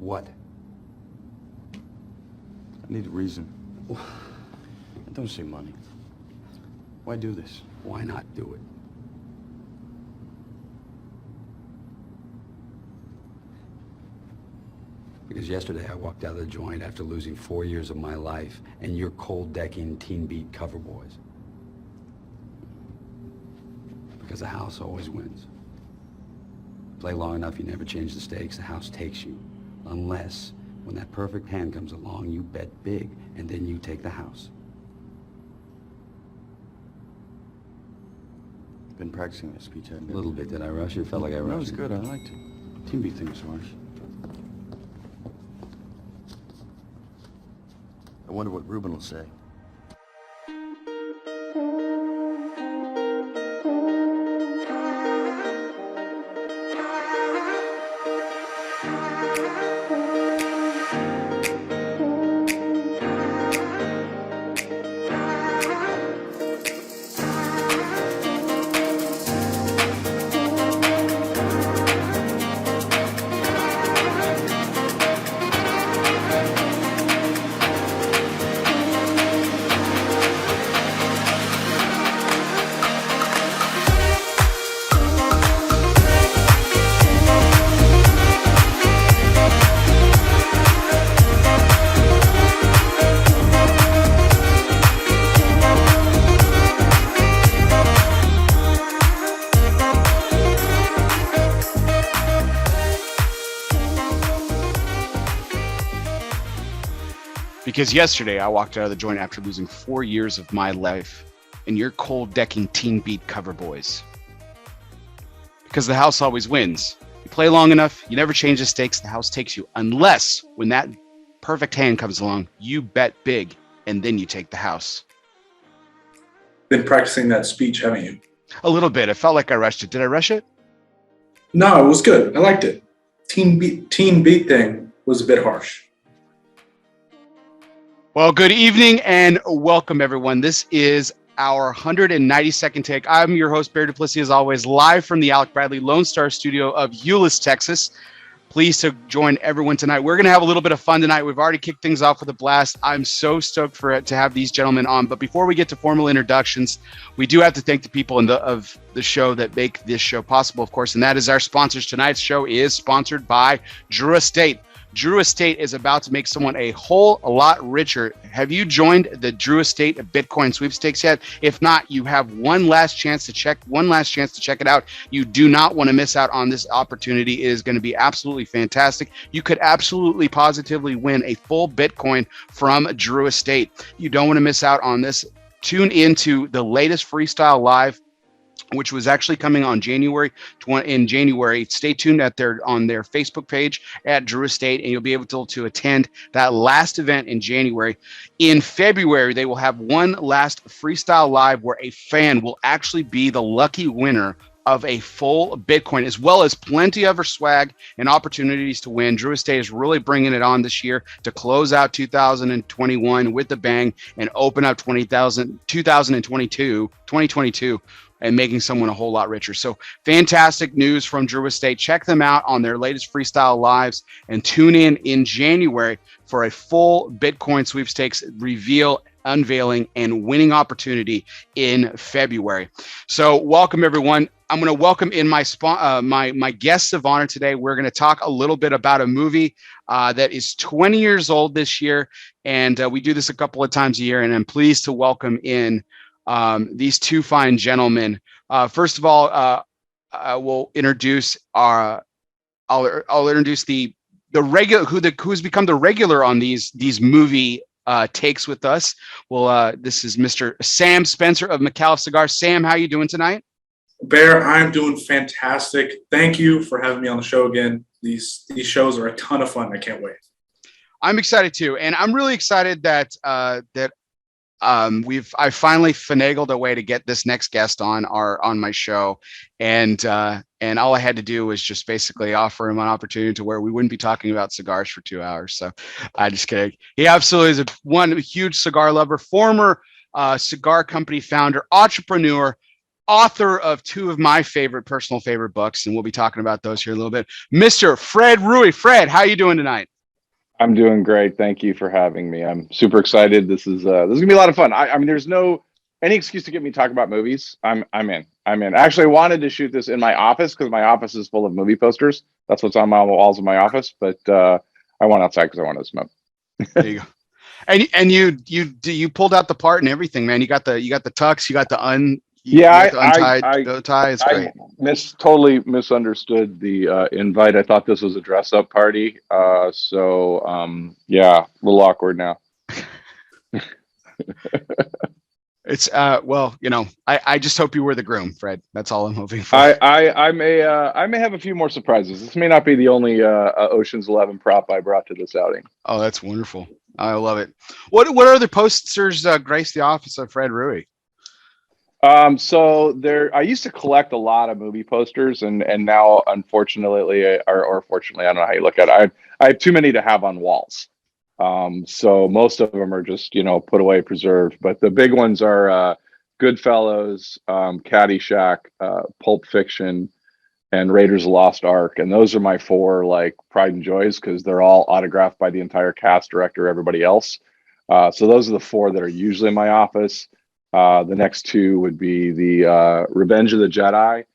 What? I need a reason. Don't say money. Why do this? Why not do it? Because yesterday I walked out of the joint after losing 4 years of my life, and you're cold-decking teen beat cover boys. Because the house always wins. Play long enough, you never change the stakes, the house takes you. Unless, when that perfect hand comes along, you bet big, and then you take the house. Been practicing this speech, haven't A you? little bit. Did I rush it? Felt like I rushed it. No, it's good. I liked it. Team beat thing was harsh. I wonder what Ruben will say. Because yesterday I walked out of the joint after losing 4 years of my life, and you're cold-decking teen beat cover boys. Because the house always wins. You play long enough, you never change the stakes, the house takes you. Unless, when that perfect hand comes along, you bet big, and then you take the house. Been practicing that speech, haven't you? A little bit. It felt like I rushed it. Did I rush it? No, it was good. I liked it. Teen beat thing was a bit harsh. Well, good evening and welcome, everyone. This is our 192nd take. I'm your host, Barry Duplessis, as always, live from the Alec Bradley Lone Star studio of Euless, Texas. Pleased to join everyone tonight. We're going to have a little bit of fun tonight. We've already kicked things off with a blast. I'm so stoked for it to have these gentlemen on. But before we get to formal introductions, we do have to thank the people of the show that make this show possible, of course, and that is our sponsors. Tonight's show is sponsored by Drew Estate. Drew Estate is about to make someone a whole lot richer. Have you joined the Drew Estate Bitcoin sweepstakes yet? If not, you have one last chance to check it out. You do not want to miss out on this opportunity. It is going to be absolutely fantastic. You could absolutely positively win a full Bitcoin from Drew Estate. You don't want to miss out on this. Tune into the latest Freestyle Live, which was actually coming on January. Stay tuned on their Facebook page at Drew Estate, and you'll be able to attend that last event in January. In February, they will have one last Freestyle Live where a fan will actually be the lucky winner of a full Bitcoin, as well as plenty of other swag and opportunities to win. Drew Estate is really bringing it on this year to close out 2021 with a bang and open up 2022 and making someone a whole lot richer. So fantastic news from Drew Estate. Check them out on their latest Freestyle Lives and tune in January for a full Bitcoin sweepstakes reveal, unveiling, and winning opportunity in February. So welcome, everyone. I'm going to welcome in my guests of honor today. We're going to talk a little bit about a movie that is 20 years old this year, and we do this a couple of times a year, and I'm pleased to welcome in these two fine gentlemen. First of all, I will introduce I'll introduce the regular who's become the regular on these movie takes with us. Well, this is Mr. Sam Spencer of Micallef Cigars. Sam, how you doing tonight? Bear, I'm doing fantastic. Thank you for having me on the show again. These shows are a ton of fun. I can't wait. I'm excited too, and I'm really excited that I finally finagled a way to get this next guest on my show, and all I had to do was just basically offer him an opportunity to where we wouldn't be talking about cigars for 2 hours. So I just kidding. He absolutely is one huge cigar lover, former cigar company founder, entrepreneur, author of two of my personal favorite books, and we'll be talking about those here in a little bit, Mr. Fred Rewey. Fred, how you doing tonight? I'm doing great. Thank you for having me. I'm super excited. This is gonna be a lot of fun. I mean, there's no any excuse to get me talking about movies. I'm in. Actually, I wanted to shoot this in my office because my office is full of movie posters. That's what's on my walls of my office. But I went outside because I wanted to smoke. There you go. And you pulled out the part and everything, man. You got the tux. You got the untied bow tie. It's great. I totally misunderstood the invite. I thought this was a dress-up party. Yeah, a little awkward now. It's well, I just hope you were the groom, Fred. That's all I'm hoping for. I may have a few more surprises. This may not be the only Ocean's 11 prop I brought to this outing. Oh, that's wonderful. I love it. What other posters grace the office of Fred Rewey? So I used to collect a lot of movie posters, and now, unfortunately, or fortunately, I don't know how you look at it. I have too many to have on walls. So most of them are just, put away, preserved. But the big ones are Goodfellas, Caddyshack, Pulp Fiction, and Raiders of the Lost Ark. And those are my four pride and joys because they're all autographed by the entire cast, director, everybody else. So those are the four that are usually in my office. The next two would be the Revenge of the Jedi,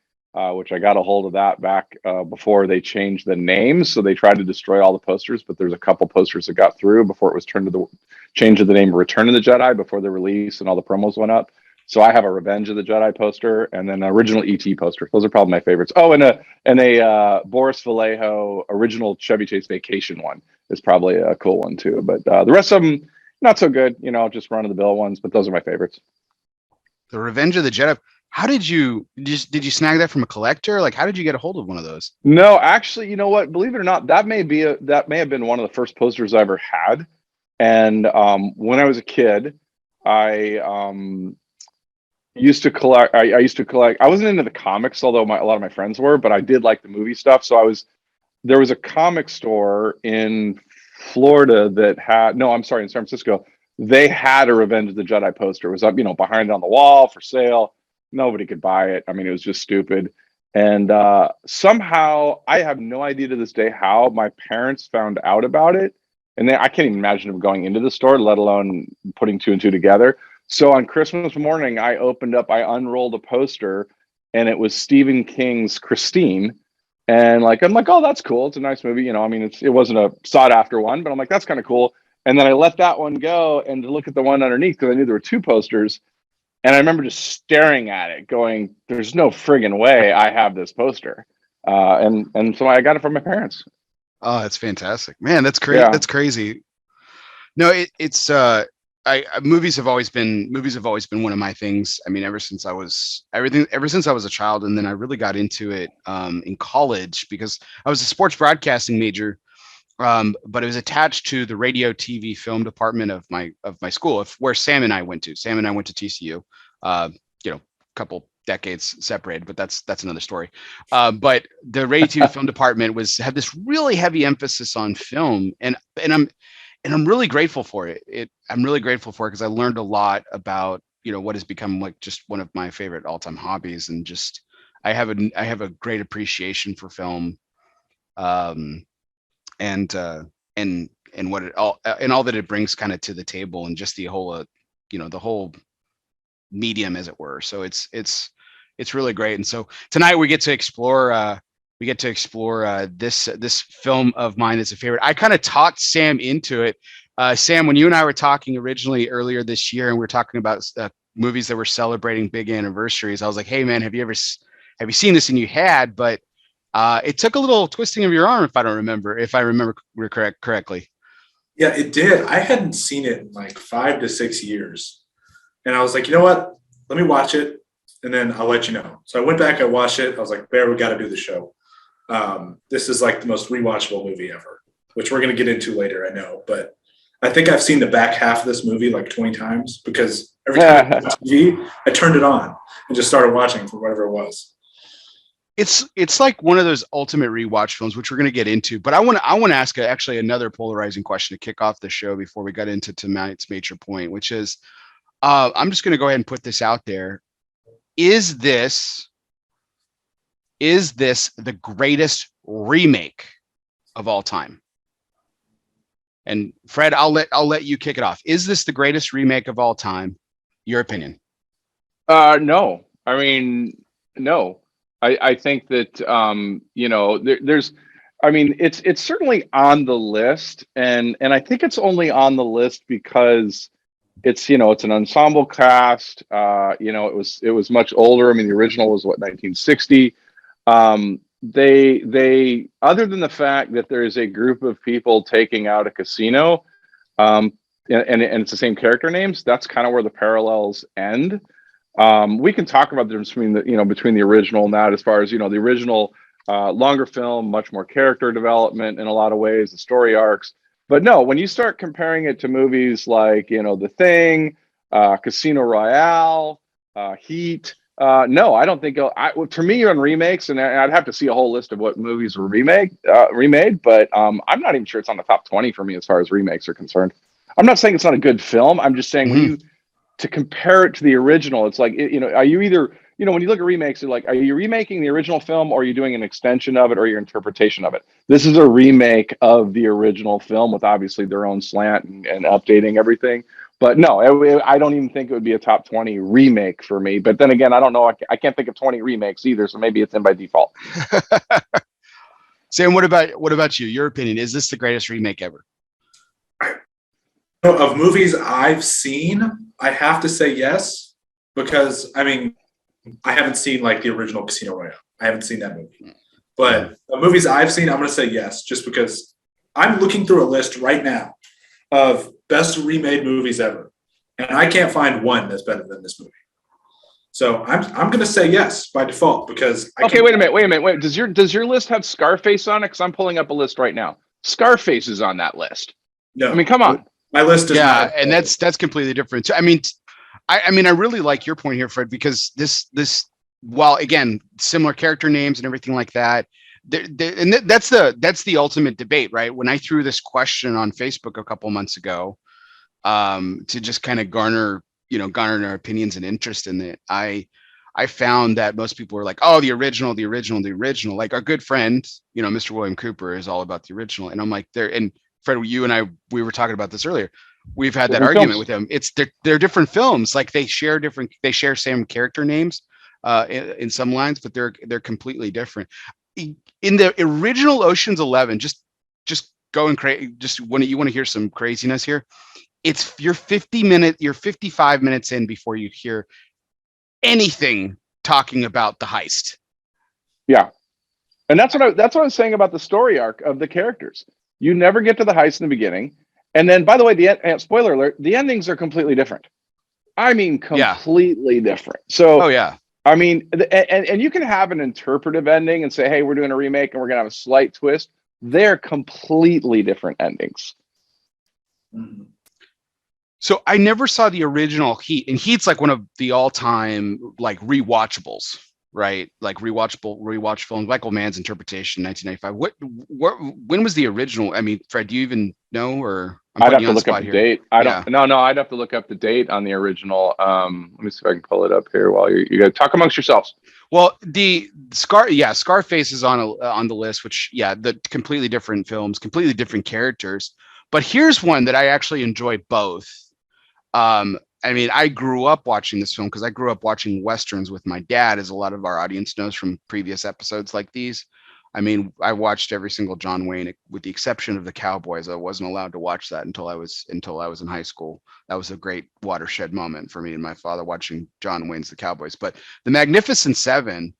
which I got a hold of that back before they changed the names. So they tried to destroy all the posters, but there's a couple posters that got through before it was changed to the name Return of the Jedi before the release and all the promos went up. So I have a Revenge of the Jedi poster and then an original ET poster. Those are probably my favorites. Oh, and a Boris Vallejo original Chevy Chase Vacation one is probably a cool one too. But the rest of them, not so good, just run of the mill ones, but those are my favorites. The Revenge of the Jedi. How did you snag that from a collector? How did you get a hold of one of those? No, actually, you know what? Believe it or not, that may have been one of the first posters I ever had. And when I was a kid, I used to collect. I wasn't into the comics, although a lot of my friends were, but I did like the movie stuff. So there was a comic store in Florida that had in San Francisco. They had a Revenge of the Jedi poster. It was up, behind on the wall for sale. Nobody could buy it. I mean, it was just stupid. And somehow, I have no idea to this day how my parents found out about it. And I can't even imagine them going into the store, let alone putting two and two together. So on Christmas morning, I unrolled a poster, and it was Stephen King's Christine. And I'm like, oh, that's cool. It's a nice movie. It wasn't a sought after one, but I'm like, that's kind of cool. And then I let that one go and to look at the one underneath because I knew there were two posters. And I remember just staring at it going, there's no friggin' way I have this poster. And so I got it from my parents. Oh, that's fantastic, man. That's crazy. Yeah. That's crazy. No, it's movies have always been one of my things. I mean, ever since I was a child. And then I really got into it in college because I was a sports broadcasting major. But it was attached to the radio, TV, film department of my school, where Sam and I went to. Sam and I went to TCU. A couple decades separated, but that's another story. But the radio, TV, film department had this really heavy emphasis on film, and I'm really grateful for it. I'm really grateful for it because I learned a lot about what has become just one of my favorite all-time hobbies, and just I have a great appreciation for film. And what it all that it brings kind of to the table, and just the whole the whole medium, as it were. So it's really great. And so tonight we get to explore this film of mine that's a favorite. I kind of talked Sam into it. Sam, when you and I were talking originally earlier this year, and we were talking about movies that were celebrating big anniversaries, I was like, hey man, have you seen this? And you had, but it took a little twisting of your arm, if I remember correctly. Yeah, it did. I hadn't seen it in 5 to 6 years. And I was like, you know what? Let me watch it, and then I'll let you know. So I went back, I watched it. I was like, Bear, we got to do the show. This is the most rewatchable movie ever, which we're going to get into later, I know. But I think I've seen the back half of this movie 20 times because every time I watch TV, I turned it on and just started watching for whatever it was. It's like one of those ultimate rewatch films, which we're going to get into. But I want to ask actually another polarizing question to kick off the show before we got into tonight's major point, which is, I'm just going to go ahead and put this out there. is this the greatest remake of all time? And Fred, I'll let you kick it off. Is this the greatest remake of all time? Your opinion? No. I mean, no. I think that there's. I mean, it's certainly on the list, and I think it's only on the list because it's it's an ensemble cast. It was much older. I mean, the original was what, 1960. They other than the fact that there is a group of people taking out a casino, and it's the same character names, that's kind of where the parallels end. We can talk about the difference between the original and that, as far as the original, longer film, much more character development in a lot of ways, the story arcs. But no, when you start comparing it to movies like The Thing, Casino Royale, Heat. No, I don't think. For me, on remakes, and I'd have to see a whole list of what movies were remade. But I'm not even sure it's on the top 20 for me as far as remakes are concerned. I'm not saying it's not a good film. I'm just saying when to compare it to the original, it's like are you either when you look at remakes, you're like, are you remaking the original film, or are you doing an extension of it, or your interpretation of it? This is a remake of the original film with obviously their own slant and updating everything. But no, I don't even think it would be a top 20 remake for me. But then again, I don't know. I can't think of 20 remakes either, so maybe it's in by default. Sam, what about you? Your opinion? Is this the greatest remake ever? Of movies I've seen, I have to say yes, because I mean, I haven't seen like the original Casino Royale. I haven't seen that movie. But the movies I've seen, I'm going to say yes, just because I'm looking through a list right now of best remade movies ever, and I can't find one that's better than this movie. So I'm going to say yes by default, because wait a minute. Does your list have Scarface on it? Because I'm pulling up a list right now. Scarface is on that list. No, I mean, come on. My list is not, and that's completely different. I mean, I really like your point here, Fred, because this while again similar character names and everything like that, and that's the ultimate debate, right? When I threw this question on Facebook a couple months ago, to just kind of garner their opinions and interest in it, I found that most people were like, oh, the original. Like our good friend, Mr. William Cooper is all about the original, and I'm like, and Fred, you and I, we were talking about this earlier. We've had that argument with him. They're different films. Like they share same character names in some lines, but they're completely different. In the original Ocean's 11, just going crazy. Just you want to hear some craziness here? You're 55 minutes in before you hear anything talking about the heist. Yeah, and that's what I was saying about the story arc of the characters. You never get to the heist in the beginning. And then, by the way, spoiler alert, the endings are completely different. I mean, completely different. So, oh yeah. I mean, and you can have an interpretive ending and say, hey, we're doing a remake and we're going to have a slight twist. They're completely different endings. So I never saw the original Heat, and Heat's like one of the all-time like rewatchables, right? Like rewatch film. Michael Mann's interpretation, 1995. When was the original? I mean, Fred, do you even know, or I'd have to look up the date. I don't. No. I'd have to look up the date on the original. Let me see if I can pull it up here while you guys talk amongst yourselves. Well, Scarface is on the list, which the completely different films, completely different characters. But here's one that I actually enjoy both. I mean, I grew up watching this film because I grew up watching Westerns with my dad, as a lot of our audience knows from previous episodes like these. I mean, I watched every single John Wayne, with the exception of the Cowboys. I wasn't allowed to watch that until I was in high school. That was a great watershed moment for me and my father, watching John Wayne's The Cowboys. But The Magnificent Seven,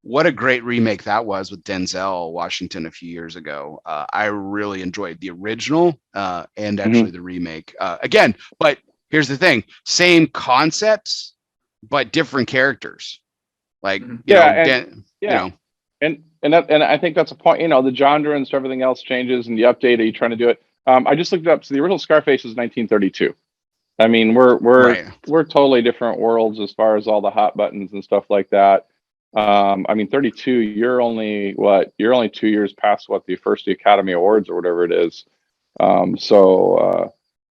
what a great remake that was with Denzel Washington a few years ago. I really enjoyed the original and actually the remake again. But here's the thing: same concepts, but different characters. Like And I think that's a point. The genre and everything else changes, and the update. Are you trying to do it? I just looked it up. So the original Scarface is 1932. I mean, we're totally different worlds as far as all the hot buttons and stuff like that. I mean, 32. You're only 2 years past the first Academy Awards or whatever it is.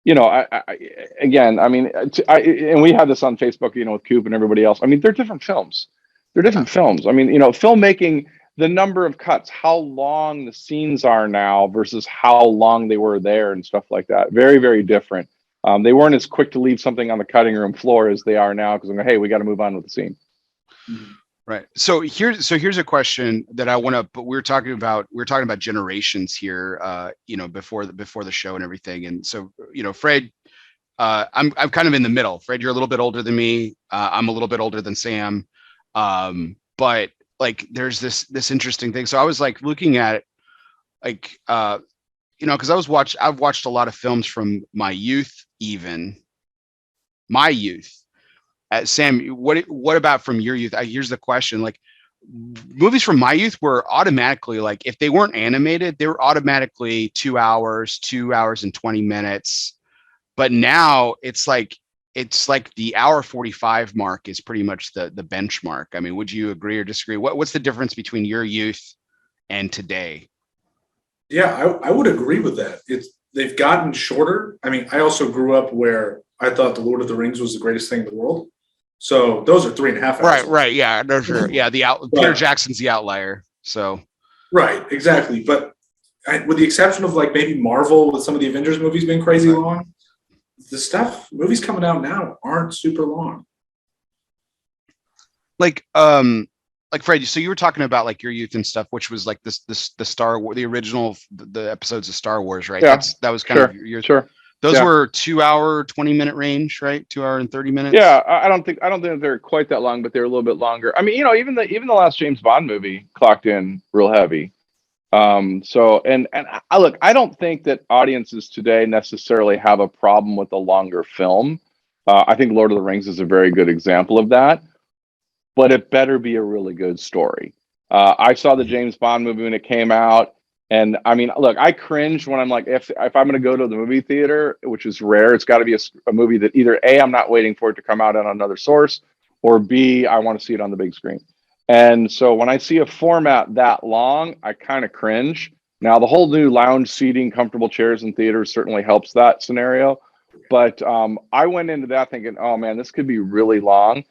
you know, again, I mean, and we had this on Facebook, you know, with Coop and everybody else. I mean, they're different films. They're different films. I mean, you know, filmmaking, the number of cuts, how long the scenes are now versus how long they were there and stuff like that. Very, very different. They weren't as quick to leave something on the cutting room floor as they are now because I'm like, hey, we got to move on with the scene. Right. So here's a question that I want to. But we're talking about generations here. You know, before the show and everything. And so, you know, Fred, I'm kind of in the middle. Fred, you're a little bit older than me. I'm a little bit older than Sam. But like, there's this interesting thing. So I was like looking at, like, you know, because I've watched a lot of films from my youth, even my youth. Sam, what about from your youth? Here's the question: like, movies from my youth were automatically, like, if they weren't animated, they were automatically 2 hours, 2 hours and 20 minutes. But now it's like the hour 45 mark is pretty much the benchmark. I mean, would you agree or disagree? What's the difference between your youth and today? Yeah, I would agree with that. They've gotten shorter. I mean, I also grew up where I thought The Lord of the Rings was the greatest thing in the world. So those are 3.5 hours. Right. Yeah, no, sure. Yeah, Peter Jackson's the outlier. So. Right, exactly. But with the exception of like maybe Marvel with some of the Avengers movies being crazy long, movies coming out now aren't super long. Like Fred, so you were talking about like your youth and stuff, which was like the original episodes of Star Wars, right? Yeah, that was kind of your sure. Those were 2 hour, 20 minute range, right? 2 hour and 30 minutes. Yeah, I don't think they're quite that long, but they're a little bit longer. I mean, you know, even the last James Bond movie clocked in real heavy. So I don't think that audiences today necessarily have a problem with a longer film. I think Lord of the Rings is a very good example of that, but it better be a really good story. I saw the James Bond movie when it came out. And I mean, look, I cringe when I'm like, if I'm going to go to the movie theater, which is rare, it's got to be a movie that either A, I'm not waiting for it to come out on another source, or B, I want to see it on the big screen. And so when I see a format that long, I kind of cringe. Now, the whole new lounge seating, comfortable chairs in theaters certainly helps that scenario. But I went into that thinking, oh man, this could be really long.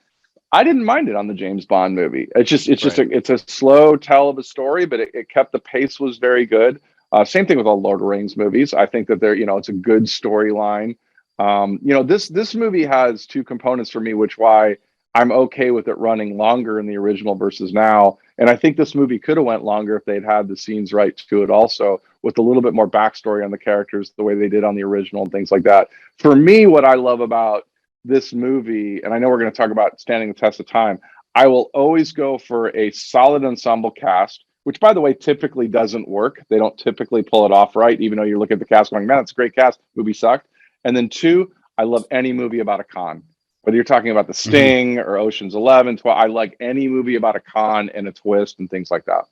I didn't mind it on the James Bond movie. It's a slow tell of a story, but it kept the pace was very good. Same thing with all Lord of the Rings movies. I think that it's a good storyline. This movie has two components for me, which why I'm okay with it running longer in the original versus now. And I think this movie could have went longer if they'd had the scenes right to it also, with a little bit more backstory on the characters, the way they did on the original and things like that. For me, what I love about this movie, and I know we're going to talk about standing the test of time, I will always go for a solid ensemble cast, which, by the way, typically doesn't work. They don't typically pull it off right, even though you look at the cast going, man, it's a great cast. Movie sucked. And then two, I love any movie about a con. Whether you're talking about The Sting or Ocean's 11, 12, I like any movie about a con and a twist and things like that.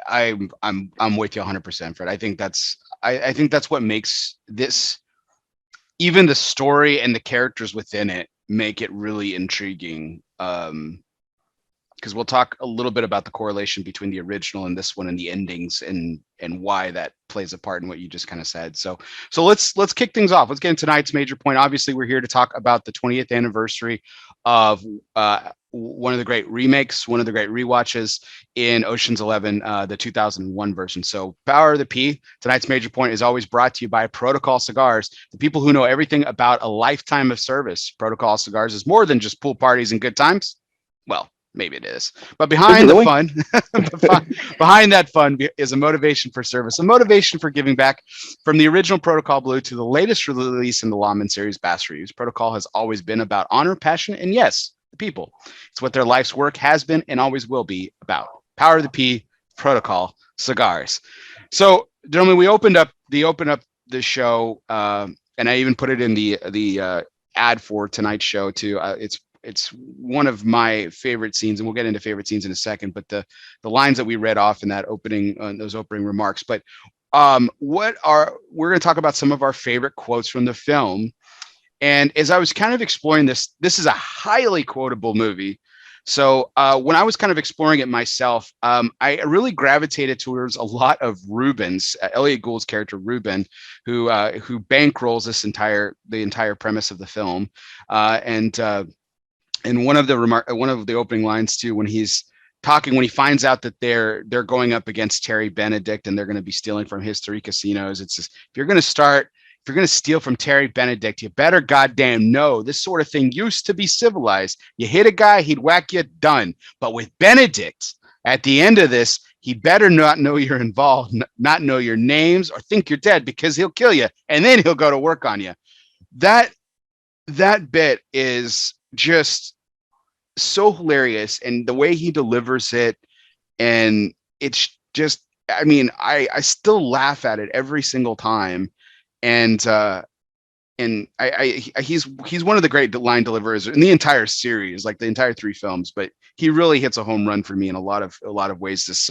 I'm with you 100%, Fred. I think that's what makes this, even the story and the characters within it, make it really intriguing. Because we'll talk a little bit about the correlation between the original and this one and the endings and why that plays a part in what you just kind of said. So let's kick things off. Let's get into tonight's major point. Obviously, we're here to talk about the 20th anniversary of one of the great remakes, one of the great rewatches in Ocean's 11, the 2001 version. So Power of the P, tonight's major point, is always brought to you by Protocol Cigars, the people who know everything about a lifetime of service. Protocol Cigars is more than just pool parties and good times. Well, maybe it is, but behind the fun, behind that fun is a motivation for service, a motivation for giving back. From the original Protocol Blue to the latest release in the Lawman series, Bass Reeves, Protocol has always been about honor, passion, and yes, the people. It's what their life's work has been and always will be about. Power of the P, Protocol Cigars. So, gentlemen, we opened up the show, and I even put it in the ad for tonight's show too. It's one of my favorite scenes, and we'll get into favorite scenes in a second, but the lines that we read off in that those opening remarks. But we're going to talk about some of our favorite quotes from the film. And as I was kind of exploring this is a highly quotable movie. So when I was kind of exploring it myself, I really gravitated towards a lot of Reuben's, Elliot Gould's character Reuben, who bankrolls the entire premise of the film, and one of the opening lines too, when he's talking, when he finds out that they're going up against Terry Benedict and they're going to be stealing from his 3 casinos. It's just, if you're going to steal from Terry Benedict, you better goddamn know this sort of thing used to be civilized. You hit a guy, he'd whack you, done. But with Benedict, at the end of this, he better not know you're involved, not know your names, or think you're dead, because he'll kill you and then he'll go to work on you. That bit is just so hilarious, and the way he delivers it, and it's just, I mean, I still laugh at it every single time. And he's one of the great line deliverers in the entire series, like the entire 3 films, but he really hits a home run for me in a lot of ways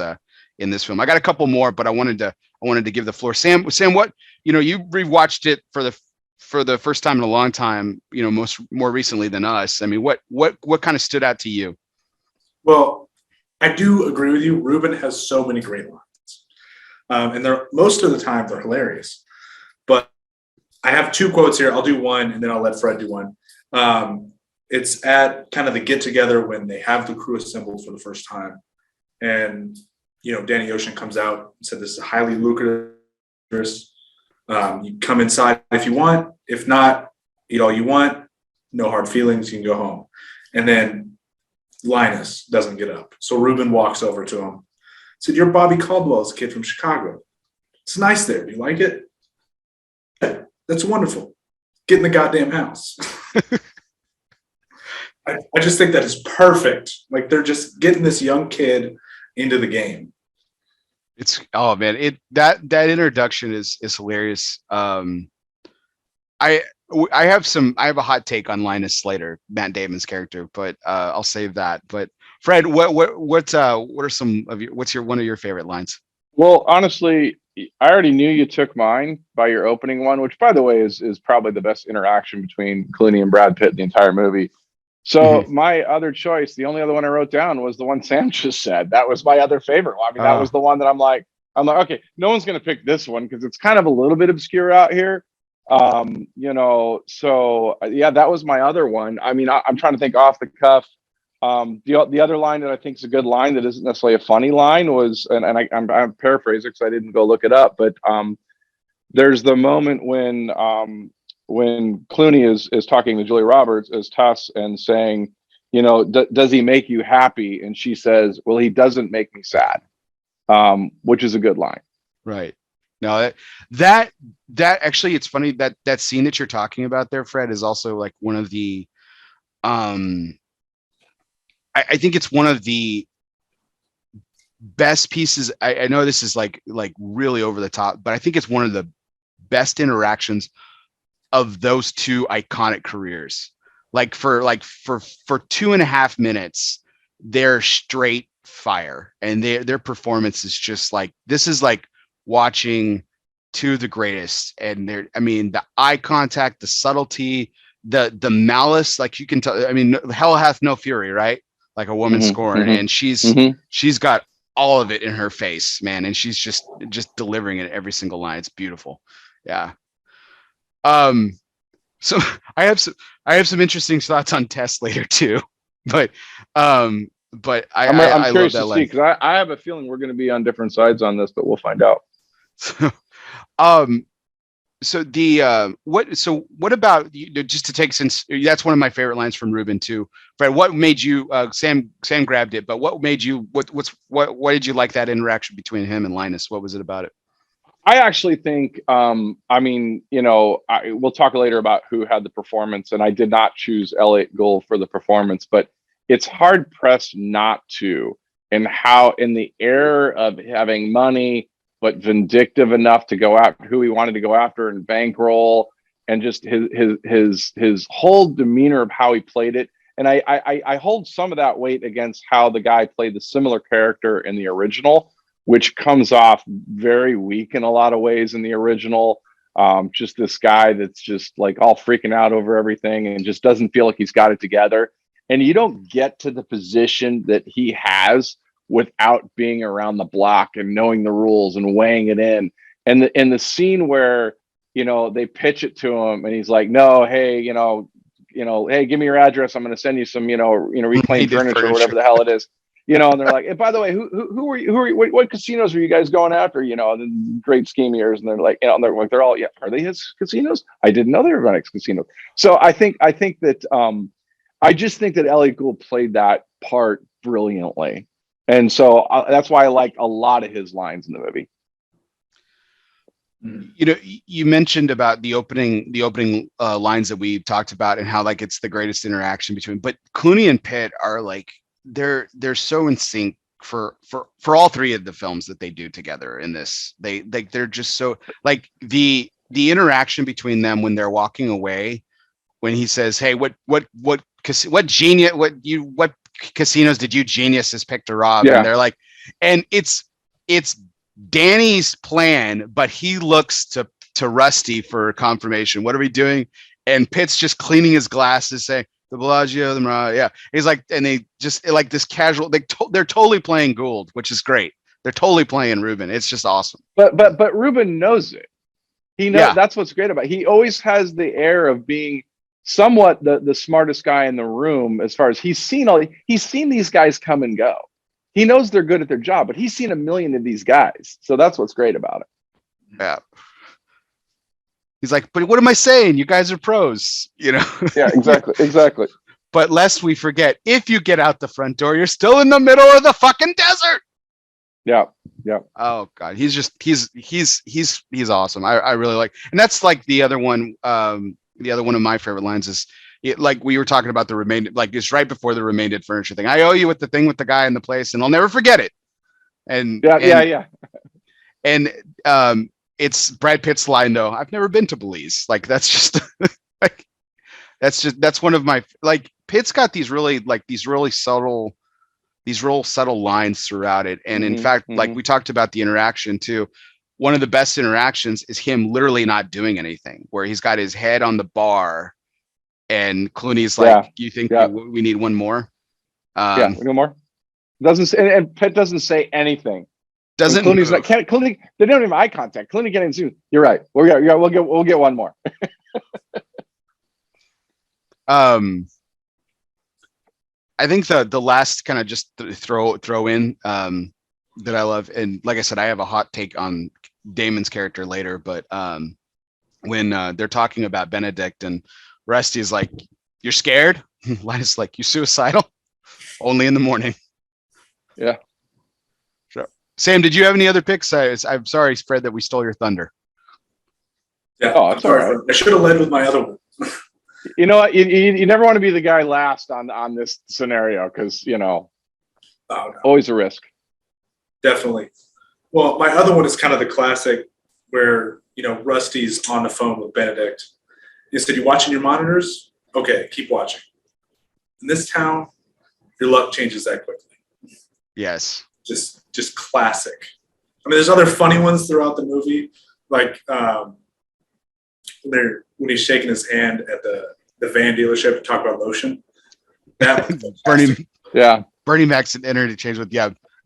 in this film. I got a couple more, but I wanted to give the floor. Sam, what, you rewatched it for the first time in a long time, more recently than us. I mean, what kind of stood out to you? Well, I do agree with you. Reuben has so many great lines, and they're most of the time they're hilarious. But I have 2 quotes here. I'll do one, and then I'll let Fred do one. It's at kind of the get together when they have the crew assembled for the first time, and Danny Ocean comes out and said, "This is highly lucrative. You come inside if you want. If not, eat all you want. No hard feelings. You can go home." And then Linus doesn't get up. So Reuben walks over to him. Said, "You're Bobby Caldwell's kid from Chicago. It's nice there. Do you like it?" "That's wonderful. Get in the goddamn house." I just think that is perfect. Like, they're just getting this young kid into the game. It's, oh man, that introduction is hilarious. I have a hot take on Linus Slater, Matt Damon's character, but I'll save that. But Fred, what are some of what's one of your favorite lines? Well, honestly, I already knew you took mine by your opening one, which, by the way, is probably the best interaction between Clooney and Brad Pitt in the entire movie. So my other choice, the only other one I wrote down, was the one Sam just said. That was my other favorite one. I mean, that was the one that I'm like, okay, no one's going to pick this one because it's kind of a little bit obscure out here. So yeah, that was my other one. I mean, I'm trying to think off the cuff. The other line that I think is a good line that isn't necessarily a funny line was, and I'm paraphrasing because I didn't go look it up, but there's the moment when Clooney is talking to Julia Roberts as Tuss and saying, does he make you happy? And she says, "Well, he doesn't make me sad," which is a good line. Right. No, that actually, it's funny that scene that you're talking about there, Fred, is also like one of the, I think it's one of the best pieces. I know this is like really over the top, but I think it's one of the best interactions of those 2 iconic careers. Like for 2.5 minutes, they're straight fire, and their performance is just like, this is like watching 2 of the greatest. And the eye contact, the subtlety, the malice, like you can tell. I mean, hell hath no fury, right? Like a woman scorned, and she's got all of it in her face, man, and she's just delivering it every single line. It's beautiful. Yeah. So I have some interesting thoughts on Tess later too, but I'm curious to see, because I have a feeling we're going to be on different sides on this, but we'll find out. So what about you, just to take, since that's one of my favorite lines from Reuben too, Fred, what made you, Sam grabbed it, but what made you, what did you like that interaction between him and Linus? What was it about it? I actually think, we'll talk later about who had the performance, and I did not choose Elliot Gould for the performance, but it's hard pressed not to, and how in the era of having money, but vindictive enough to go after who he wanted to go after and bankroll, and just his whole demeanor of how he played it. And I hold some of that weight against how the guy played the similar character in the original, which comes off very weak in a lot of ways in the original. Just this guy that's just like all freaking out over everything and just doesn't feel like he's got it together. and you don't get to the position that he has without being around the block and knowing the rules and weighing it in. And the scene where, you know, they pitch it to him and he's like, no, hey, hey, give me your address. I'm going to send you some, reclaimed furniture or whatever the hell it is. And they're like, hey, by the way, who are you, what casinos are you guys going after? The great scheme years. And they're like, they're all, yeah, are they his casinos? I didn't know they were running casinos. So I think that, I just think that Elliot Gould played that part brilliantly. And so that's why I like a lot of his lines in the movie. You mentioned about the opening lines that we talked about and how like it's the greatest interaction between, but Clooney and Pitt are like, they're so in sync for all three of the films that they do together in this. They're just so like the interaction between them when they're walking away, when he says, hey, what casinos did you geniuses pick to rob? Yeah. And they're like, and it's Danny's plan, but he looks to Rusty for confirmation. What are we doing? And Pitt's just cleaning his glasses, saying the Bellagio, the Mirage. Yeah, he's like, and they just like this casual. They're totally playing Gould, which is great. They're totally playing Ruben. It's just awesome. But Ruben knows it. He knows. That's what's great about it. He always has the air of being somewhat the smartest guy in the room, as far as he's seen these guys come and go. He knows they're good at their job, but he's seen a million of these guys. So that's what's great about it. Yeah. He's like, but what am I saying? You guys are pros, Yeah, exactly. But lest we forget, if you get out the front door, you're still in the middle of the fucking desert. Yeah. Oh God, he's awesome. I really like, and that's like the other one. The other one of my favorite lines is, like we were talking about the remained, like it's right before the remained furniture thing. I owe you with the thing with the guy in the place, and I'll never forget it. And And it's Brad Pitt's line though. I've never been to Belize. Like that's just like that's one of my like Pitt's got these real subtle lines throughout it. And in fact, like we talked about the interaction too. One of the best interactions is him literally not doing anything, where he's got his head on the bar. And Clooney's like, you think we need one more? No more. Doesn't say, and Pitt doesn't say anything. Doesn't Clooney's like, Clooney? They don't even eye contact. Clooney getting soon. You're right. We'll get one more. I think the last kind of just throw in that I love, and like I said, I have a hot take on Damon's character later, but when they're talking about Benedict and Rusty's like, you're scared? Linus like, you suicidal? Only in the morning. Yeah. Sure. Sam, did you have any other picks? I'm sorry, Fred, that we stole your thunder. Yeah, I'm sorry. I should have led with my other one. You know what? You never want to be the guy last on this scenario because, always a risk. Definitely. Well, my other one is kind of the classic where, Rusty's on the phone with Benedict. He said, you watching your monitors? Okay, keep watching. In this town, your luck changes that quickly. Yes. Just classic. I mean, there's other funny ones throughout the movie, like when he's shaking his hand at the van dealership to talk about lotion. That Bernie Mac's interchange with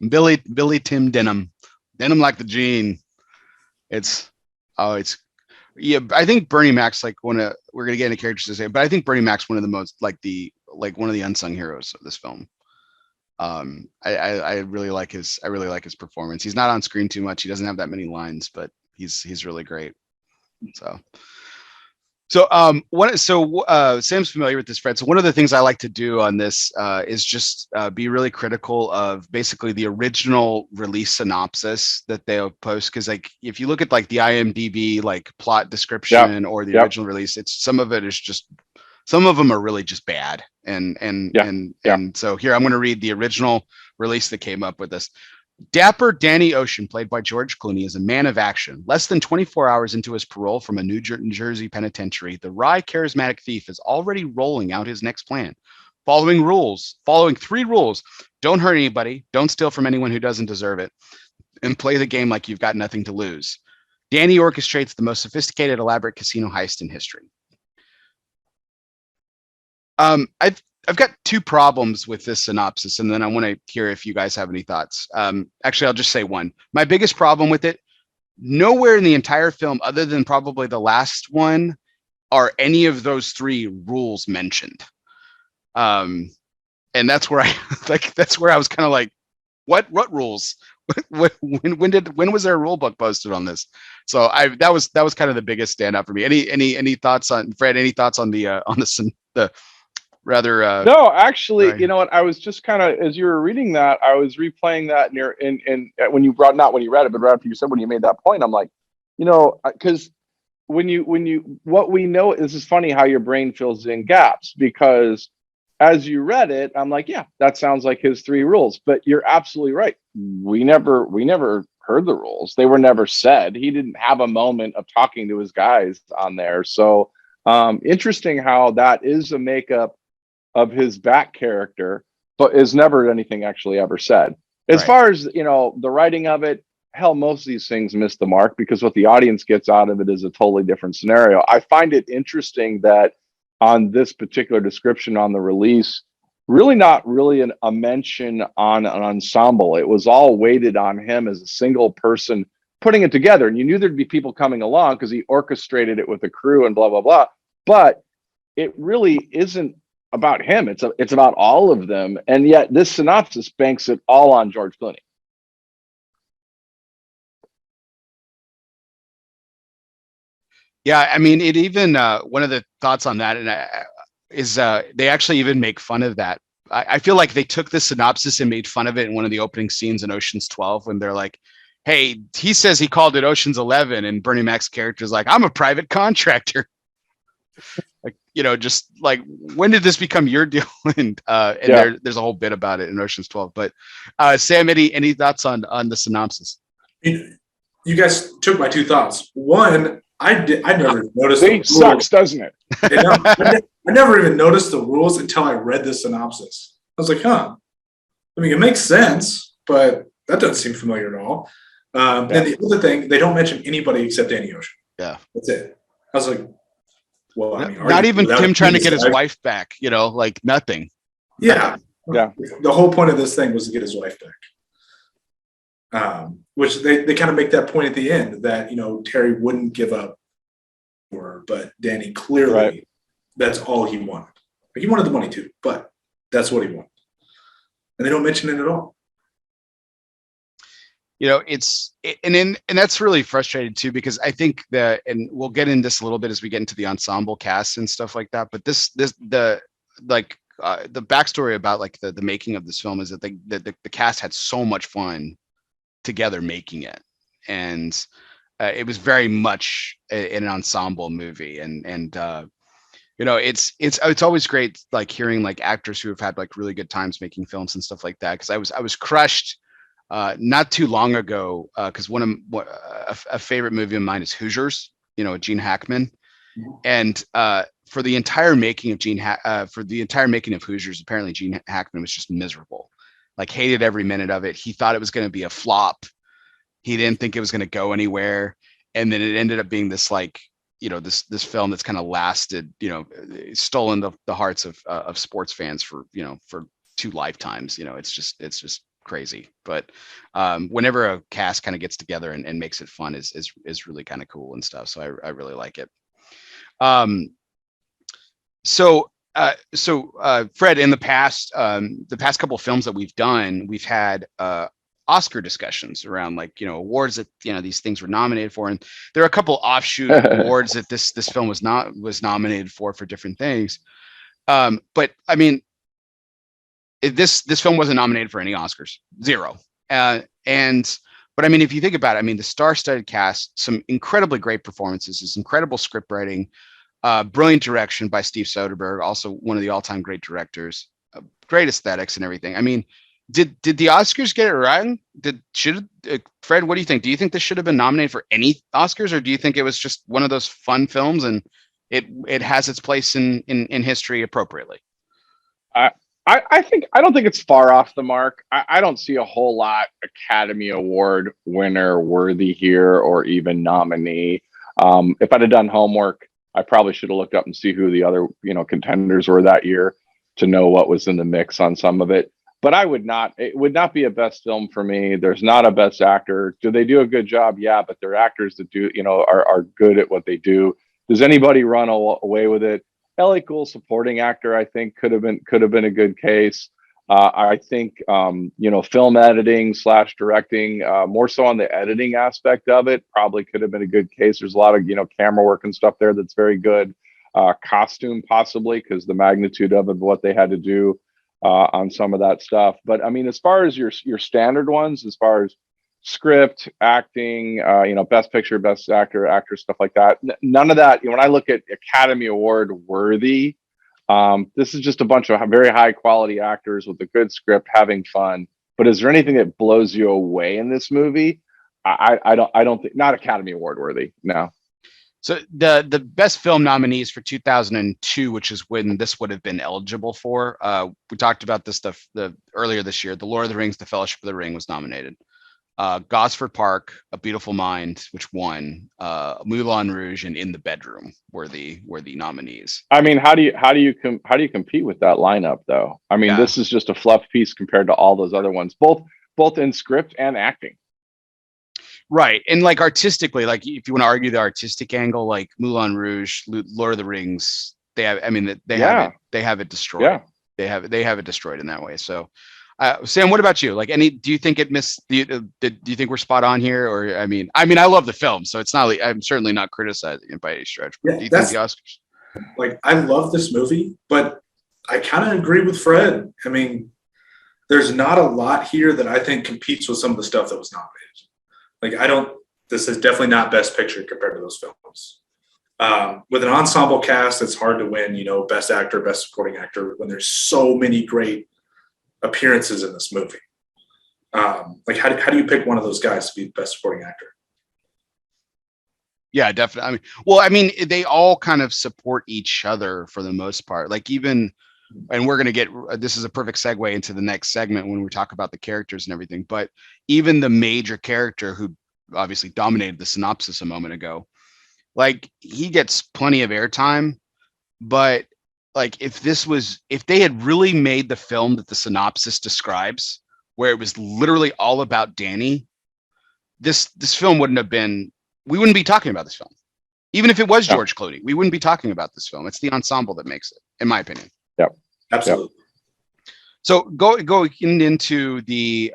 Billy Tim Denham like the gene. I think Bernie Mac's like we're gonna get into characters to say, but I think Bernie Mac's one of the most one of the unsung heroes of this film. I really like his performance. He's not on screen too much. He doesn't have that many lines, but he's really great. Sam's familiar with this, Fred. So one of the things I like to do on this is just be really critical of basically the original release synopsis that they'll post. Because like if you look at like the IMDb like plot description or the original release, some of them are really just bad. And so here I'm going to read the original release that came up with this. Dapper Danny Ocean, played by George Clooney, is a man of action. Less than 24 hours into his parole from a New Jersey penitentiary, the wry, charismatic thief is already rolling out his next plan. Following 3 rules: don't hurt anybody, don't steal from anyone who doesn't deserve it, and play the game like you've got nothing to lose. Danny orchestrates the most sophisticated, elaborate casino heist in history. I've got two problems with this synopsis, and then I want to hear if you guys have any thoughts. Actually, I'll just say one. My biggest problem with it, nowhere in the entire film, other than probably the last one, are any of those three rules mentioned. And that's where I was kind of like, what rules? when was there a rule book posted on this? So that was kind of the biggest standout for me. Any thoughts on Fred? Any thoughts on the rather? No, actually, right. you know what? I was just kind of, as you were reading that, I was replaying that in when you brought, not when you read it, but right after you said, when you made that point, I'm like, you know, because what we know, this is funny how your brain fills in gaps, because as you read it, I'm like, yeah, that sounds like his three rules. But you're absolutely right. We never heard the rules. They were never said. He didn't have a moment of talking to his guys on there. So interesting how that is a makeup of his back character, but is never anything actually ever said. As far as, you know, the writing of it, hell, most of these things miss the mark, because what the audience gets out of it is a totally different scenario. I find it interesting that on this particular description on the release, really not really a mention on an ensemble. It was all weighted on him as a single person putting it together. And you knew there'd be people coming along because he orchestrated it with a crew and blah, blah, blah. But it really isn't about him. It's about all of them. And yet this synopsis banks it all on George Clooney. Yeah, I mean, it even one of the thoughts on that is they actually even make fun of that. I feel like they took the synopsis and made fun of it in one of the opening scenes in Ocean's 12 when they're like, "Hey, he says he called it Ocean's 11," and Bernie Mac's character is like, "I'm a private contractor." Like, you know, just like, when did this become your deal? And there's a whole bit about it in Ocean's 12. But Sam, any thoughts on the synopsis? You guys took my two thoughts. One, I never noticed. It sucks, doesn't it? I never even noticed the rules until I read the synopsis. I was like, huh. I mean, it makes sense, but that doesn't seem familiar at all. And the other thing, they don't mention anybody except Danny Ocean. Yeah. That's it. I was like, well, I mean, not even him trying to get his wife back, you know, like nothing. Yeah. Yeah. The whole point of this thing was to get his wife back. Which they kind of make that point at the end that, you know, Terry wouldn't give up for her, but Danny clearly, that's all he wanted. Like, he wanted the money too, but that's what he wanted. And they don't mention it at all. You know, and that's really frustrating too, because I think that, and we'll get into this a little bit as we get into the ensemble cast and stuff like that, but the backstory about like the making of this film is that the cast had so much fun together making it, and it was very much an ensemble movie, and you know, it's always great like hearing like actors who have had like really good times making films and stuff like that, because I was crushed not too long ago, because a favorite movie of mine is Hoosiers, you know, Gene Hackman, and for the entire making of Hoosiers, apparently Gene Hackman was just miserable. Like, hated every minute of it. He thought it was going to be a flop. He didn't think it was going to go anywhere. And then it ended up being this, like, you know, this film that's kind of lasted, you know, stolen the hearts of sports fans for 2 lifetimes. You know, it's just crazy. But whenever a cast kind of gets together and makes it fun is really kind of cool and stuff. So I really like it. So Fred, in the past couple of films that we've done, we've had Oscar discussions around, like, you know, awards that, you know, these things were nominated for, and there are a couple offshoot awards that this film was nominated for different things. But I mean, this film wasn't nominated for any Oscars, 0. But I mean, if you think about it, I mean, the star-studded cast, some incredibly great performances, this incredible script writing. Brilliant direction by Steve Soderbergh, also one of the all-time great directors. Great aesthetics and everything. I mean, did the Oscars get it right? Fred, what do you think? Do you think this should have been nominated for any Oscars, or do you think it was just one of those fun films and it has its place in history appropriately? I don't think it's far off the mark. I don't see a whole lot Academy Award winner worthy here, or even nominee. If I'd have done homework, I probably should have looked up and see who the other, you know, contenders were that year to know what was in the mix on some of it. But it would not be a best film for me. There's not a best actor. Do they do a good job? Yeah, but they're actors that do, are good at what they do. Does anybody run away with it? Ellie Gould, supporting actor, I think could have been a good case. I think film editing / directing, more so on the editing aspect of it, probably could have been a good case. There's a lot of camera work and stuff there that's very good. Costume possibly, because the magnitude of it, what they had to do on some of that stuff. But I mean, as far as your standard ones, as far as script, acting, best picture, best actor, actress, stuff like that, none of that. When I look at Academy Award worthy, this is just a bunch of very high quality actors with a good script having fun. But is there anything that blows you away in this movie? I don't think, not Academy Award worthy. No. So the best film nominees for 2002, which is when this would have been eligible for, we talked about this stuff earlier this year. The Lord of the Rings, The Fellowship of the Ring was nominated. Gosford Park, A Beautiful Mind, which won. Moulin Rouge and In the Bedroom were the nominees. I mean, how do you compete with that lineup though? I mean, This is just a fluff piece compared to all those other ones, both in script and acting. Right. And like artistically, like if you want to argue the artistic angle, like Moulin Rouge, Lord of the Rings, they have it destroyed. Yeah. They have it destroyed in that way. So Sam, what about you? Like do you think it missed do you think we're spot on here? Or I mean, I love the film, so it's not like, I'm certainly not criticizing it by any stretch. But do you think the Oscars? Like, I love this movie, but I kind of agree with Fred. I mean, there's not a lot here that I think competes with some of the stuff that was nominated. Like, this is definitely not best picture compared to those films. With an ensemble cast, it's hard to win, best actor, best supporting actor, when there's so many great appearances in this movie. Like, how do you pick one of those guys to be best supporting actor? Yeah, definitely. They all kind of support each other for the most part. Like and we're going to get, this is a perfect segue into the next segment when we talk about the characters and everything, but even the major character who obviously dominated the synopsis a moment ago, like, he gets plenty of airtime, but like, if they had really made the film that the synopsis describes, where it was literally all about Danny, this film we wouldn't be talking about this film. Even if it was George Clooney, we wouldn't be talking about this film. It's the ensemble that makes it, in my opinion. Yep. Absolutely. Yep. So going into the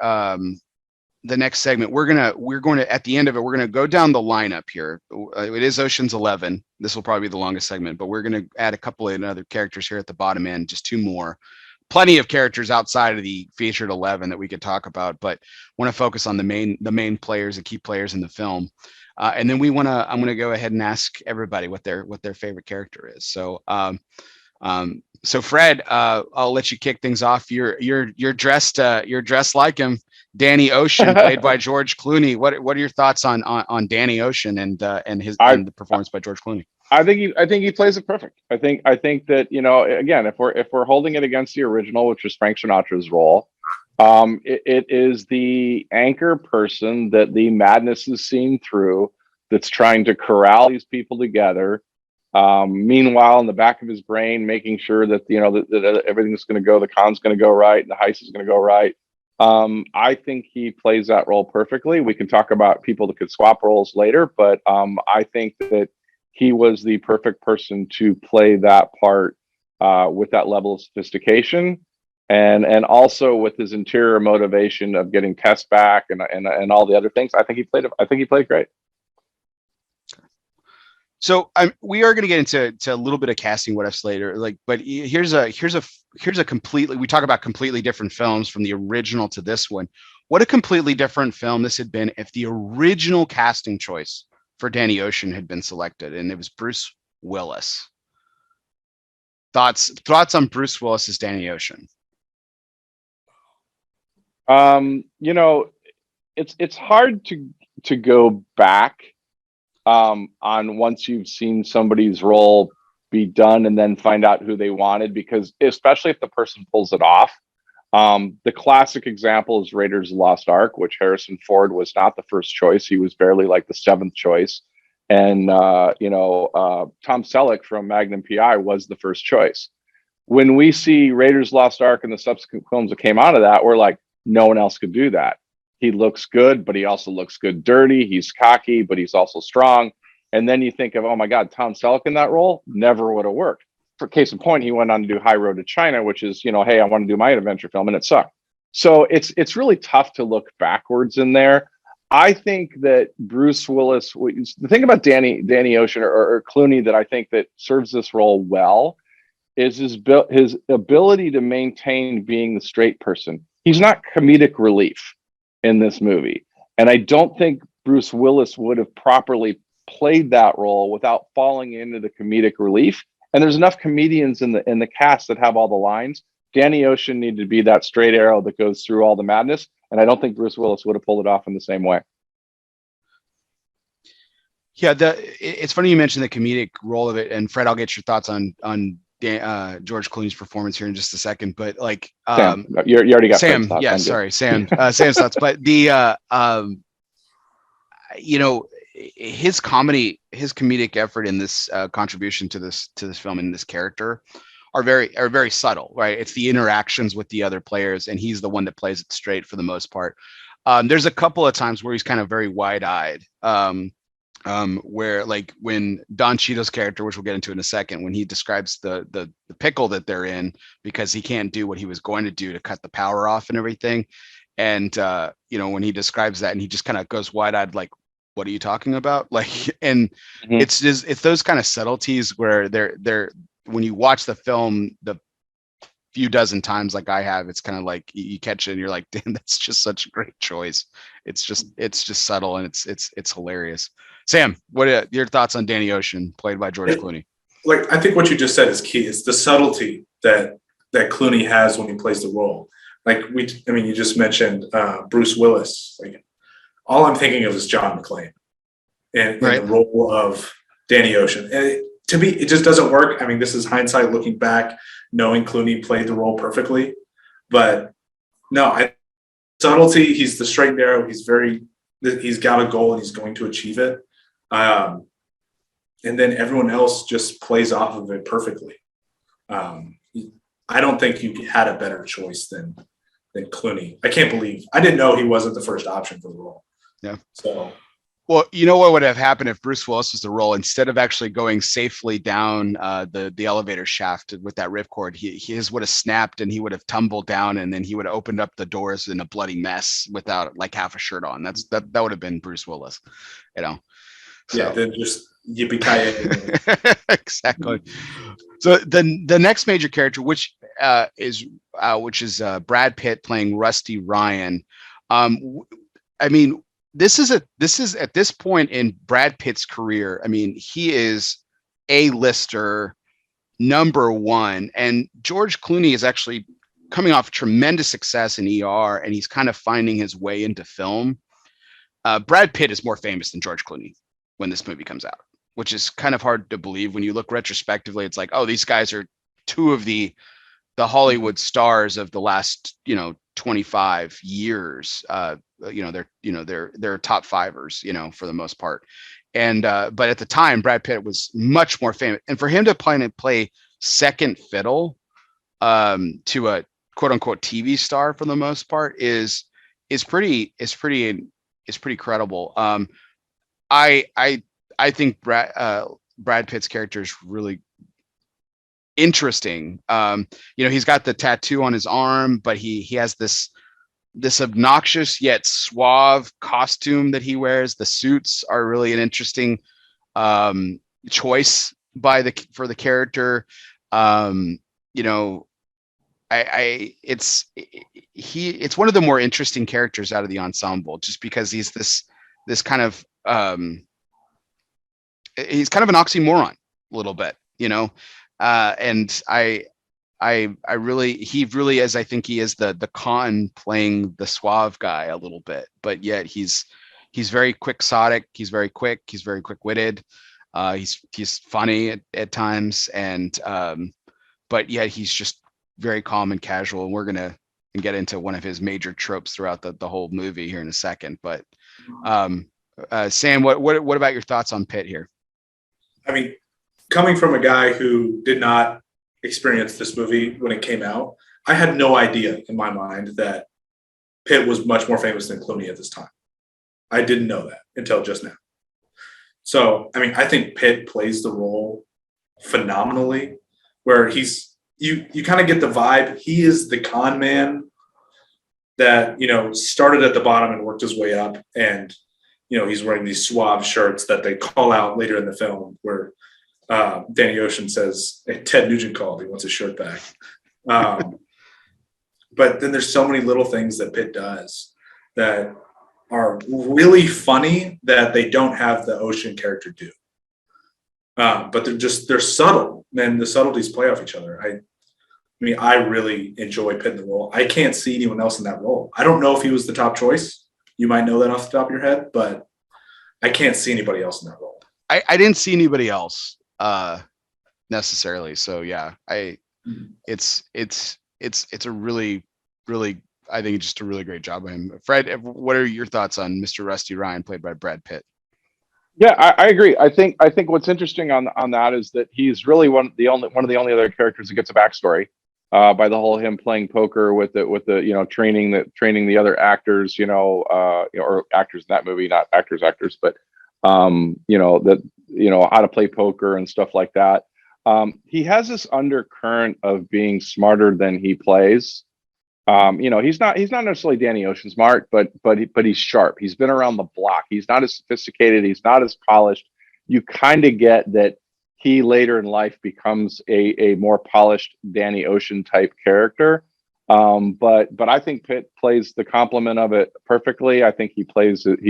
next segment, we're going to at the end of it, we're going to go down the lineup here. It is Ocean's 11. This will probably be the longest segment, but we're going to add a couple of other characters here at the bottom end, just two more. Plenty of characters outside of the featured 11 that we could talk about, but want to focus on the main players and key players in the film. And then I'm going to go ahead and ask everybody what their favorite character is. So Fred, I'll let you kick things off. You're dressed like him, Danny Ocean, played by George Clooney. What are your thoughts on Danny Ocean and the performance by George Clooney? I think he plays it perfect. I think that, again, if we're holding it against the original, which was Frank Sinatra's role, it is the anchor person that the madness is seen through, that's trying to corral these people together. Meanwhile, in the back of his brain, making sure that that everything's going to go, the con's going to go right, and the heist is going to go right. I think he plays that role perfectly. We can talk about people that could swap roles later, but I think that he was the perfect person to play that part with that level of sophistication, and also with his interior motivation of getting Tess back and all the other things. I think he played great. So we are going to get into a little bit of casting what ifs later, but here's a completely, we talk about completely different films from the original to this one. What a completely different film this had been if the original casting choice for Danny Ocean had been selected, and it was Bruce Willis. Thoughts on Bruce Willis as Danny Ocean? It's hard to go back on once you've seen somebody's role be done and then find out who they wanted, because especially if the person pulls it off. The classic example is Raiders of the Lost Ark, which Harrison Ford was not the first choice. He was barely like the seventh choice. And, Tom Selleck from Magnum PI was the first choice. when we see Raiders Lost Ark and the subsequent films that came out of that, we're like, no one else could do that. He looks good, but he also looks good dirty. He's cocky, but he's also strong. And then you think of, oh my God, Tom Selleck in that role never would have worked. For case in point, he went on to do High Road to China, which is, you know, hey, I want to do my adventure film, and it sucked. So it's really tough to look backwards in there. I think that Bruce Willis, the thing about Danny Ocean or Clooney that I think that serves this role well is his ability to maintain being the straight person. He's not comedic relief in this movie. And I don't think Bruce Willis would have properly played that role without falling into the comedic relief. And there's enough comedians in the cast that have all the lines. Danny Ocean needed to be that straight arrow that goes through all the madness. And I don't think Bruce Willis would have pulled it off in the same way. Yeah, it's funny you mentioned the comedic role of it. And Fred, I'll get your thoughts on George Clooney's performance here in just a second. But like, Sam, you already got Sam. thoughts. Yeah, sorry, Sam. Sam's thoughts. But the you know, his comedic effort in this contribution to this film and this character are very subtle, right? It's the interactions with the other players, and he's the one that plays it straight for the most part. There's a couple of times where he's kind of very wide-eyed, where like when Don Cheadle's character, which we'll get into in a second, when he describes the pickle that they're in because he can't do what he was going to do to cut the power off and everything. And you know, when he describes that and he just kind of goes wide-eyed, like, what are you talking about? Like, and it's those kind of subtleties where they're when you watch the film the few dozen times like I have, it's kind of like you catch it and you're like, damn, that's just such a great choice. It's just subtle and it's hilarious. Sam, what are your thoughts on Danny Ocean, played by George Clooney? Like, I think what you just said is key. It's the subtlety that Clooney has when he plays the role. Like you just mentioned Bruce Willis. Like, all I'm thinking of is John McClane in the role of Danny Ocean. And to me, it just doesn't work. I mean, this is hindsight looking back, knowing Clooney played the role perfectly. But no, subtlety, he's the straight and narrow. He's got a goal and he's going to achieve it. And then everyone else just plays off of it perfectly. I don't think you had a better choice than Clooney. I can't believe I didn't know he wasn't the first option for the role. Yeah. So, well, you know what would have happened if Bruce Willis was the role, instead of actually going safely down the elevator shaft with that ripcord, his would have snapped and he would have tumbled down, and then he would have opened up the doors in a bloody mess without like half a shirt on. That would have been Bruce Willis, you know. So. Yeah, then just yippee-ki-yay. Exactly. So the next major character, which is Brad Pitt playing Rusty Ryan. I mean, this is at this point in Brad Pitt's career. I mean, he is A-lister number one, and George Clooney is actually coming off tremendous success in ER, and he's kind of finding his way into film. Brad Pitt is more famous than George Clooney when this movie comes out, which is kind of hard to believe when you look retrospectively. It's like, oh, these guys are two of the Hollywood stars of the last 25 years. They're top fivers, for the most part. And but at the time, Brad Pitt was much more famous, and for him to play second fiddle to a quote unquote TV star for the most part is pretty credible. I think Brad Pitt's character is really interesting. He's got the tattoo on his arm, but he has this obnoxious yet suave costume that he wears. The suits are really an interesting choice for the character. It's one of the more interesting characters out of the ensemble, just because he's this kind of he's kind of an oxymoron a little bit, and he really is. I think he is the con playing the suave guy a little bit, but yet he's very quixotic. He's very quick. He's very quick-witted. He's funny at times, and but yet he's just very calm and casual. And we're gonna get into one of his major tropes throughout the whole movie here in a second. But Sam, what about your thoughts on Pitt here? I mean, coming from a guy who did not experienced this movie when it came out, I had no idea in my mind that Pitt was much more famous than Clooney at this time. I didn't know that until just now. So, I mean, I think Pitt plays the role phenomenally, where you kind of get the vibe. He is the con man that, started at the bottom and worked his way up. And, he's wearing these suave shirts that they call out later in the film where Danny Ocean says, hey, Ted Nugent called, he wants his shirt back. But then there's so many little things that Pitt does that are really funny that they don't have the Ocean character do. But they're subtle, and the subtleties play off each other. I mean, I really enjoy Pitt in the role. I can't see anyone else in that role. I don't know if he was the top choice. You might know that off the top of your head, but I can't see anybody else in that role. I didn't see anybody else necessarily. So yeah, it's a really, really, I think just a really great job by him. Fred, what are your thoughts on Mr. Rusty Ryan, played by Brad Pitt? Yeah, I agree. I think what's interesting on that is that he's really one of the only other characters that gets a backstory by the whole him playing poker with the training the other actors, or actors in that movie, not actors, but how to play poker and stuff like that. He has this undercurrent of being smarter than he plays. He's not necessarily Danny Ocean smart, but he's sharp. He's been around the block. He's not as sophisticated. He's not as polished. You kind of get that he later in life becomes a more polished Danny Ocean type character. But I think Pitt plays the complement of it perfectly. I think he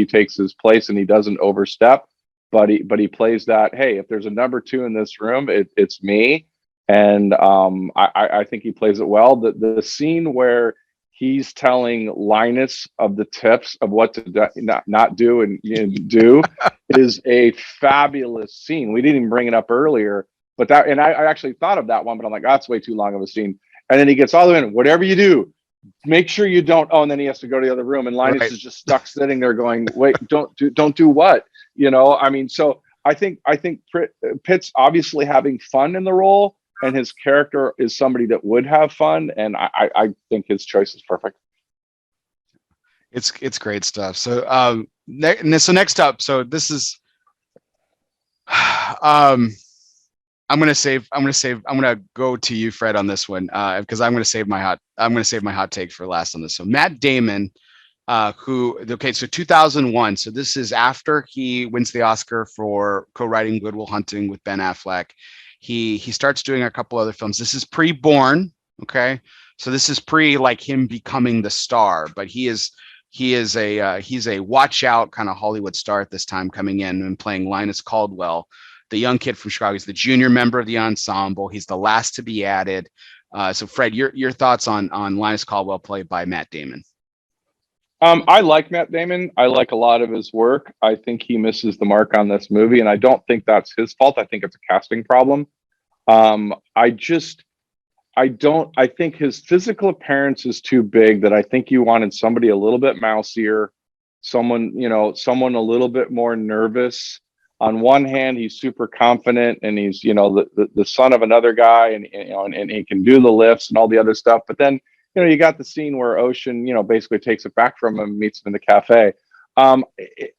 takes his place and he doesn't overstep, but he plays that, hey, if there's a number two in this room, it's me. And I think he plays it well. The scene where he's telling Linus of the tips of what to not do and do is a fabulous scene. We didn't even bring it up earlier, but I actually thought of that one, but I'm like, that's way too long of a scene. And then he gets all the way in, whatever you do, make sure you don't. Oh, and then he has to go to the other room, and Linus is just stuck sitting there going, wait, don't do what? I mean, so I think Pitt's obviously having fun in the role, and his character is somebody that would have fun, and I think his choice is perfect. It's great stuff. So next up, so this is I'm gonna go to you, Fred, on this one, because I'm gonna save my hot take for last on this. So Matt Damon, so 2001. So this is after he wins the Oscar for co-writing Good Will Hunting with Ben Affleck. He starts doing a couple other films. This is pre-Born, okay? So this is like him becoming the star, but he's a watch out kind of Hollywood star at this time, coming in and playing Linus Caldwell, the young kid from Chicago. He's the junior member of the ensemble. He's the last to be added. So Fred, your thoughts on Linus Caldwell, played by Matt Damon? I like Matt Damon. I like a lot of his work. I think he misses the mark on this movie, and I don't think that's his fault. I think it's a casting problem. I think his physical appearance is too big, that I think you wanted somebody a little bit mousier, someone a little bit more nervous. On one hand, he's super confident, and he's, the son of another guy, and he can do the lifts and all the other stuff. But then, you got the scene where Ocean, basically takes it back from him, meets him in the cafe. Of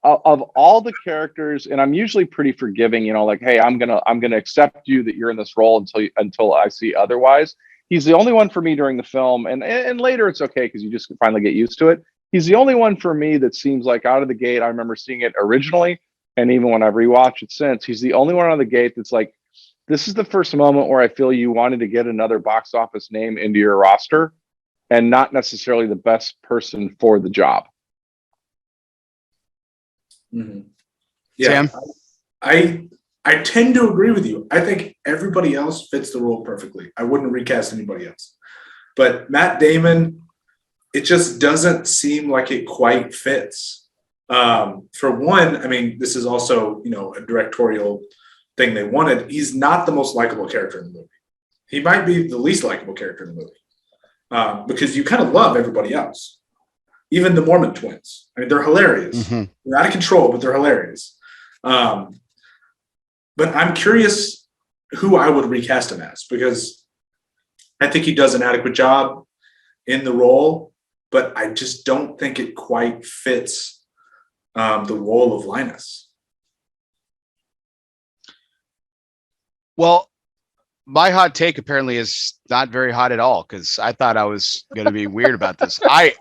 all the characters, and I'm usually pretty forgiving, like, hey, I'm gonna accept you that you're in this role until I see otherwise. He's the only one for me during the film, and later it's okay because you just finally get used to it. He's the only one for me that seems like out of the gate. I remember seeing it originally, and even when I've rewatched it since, he's the only one out of the gate that's like, this is the first moment where I feel you wanted to get another box office name into your roster, and not necessarily the best person for the job. Mm-hmm. Yeah, Sam? I tend to agree with you. I think everybody else fits the role perfectly. I wouldn't recast anybody else. But Matt Damon, it just doesn't seem like it quite fits. For one, I mean, this is also, a directorial thing they wanted. He's not the most likable character in the movie. He might be the least likable character in the movie, because you kind of love everybody else. Even the Mormon twins. I mean, they're hilarious. Mm-hmm. They're out of control, but they're hilarious. But I'm curious who I would recast him as, because I think he does an adequate job in the role, but I just don't think it quite fits the role of Linus. Well, my hot take apparently is not very hot at all, because I thought I was going to be weird about this. I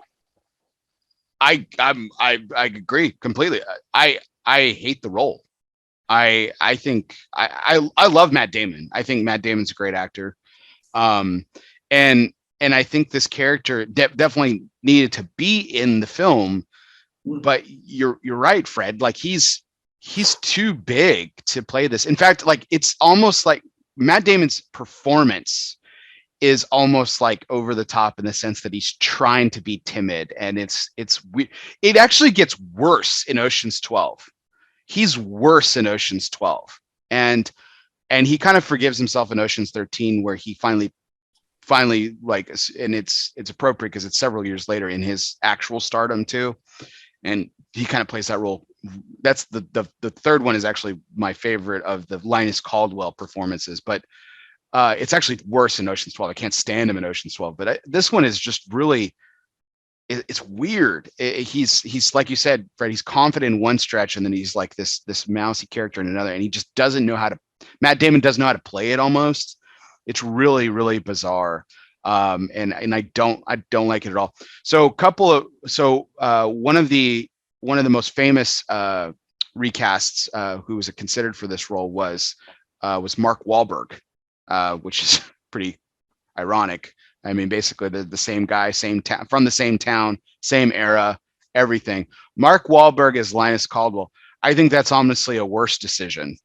agree completely. I hate the role. I think I love Matt Damon. I think Matt Damon's a great actor. And I think this character definitely needed to be in the film, but you're right, Fred. Like he's too big to play this. In fact, like it's almost like Matt Damon's performance is almost like over the top in the sense that he's trying to be timid, and it's it actually gets worse in Ocean's 12. He's worse in Ocean's 12, and he kind of forgives himself in Ocean's 13, where he finally like, and it's appropriate because it's several years later in his actual stardom too, and he kind of plays that role. That's the third one is actually my favorite of the Linus Caldwell performances, but it's actually worse in Ocean's 12. I can't stand him in Ocean's 12, but this one is just really, it's weird. He's like you said, Fred, he's confident in one stretch, and then he's like this mousy character in another, and he just doesn't know how to, Matt Damon doesn't know how to play it almost. It's really, really bizarre. And I don't like it at all. So one of the most famous recasts who was considered for this role was Mark Wahlberg, which is pretty ironic. I mean, basically the same guy, same town, from the same town, same era, everything. Mark Wahlberg is Linus Caldwell. I think that's honestly a worse decision.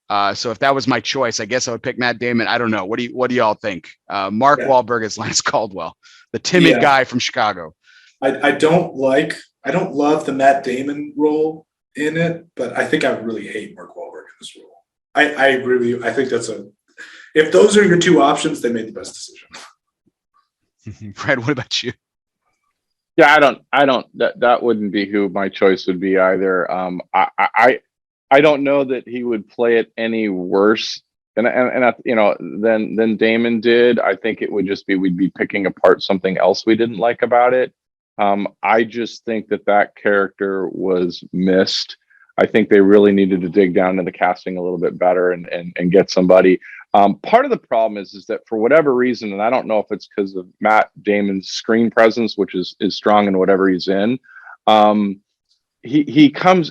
So if that was my choice, I guess I would pick Matt Damon. I don't know. What do y'all think? Mark Wahlberg is Linus Caldwell, the timid guy from Chicago. I don't love the Matt Damon role in it, but I think I really hate Mark Wahlberg in this role. I agree with you. I think if those are your two options, they made the best decision. Fred, what about you? Yeah, I don't. That wouldn't be who my choice would be either. I don't know that he would play it any worse, than Damon did. I think it would just be we'd be picking apart something else we didn't like about it. I just think that character was missed. I think they really needed to dig down into the casting a little bit better and get somebody. Part of the problem is that for whatever reason, and I don't know if it's because of Matt Damon's screen presence, which is strong in whatever he's in, he comes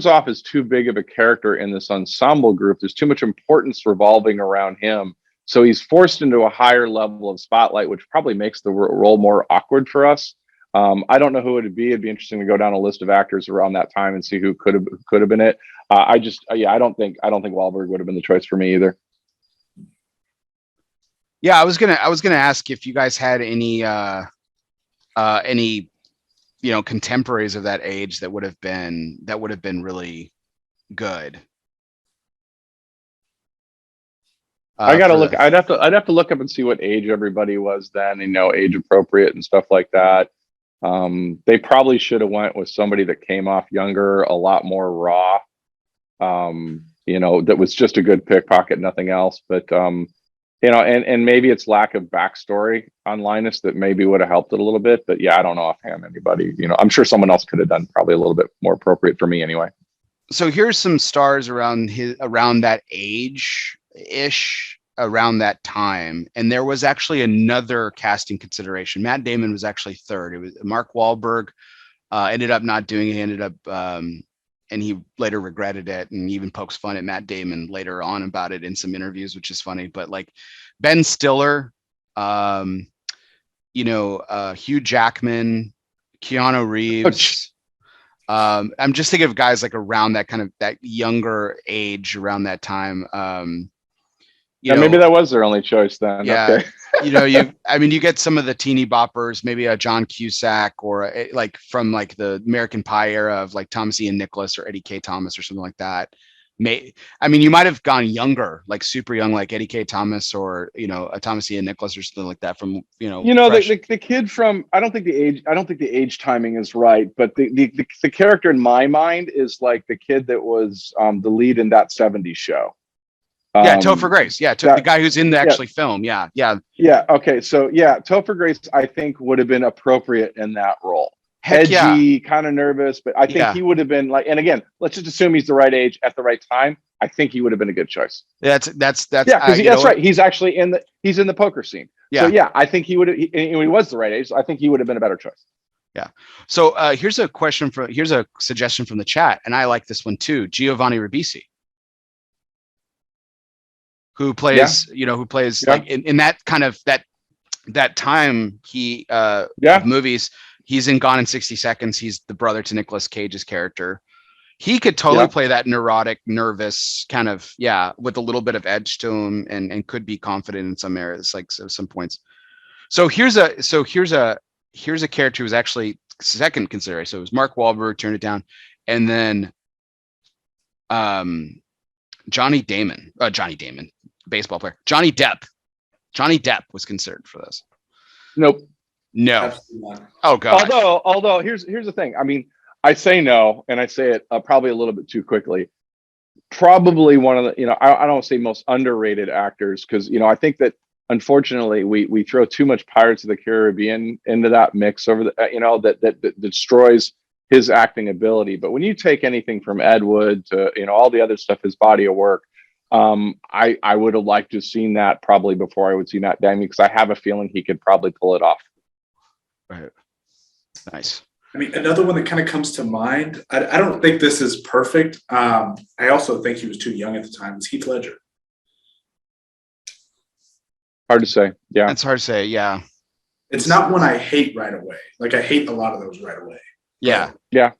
off as too big of a character in this ensemble group. There's too much importance revolving around him, so he's forced into a higher level of spotlight, which probably makes the role more awkward for us. I don't know who it would be. It'd be interesting to go down a list of actors around that time and see who could have been it. I don't think Wahlberg would have been the choice for me either. Yeah, I was gonna ask if you guys had any contemporaries of that age that would have been really good. I gotta look. I'd have to look up and see what age everybody was then, age appropriate and stuff like that. They probably should have went with somebody that came off younger, a lot more raw. That was just a good pickpocket, nothing else. But and maybe it's lack of backstory on Linus that maybe would have helped it a little bit. But yeah, I don't know offhand anybody. I'm sure someone else could have done probably a little bit more appropriate for me anyway. So here's some stars around that age-ish, around that time, and there was actually another casting consideration. Matt Damon was actually third. It was Mark Wahlberg. Ended up not doing it. He ended up and he later regretted it, and even pokes fun at Matt Damon later on about it in some interviews, which is funny. But like Ben Stiller, Hugh Jackman, Keanu Reeves. I'm just thinking of guys like around that kind of that younger age, around that time. Maybe that was their only choice then. Yeah. Okay. You get some of the teeny boppers, maybe a John Cusack, or like from like the American Pie era of like Thomas Ian Nicholas or Eddie K. Thomas or something like that. You might have gone younger, like super young, like Eddie K. Thomas or a Thomas Ian Nicholas or something like that. From the kid from I don't think the age timing is right, but the character in my mind is like the kid that was the lead in That 70s Show. Yeah, Topher Grace. Yeah, the guy who's in the actually film. Yeah. Okay, so Topher Grace, I think, would have been appropriate in that role. Heck Edgy, kind of nervous, but I think he would have been like. And again, let's just assume he's the right age at the right time. I think he would have been a good choice. That's because that's right. He's actually in the poker scene. Yeah. So yeah, I think he would have. He was the right age. So I think he would have been a better choice. Yeah. So here's a suggestion from the chat, and I like this one too. Giovanni Ribisi, who plays like in that kind of that time movies. He's in Gone in 60 Seconds. He's the brother to Nicolas Cage's character. He could totally play that neurotic, nervous kind of, with a little bit of edge to him, and could be confident in some areas, like some points. So here's a character who was actually second consideration. So it was Mark Wahlberg, turned it down, and then Johnny Damon, baseball player, Johnny Depp. Johnny Depp was considered for this. Nope. No. Oh god. Although here's the thing. I mean, I say no, and I say it probably a little bit too quickly. Probably one of the, I don't say most underrated actors, because I think that unfortunately we throw too much Pirates of the Caribbean into that mix over the that destroys his acting ability. But when you take anything from Ed Wood to all the other stuff, his body of work, I would have liked to have seen that probably before I would see Matt Damon, because I have a feeling he could probably pull it off. Right. Nice. I mean, another one that kind of comes to mind, I don't think this is perfect. I also think he was too young at the time, was Heath Ledger. Hard to say. Yeah. It's hard to say. Yeah. It's not one I hate right away. Like, I hate a lot of those right away. Yeah. Yeah.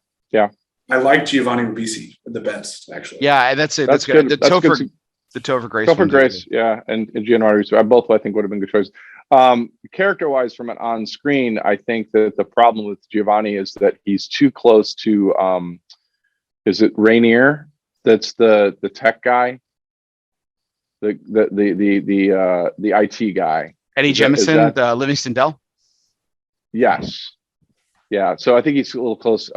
I like Giovanni Ribisi the best, actually. Yeah, that's it. That's good. The Topher Grace. Topher Grace, and Giovanni Ribisi, both I think would have been good choices. Character-wise, from an on-screen, I think that the problem with Giovanni is that he's too close to. Is it Rainier? That's the tech guy. The IT guy. Eddie Jemison, the Livingston Dell. Yes. Yeah. So I think he's a little close,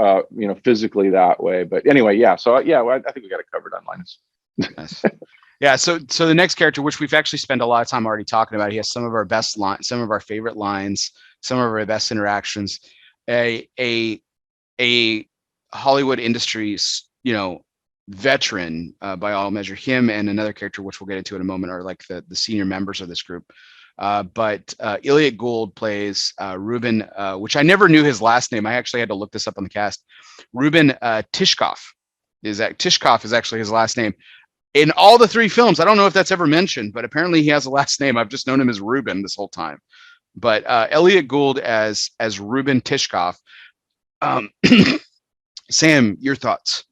physically that way. But anyway, yeah. So I think we got it covered on Linus. Nice. Yeah, so the next character, which we've actually spent a lot of time already talking about, he has some of our best lines, some of our favorite lines, some of our best interactions. A Hollywood Industries, veteran by all measure. Him and another character, which we'll get into in a moment, are like the senior members of this group. But Elliot Gould plays Ruben, which I never knew his last name. I actually had to look this up on the cast. Ruben Tishkov is actually his last name. In all the three films, I don't know if that's ever mentioned, but apparently he has a last name. I've just known him as Ruben this whole time. But Elliot Gould as Ruben Tishkov. Sam, your thoughts?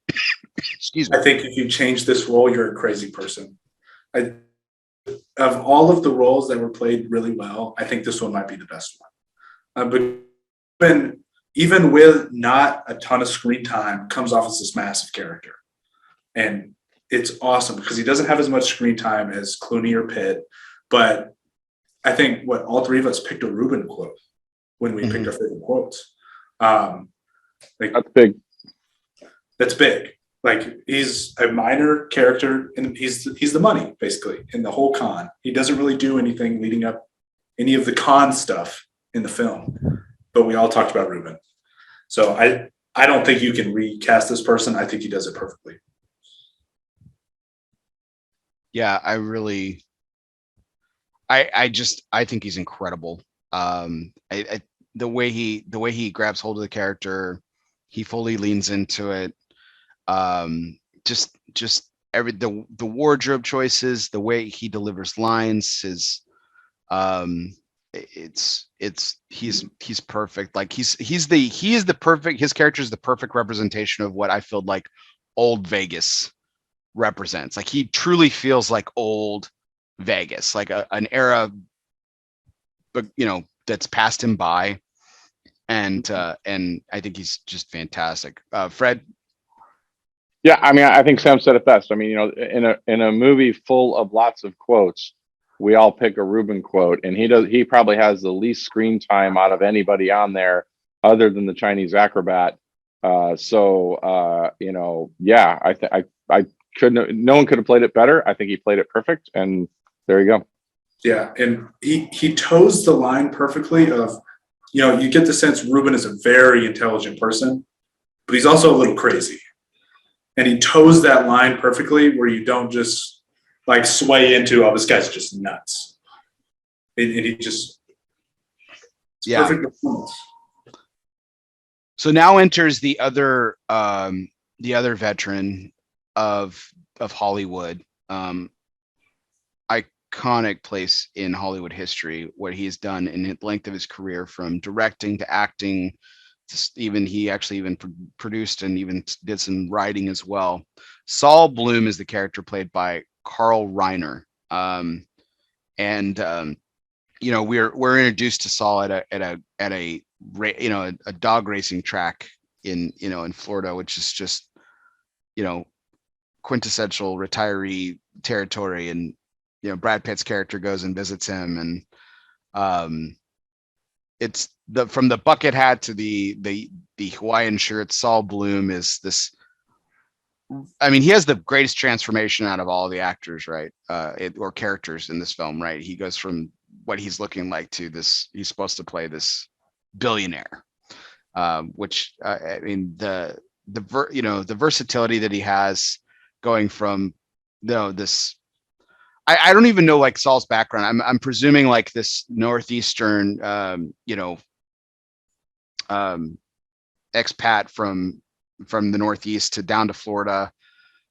Excuse me. I think if you change this role, you're a crazy person. Of all of the roles that were played really well, I think this one might be the best one. But even with not a ton of screen time, comes off as this massive character. And it's awesome because he doesn't have as much screen time as Clooney or Pitt, but I think all three of us picked a Ruben quote when we picked our favorite quotes. That's big. That's big. Like, he's a minor character, and he's the money basically in the whole con. He doesn't really do anything leading up any of the con stuff in the film, but we all talked about Ruben. So I don't think you can recast this person. I think he does it perfectly. Yeah, I think he's incredible. The way he grabs hold of the character, he fully leans into it. Just the wardrobe choices, the way he delivers lines, he's perfect. Like his character is the perfect representation of what I feel like old Vegas represents. Like, he truly feels like old Vegas, like an era, but that's passed him by, and I think he's just fantastic. Fred. Yeah, I mean, I think Sam said it best. I mean, in a movie full of lots of quotes, we all pick a Ruben quote, and he probably has the least screen time out of anybody on there, other than the Chinese acrobat. no one could have played it better. I think he played it perfect, and there you go. Yeah, and he toes the line perfectly of, you get the sense Ruben is a very intelligent person, but he's also a little crazy. And he toes that line perfectly where you don't just like sway into, oh, this guy's just nuts. And he just, perfect performance. So now enters the other veteran of Hollywood, iconic place in Hollywood history, what he's done in the length of his career, from directing to acting, he actually produced and even did some writing as well. Saul Bloom is the character played by Carl Reiner, we're introduced to Saul at a dog racing track in Florida, which is just quintessential retiree territory, and Brad Pitt's character goes and visits him, and it's from the bucket hat to the Hawaiian shirt. Saul Bloom is this. I mean, he has the greatest transformation out of all the actors, right? Or characters in this film, right? He goes from what he's looking like to this. He's supposed to play this billionaire, which I mean, the versatility that he has, going from this. I don't even know like Saul's background. I'm presuming like this northeastern, expat from the Northeast to down to Florida,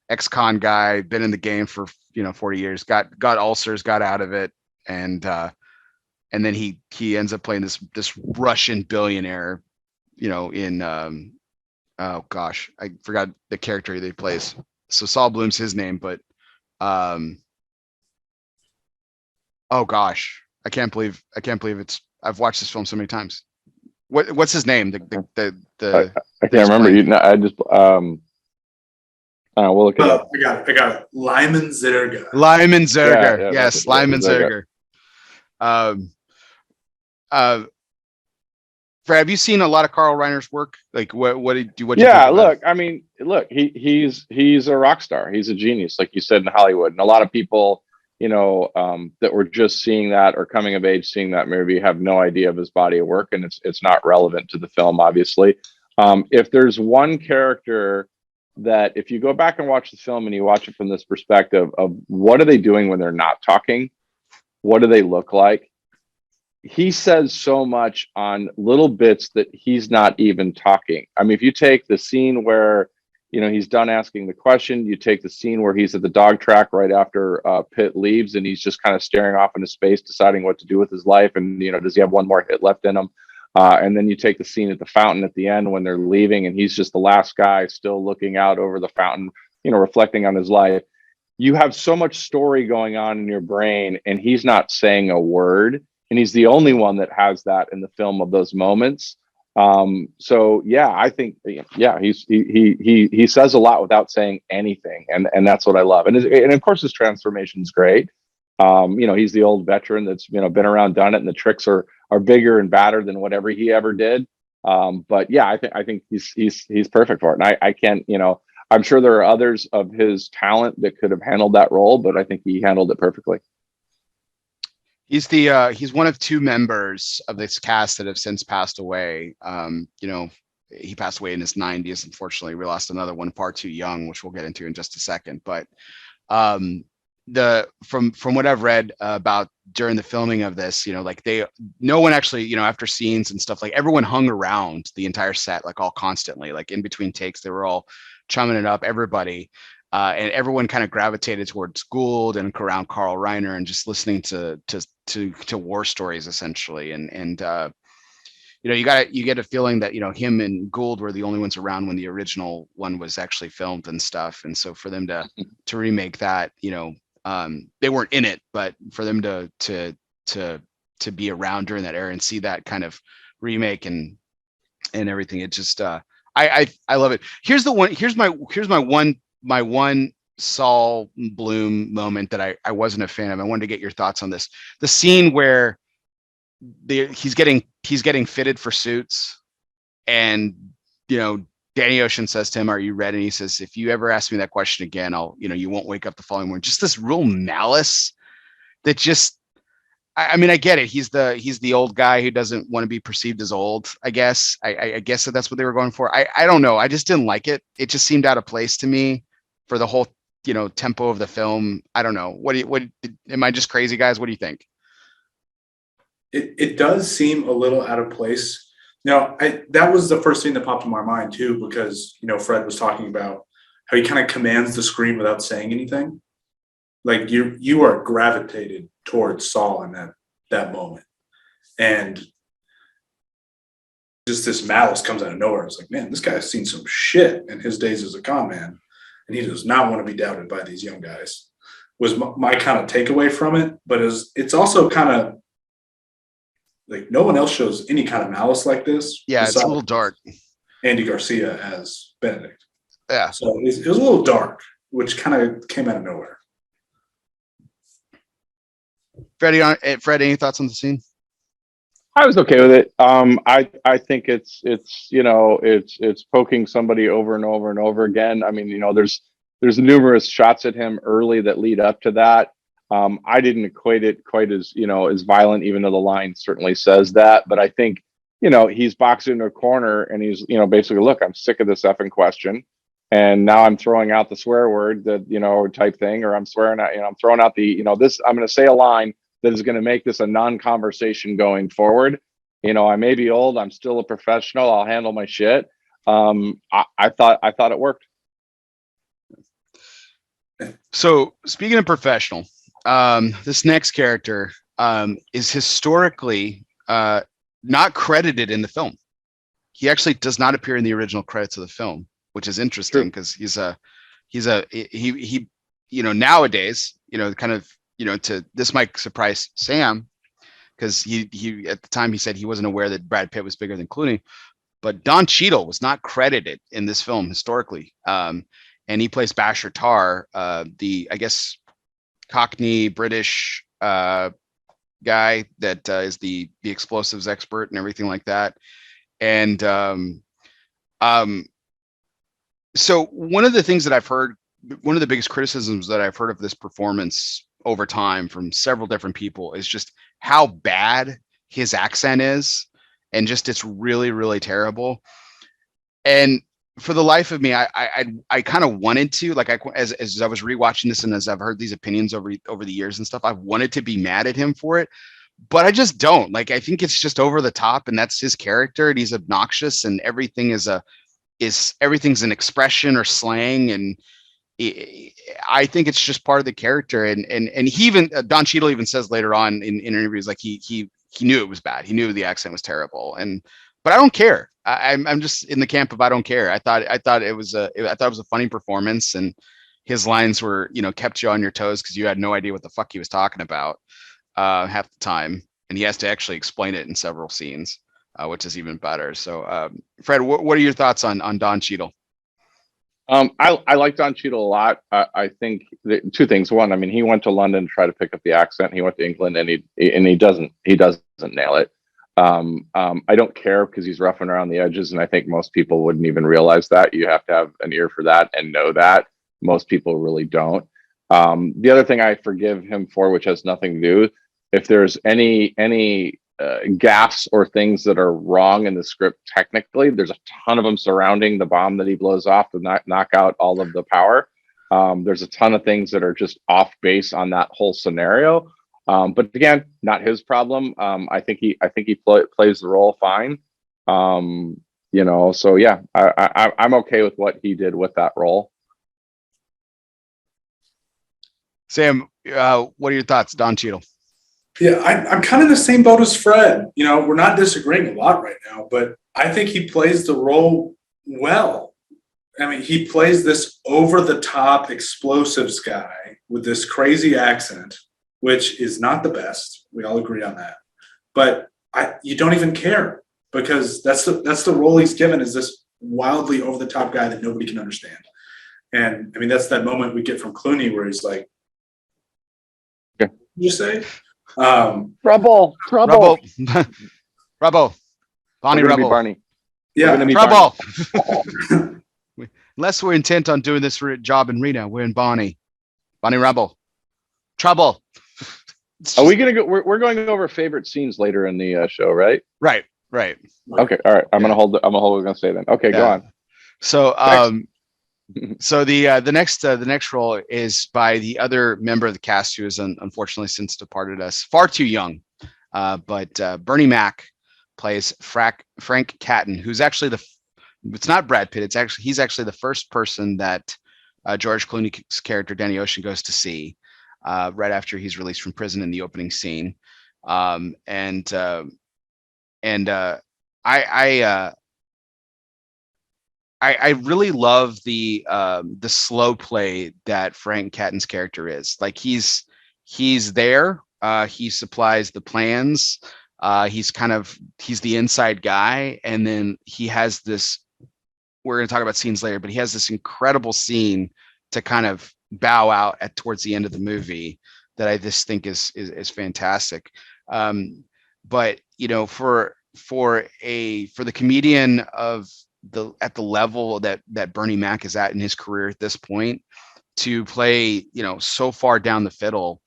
ex-con guy, been in the game for 40 years, got ulcers, got out of it, and then he ends up playing this Russian billionaire, in oh gosh, I forgot the character that he plays. So Saul Bloom's his name, but oh gosh, I can't believe it's. I've watched this film so many times. What's his name? I can't remember. I just we'll look it up. I got it. Lyman Zerga. Lyman Zerga. Yeah, yes, Lyman Zerga. Fred, have you seen a lot of Carl Reiner's work? Like what do you think look, I mean, he's a rock star. He's a genius, like you said, in Hollywood. And a lot of people, that were just seeing that or coming of age seeing that movie have no idea of his body of work, and it's not relevant to the film, obviously. If there's one character that, if you go back and watch the film and you watch it from this perspective of what are they doing when they're not talking, what do they look like, he says so much on little bits that he's not even talking. I mean, if you take the scene where he's done asking the question, you take the scene where he's at the dog track right after Pitt leaves, and he's just kind of staring off into space, deciding what to do with his life, and does he have one more hit left in him? And then you take the scene at the fountain at the end when they're leaving, and he's just the last guy still looking out over the fountain, reflecting on his life. You have so much story going on in your brain, and he's not saying a word, and he's the only one that has that in the film of those moments. So yeah, I think, he says a lot without saying anything. And that's what I love. And of course his transformation is great. He's the old veteran that's, been around, done it, and the tricks are bigger and badder than whatever he ever did. But yeah, I think he's perfect for it. And I can't, I'm sure there are others of his talent that could have handled that role, but I think he handled it perfectly. He's one of two members of this cast that have since passed away. He passed away in his 90s. Unfortunately, we lost another one far too young, which we'll get into in just a second. But from what I've read about during the filming of this, no one actually, after scenes and stuff, like everyone hung around the entire set, like all constantly, like in between takes, they were all chumming it up, everybody. And everyone kind of gravitated towards Gould and around Carl Reiner and just listening to war stories, essentially. And you get a feeling that him and Gould were the only ones around when the original one was actually filmed and stuff. And so for them to remake that, they weren't in it, but for them to be around during that era and see that kind of remake and everything, it just I love it. Here's my one Saul Bloom moment that I wasn't a fan of. I wanted to get your thoughts on this. The scene where he's getting fitted for suits, and Depp Danny Ocean says to him, "Are you ready?" And he says, "If you ever ask me that question again, you won't wake up the following morning." Just this real malice that just, I mean, I get it. He's the old guy who doesn't want to be perceived as old, I guess. I guess that's what they were going for. I don't know. I just didn't like it. It just seemed out of place to me for the whole, tempo of the film. I don't know. What am I just crazy, guys? What do you think? It does seem a little out of place. That was the first thing that popped in my mind too, because, Fred was talking about how he kind of commands the screen without saying anything. Like you are gravitated towards Saul in that moment. And just this malice comes out of nowhere. It's like, man, this guy has seen some shit in his days as a con man, and he does not want to be doubted by these young guys, was my kind of takeaway from it. But it's also kind of like no one else shows any kind of malice like this. Yeah, it's a little dark. Andy Garcia as Benedict. Yeah. So it was a little dark, which kind of came out of nowhere. Fred, any thoughts on the scene? I was okay with it. I think it's poking somebody over and over and over again. I mean, there's numerous shots at him early that lead up to that. I didn't equate it quite as as violent, even though the line certainly says that. But I think he's boxed into a corner and he's basically, look, I'm sick of this effing question, and now I'm throwing out the swear word that type thing, or I'm swearing at I'm throwing out the this. I'm going to say a line that is going to make this a non-conversation going forward. I may be old, I'm still a professional, I'll handle my shit. I thought it worked. So speaking of professional, this next character is historically not credited in the film. He actually does not appear in the original credits of the film, which is interesting because he nowadays, kind of, this might surprise Sam, because he at the time he said he wasn't aware that Brad Pitt was bigger than Clooney, but Don Cheadle was not credited in this film historically, and he plays Bashir Tarr, the, I guess, Cockney British guy that is the explosives expert and everything like that. And so one of the things that I've heard, one of the biggest criticisms that I've heard of this performance over time from several different people is just how bad his accent is, and just it's really, really terrible. And for the life of me, I kind of wanted to, like, as I was rewatching this and as I've heard these opinions over the years and stuff, I wanted to be mad at him for it, but I just don't. Like, I think it's just over the top, and that's his character, and he's obnoxious, and everything everything's an expression or slang, and I think it's just part of the character. And he even, Don Cheadle even says later on in interviews, like he knew it was bad. He knew the accent was terrible, but I don't care. I'm just in the camp of I don't care. I thought it was a funny performance, and his lines were, kept you on your toes because you had no idea what the fuck he was talking about half the time, and he has to actually explain it in several scenes, which is even better. So, Fred, what are your thoughts on Don Cheadle? I like Don Cheadle a lot. I think two things. One, I mean, he went to London to try to pick up the accent. He went to England, and he doesn't nail it. I don't care because he's roughing around the edges, and I think most people wouldn't even realize that. You have to have an ear for that and know that. Most people really don't. The other thing I forgive him for, which has nothing to do, if there's any gaffes or things that are wrong in the script technically, there's a ton of them surrounding the bomb that he blows off to knock out all of the power. There's a ton of things that are just off base on that whole scenario. But again, not his problem. I think he plays the role fine. So yeah, I'm okay with what he did with that role. Sam, what are your thoughts, Don Cheadle? Yeah, I'm kind of in the same boat as Fred. We're not disagreeing a lot right now, but I think he plays the role well. I mean, he plays this over-the-top explosives guy with this crazy accent, which is not the best. We all agree on that. But you don't even care, because that's the role he's given, is this wildly over-the-top guy that nobody can understand. And, I mean, that's that moment we get from Clooney where he's like, yeah. What did you say? Trouble. Rubble. Bonnie Rubble. Barney. Yeah. Rubble. Unless we're intent on doing this for a job in Reno, we're in Bonnie Rebel. Trouble. Are we gonna go? We're going over favorite scenes later in the show, right? Right. Okay, all right. I'm gonna hold. I'm gonna hold what I'm gonna say then. Okay, go on. So, so the next role is by the other member of the cast who has unfortunately since departed us, far too young. But Bernie Mac plays Frank Catton, who's actually it's not Brad Pitt. He's actually the first person that George Clooney's character Danny Ocean goes to see right after he's released from prison in the opening scene. I really love the slow play that Frank Catton's character is. Like he's there. He supplies the plans. He's the inside guy, and then he has this. We're going to talk about scenes later, but he has this incredible scene to kind of bow out towards the end of the movie that I just think is fantastic. But you know, for the comedian at the level that Bernie Mac is at in his career at this point, to play, you know, so far down the fiddle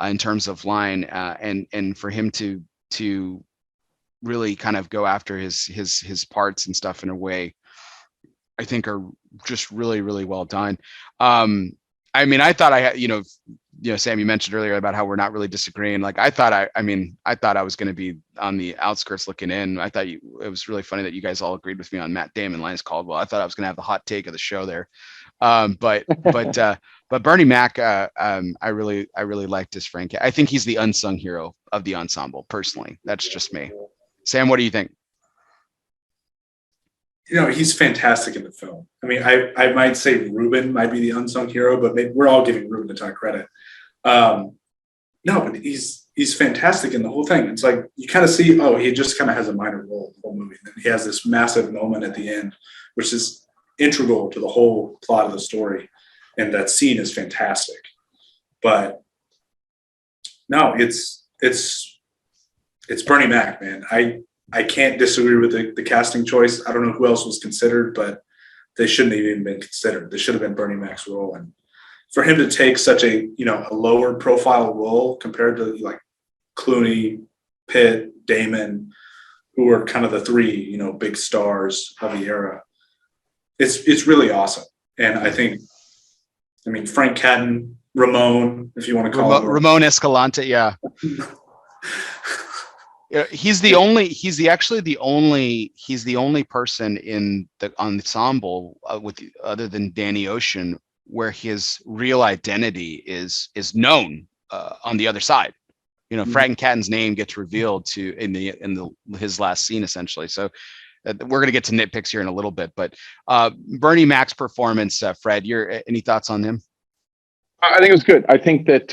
in terms of line, and for him to really kind of go after his parts and stuff in a way I think are just really, really well done. I mean, I thought I had, you know, Sam, you mentioned earlier about how we're not really disagreeing. Like I thought I was going to be on the outskirts looking in. I thought it was really funny that you guys all agreed with me on Matt Damon, Linus Caldwell. I thought I was going to have the hot take of the show there. But Bernie Mac, I really liked his Frank. I think he's the unsung hero of the ensemble. Personally, that's just me. Sam, what do you think? You know, he's fantastic in the film. I mean, I might say Ruben might be the unsung hero, but maybe we're all giving Ruben a ton of credit. No, but he's fantastic in the whole thing. It's like you kind of see, oh, he just kind of has a minor role in the whole movie. And then he has this massive moment at the end, which is integral to the whole plot of the story. And that scene is fantastic. But no, it's Bernie Mac, man. I can't disagree with the casting choice. I don't know who else was considered, but they shouldn't have even been considered. They should have been Bernie Mac's role. And for him to take such a lower profile role compared to like Clooney, Pitt, Damon, who were kind of the three, big stars of the era, it's really awesome. And I mean, Frank Catton, Ramon, if you want to call him Ramon Escalante, yeah. He's the only person in the ensemble other than Danny Ocean where his real identity is known on the other side. Frank Catton's name gets revealed in his last scene essentially. So we're going to get to nitpicks here in a little bit, but Bernie Mac's performance, Fred, any thoughts on him? I think it was good. I think that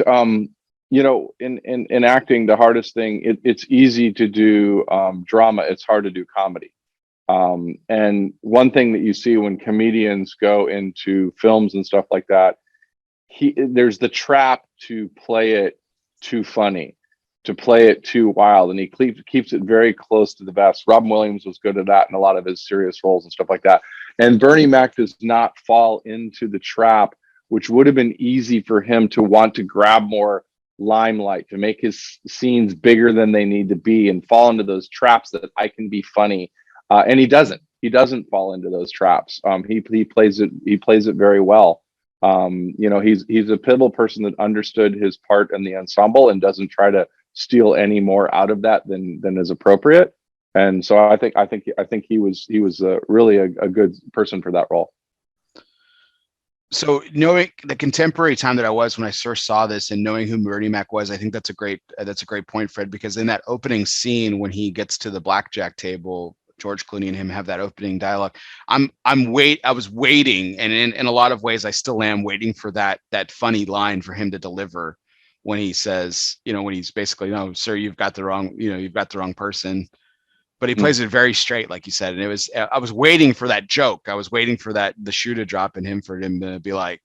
in acting, the hardest thing, it's easy to do drama. It's hard to do comedy. And one thing that you see when comedians go into films and stuff like that, there's the trap to play it too funny, to play it too wild. And he keeps it very close to the vest. Robin Williams was good at that in a lot of his serious roles and stuff like that. And Bernie Mac does not fall into the trap, which would have been easy for him to want to grab more limelight, to make his scenes bigger than they need to be and fall into those traps that I can be funny. And he doesn't fall into those traps. He plays it very well. He's a pivotal person that understood his part in the ensemble and doesn't try to steal any more out of that than is appropriate. And so I think he was really a good person for that role. So knowing the contemporary time that I was when I first saw this and knowing who Bernie Mac was, I think that's a great point, Fred, because in that opening scene when he gets to the blackjack table, George Clooney and him have that opening dialogue. I was waiting, and in a lot of ways I still am waiting for that funny line for him to deliver when he says, when he's basically, no, sir, you've got the wrong person. But he plays it very straight, like you said. And I was waiting for that joke. I was waiting for the shoe to drop in him, for him to be like,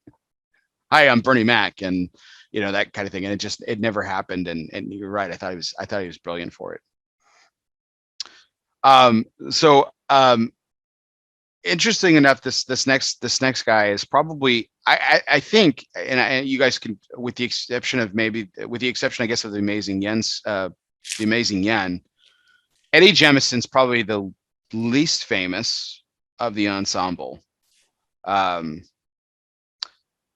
hi, I'm Bernie Mac. And, that kind of thing. And it never happened. And you're right. I thought he was brilliant for it. interesting enough, this next guy is probably I think, and you guys can, with the exception, I guess, of the Amazing Yen, Eddie Jemison's probably the least famous of the ensemble. And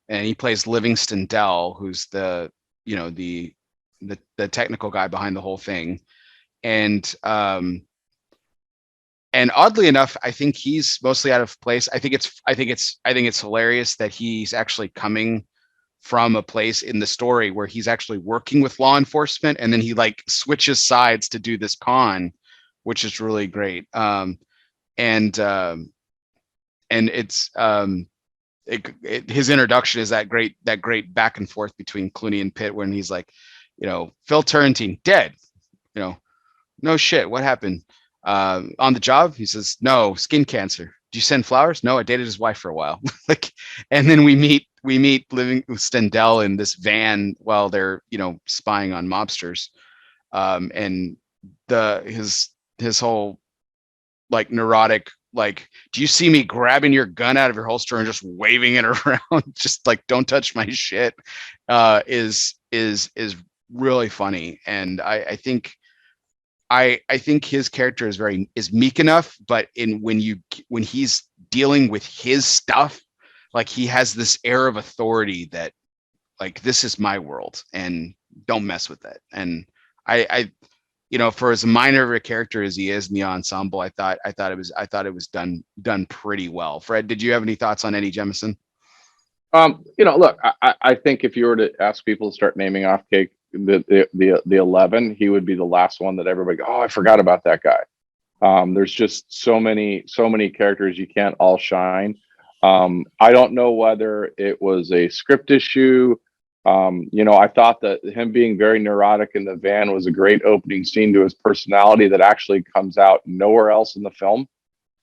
he plays Livingston Dell, who's the technical guy behind the whole thing. And oddly enough, I think he's mostly out of place. I think it's hilarious that he's actually coming from a place in the story where he's actually working with law enforcement, and then he like switches sides to do this con, which is really great. And it's his introduction is that great back and forth between Clooney and Pitt when he's like, Phil Turrentine dead, no shit, what happened? On the job? He says, no, skin cancer. Do you send flowers? No, I dated his wife for a while. And then we meet Livingston Dell in this van while they're, spying on mobsters. And his whole like neurotic, like, do you see me grabbing your gun out of your holster and just waving it around? Just like, don't touch my shit, is really funny. And I think his character is meek enough, but when he's dealing with his stuff, like, he has this air of authority that, like, this is my world and don't mess with it. And I for as minor of a character as he is in the ensemble, I thought it was done pretty well. Fred, did you have any thoughts on Eddie Jemison? Look, I think if you were to ask people to start naming off the 11, he would be the last one that everybody go, oh, I forgot about that guy. There's just so many characters, you can't all shine. I don't know whether it was a script issue. I thought that him being very neurotic in the van was a great opening scene to his personality that actually comes out nowhere else in the film.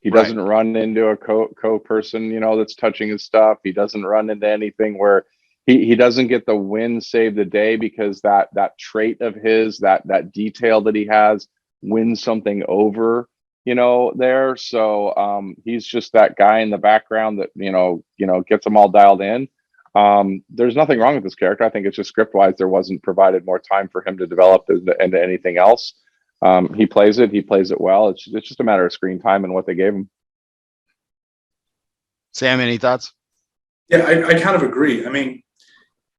He doesn't run into a co-person, that's touching his stuff. He doesn't run into anything where he doesn't get the win save the day, because that trait of his, that detail that he has, wins something over, there. So he's just that guy in the background that, gets them all dialed in. There's nothing wrong with this character. I think it's just script wise, there wasn't provided more time for him to develop into anything else. He plays it well. It's just a matter of screen time and what they gave him. Sam, any thoughts? Yeah, I kind of agree. I mean,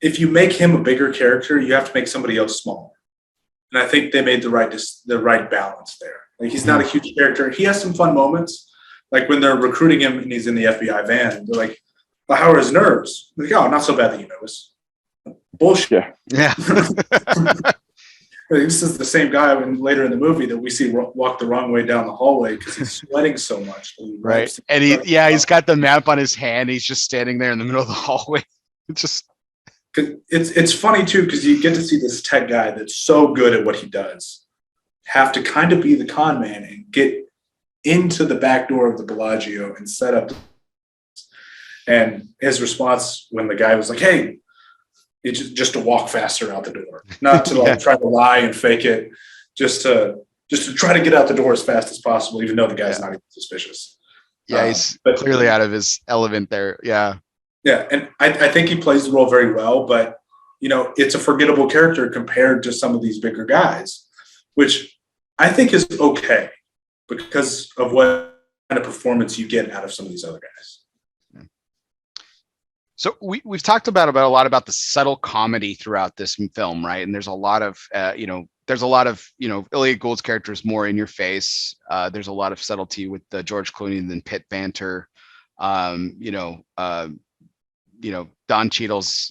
if you make him a bigger character, you have to make somebody else smaller. And I think they made the right balance there. Like, he's not a huge character. He has some fun moments. Like when they're recruiting him and he's in the FBI van, they're like, well, how are his nerves? Like, oh, not so bad that you notice. Bullshit. Yeah. This is the same guy later in the movie that we see walk the wrong way down the hallway because he's sweating so much. Right. And he's got the map on his hand. He's just standing there in the middle of the hallway. It's funny too, because you get to see this tech guy that's so good at what he does have to kind of be the con man and get into the back door of the Bellagio and set up. And his response when the guy was like, hey, it's just to walk faster out the door, not to try to lie and fake it, just to try to get out the door as fast as possible, even though the guy's not even suspicious. Yeah, he's clearly out of his element there. Yeah. Yeah, and I think he plays the role very well, but, it's a forgettable character compared to some of these bigger guys, which I think is okay because of what kind of performance you get out of some of these other guys. So we've talked about a lot about the subtle comedy throughout this film, right? And there's a lot of, Ilya Gould's character is more in your face. There's a lot of subtlety with the George Clooney and then Pitt banter. Don Cheadle's,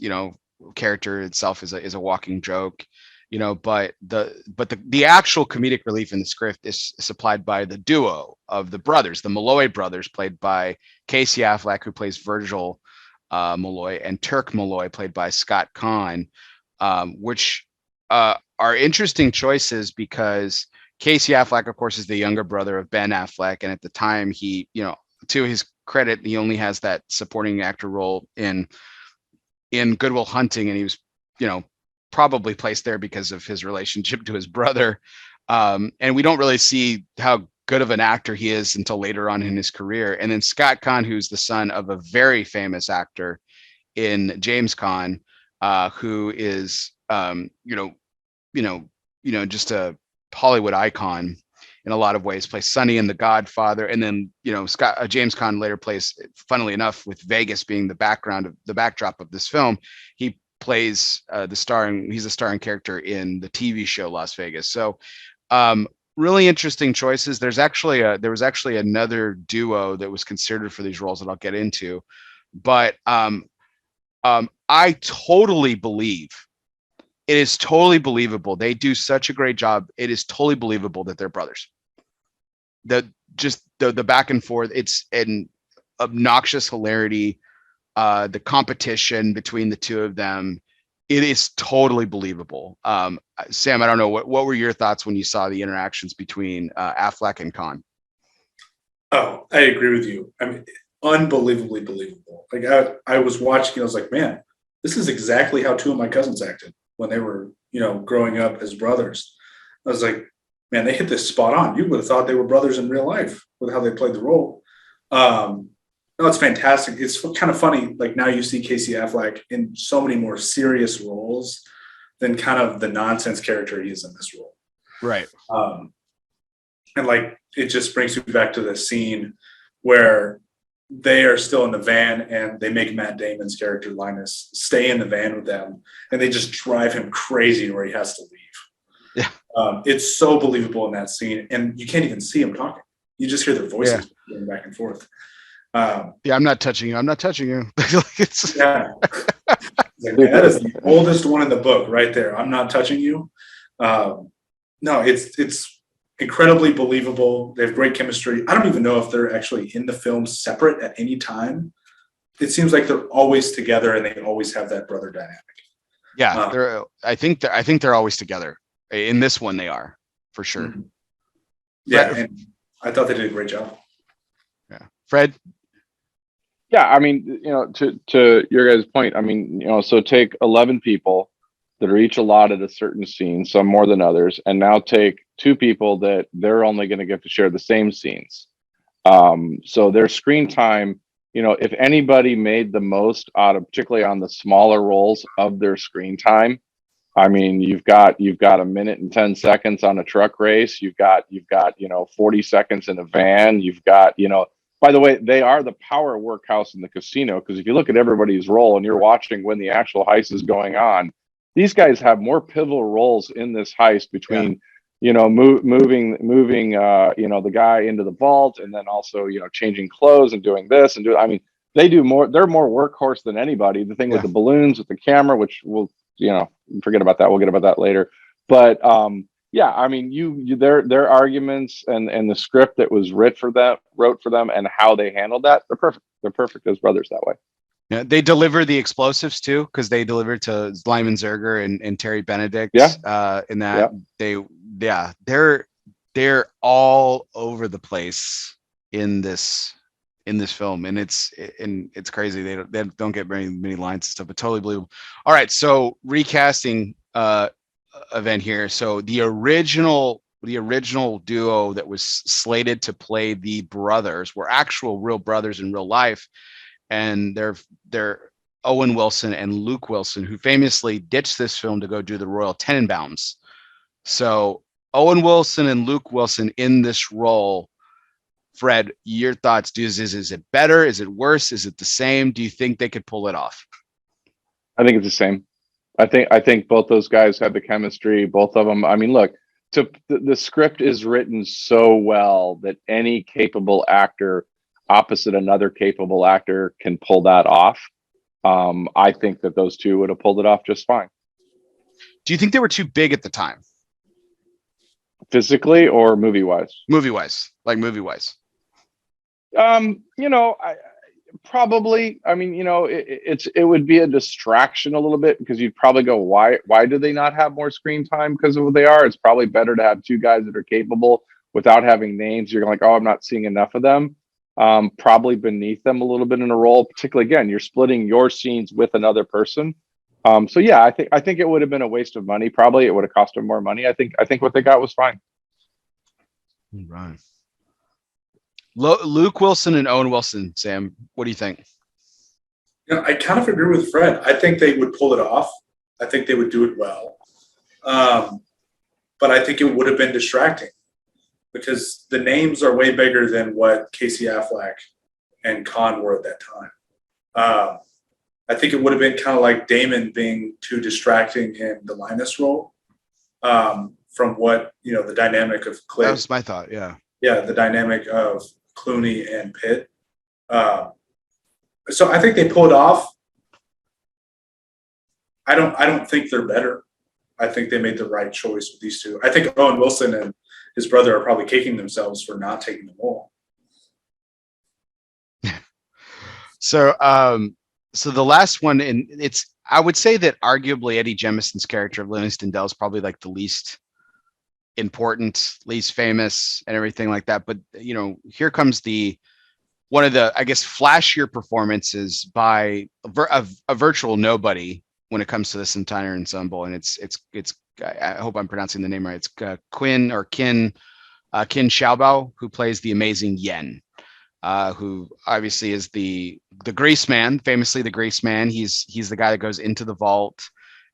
character itself is a walking joke, but the actual comedic relief in the script is supplied by the duo of the brothers, the Malloy brothers, played by Casey Affleck, who plays Virgil Malloy, and Turk Malloy, played by Scott Conn, which are interesting choices because Casey Affleck, of course, is the younger brother of Ben Affleck, and at the time he, to his credit, he only has that supporting actor role in Good Will Hunting, and he was, probably placed there because of his relationship to his brother. And we don't really see how good of an actor he is until later on in his career. And then Scott Conn, who's the son of a very famous actor in James Conn, who is just a Hollywood icon in a lot of ways, plays Sonny in The Godfather. And then, James Conn later plays, funnily enough, with Vegas being the backdrop of this film, he plays he's a starring character in the TV show Las Vegas. So really interesting choices. There was actually another duo that was considered for these roles that I'll get into, but I totally believe it is totally believable. They do such a great job. It is totally believable that they're brothers. The back and forth, it's an obnoxious hilarity. The competition between the two of them, it is totally believable. Sam, I don't know, what were your thoughts when you saw the interactions between Affleck and Conn? Oh, I agree with you. I mean, unbelievably believable. Like I was watching and I was like, man, this is exactly how two of my cousins acted when they were, growing up as brothers. I was like, man, they hit this spot on. You would have thought they were brothers in real life with how they played the role. No, it's fantastic. It's kind of funny. Like now you see Casey Affleck in so many more serious roles than kind of the nonsense character he is in this role. Right. And like, it just brings me back to the scene where they are still in the van and they make Matt Damon's character Linus stay in the van with them and they just drive him crazy where he has to leave. Yeah. It's so believable in that scene and you can't even see him talking. You just hear their voices going back and forth. I'm not touching you. I'm not touching you. Yeah. Like, that is the oldest one in the book right there. I'm not touching you. No, it's incredibly believable. They have great chemistry. I don't even know if they're actually in the film separate at any time. It seems like they're always together and they always have that brother dynamic. Yeah, I think they're always together. In this one, they are for sure. Mm-hmm. Yeah, and I thought they did a great job. Yeah, Fred. Yeah, I mean, to your guys' point, I mean, so take 11 people that are each allotted a certain scene, some more than others, and now take two people that they're only going to get to share the same scenes. So their screen time, if anybody made the most out of, particularly on the smaller roles of their screen time, I mean, you've got a minute and 10 seconds on a truck race. You've got 40 seconds in a van. You've got, by the way, they are the power workhouse in the casino, because if you look at everybody's role and you're watching when the actual heist is going on, these guys have more pivotal roles in this heist between, moving, the guy into the vault and then also, changing clothes and doing this and I mean, they do more. They're more workhorse than anybody. The thing with the balloons, with the camera, which we'll, forget about that. We'll get about that later. But yeah, I mean, their arguments and the script that was wrote for them and how they handled that, they're perfect. They're perfect as brothers that way. Yeah, they deliver the explosives too, because they delivered to Lyman Zerger and Terry Benedict. In that they're all over the place in this film, and it's crazy. They don't get many lines and stuff, but totally believable. All right, so recasting event here. So the original duo that was slated to play the brothers were actual real brothers in real life, and they're Owen Wilson and Luke Wilson, who famously ditched this film to go do the Royal Tenenbaums. So Owen Wilson and Luke Wilson in this role. Fred, your thoughts? Is it better? Is it worse? Is it the same? Do you think they could pull it off? I think it's the same. I think both those guys have the chemistry. Both of them. I mean, look, the script is written so well that any capable actor opposite another capable actor can pull that off. I think that those two would have pulled it off just fine. Do you think they were too big at the time? Physically or movie-wise? Movie-wise. Probably. I mean, it would be a distraction a little bit, because you'd probably go, why do they not have more screen time? Because of who they are. It's probably better to have two guys that are capable without having names. You're like, oh, I'm not seeing enough of them. Probably beneath them a little bit in a role. Particularly, again, you're splitting your scenes with another person. So yeah, I think it would have been a waste of money. Probably it would have cost them more money. I think what they got was fine. Right. Luke Wilson and Owen Wilson. Sam, what do you think? I kind of agree with Fred. I think they would pull it off. I think they would do it well. But I think it would have been distracting because the names are way bigger than what Casey Affleck and Khan were at that time. I think it would have been kind of like Damon being too distracting in the Linus role from what, the dynamic of Clay. That was my thought, yeah. Yeah, the dynamic of Clooney and Pitt. So I think they pulled off. I don't think they're better. I think they made the right choice with these two. I think Owen Wilson and his brother are probably kicking themselves for not taking the role. So the last one, and I would say that arguably Eddie Jemison's character of Livingston Dell is probably like the least important, least famous, and everything like that. But here comes one of the, I guess, flashier performances by a virtual nobody when it comes to this entire ensemble, and it's I hope I'm pronouncing the name right. It's Kin Xiaobao, who plays the amazing Yen, who obviously is the Grease Man, famously the Grease Man. He's the guy that goes into the vault,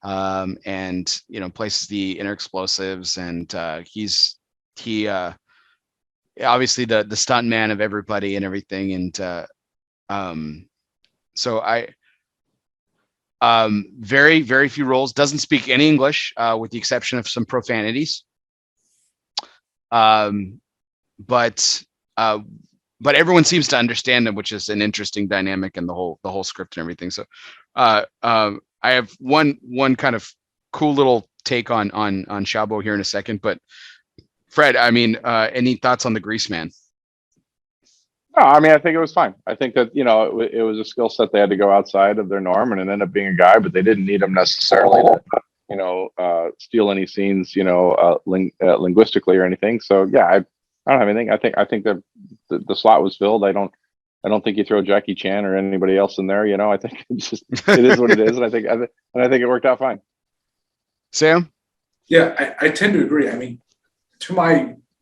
and places the inner explosives, and he obviously the stunt man of everybody and everything, and so I. Very, very few roles. Doesn't speak any English, with the exception of some profanities. But everyone seems to understand them, which is an interesting dynamic in the whole script and everything. So, I have one kind of cool little take on Xiaobo here in a second. But Fred, I mean, any thoughts on the Grease Man? No, I mean, I think it was fine. I think that, it was a skill set they had to go outside of their norm, and it ended up being a guy, but they didn't need him necessarily to, steal any scenes, linguistically or anything. So yeah, I don't have anything. I think that the slot was filled. I don't think you throw Jackie Chan or anybody else in there. I think it is what it is, and I think it worked out fine. Sam? Yeah, I tend to agree. I mean,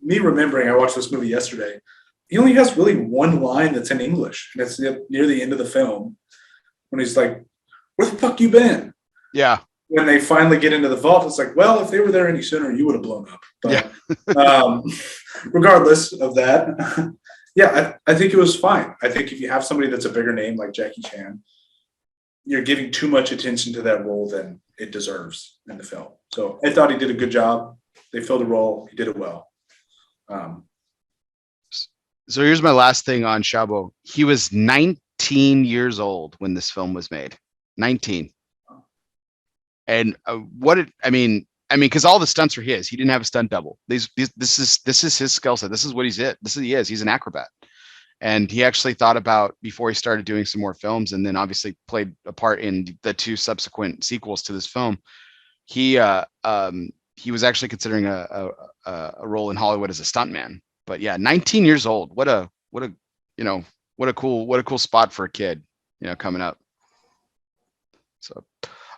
me remembering, I watched this movie yesterday. He only has really one line that's in English, and it's near the end of the film when he's like, "Where the fuck you been?" Yeah. When they finally get into the vault, it's like, well, if they were there any sooner, you would have blown up. But, yeah. Regardless of that, yeah, I think it was fine. I think if you have somebody that's a bigger name like Jackie Chan, you're giving too much attention to that role than it deserves in the film. So I thought he did a good job. They filled the role. He did it well. So here's my last thing on Xiaobo. He was 19 years old when this film was made. 19. And because all the stunts are his. He didn't have a stunt double. This is his skill set. This is what he is. He's an acrobat. And he actually thought about, before he started doing some more films, and then obviously played a part in the two subsequent sequels to this film. He was actually considering a role in Hollywood as a stuntman. But yeah, 19 years old. What a cool spot for a kid, coming up. So,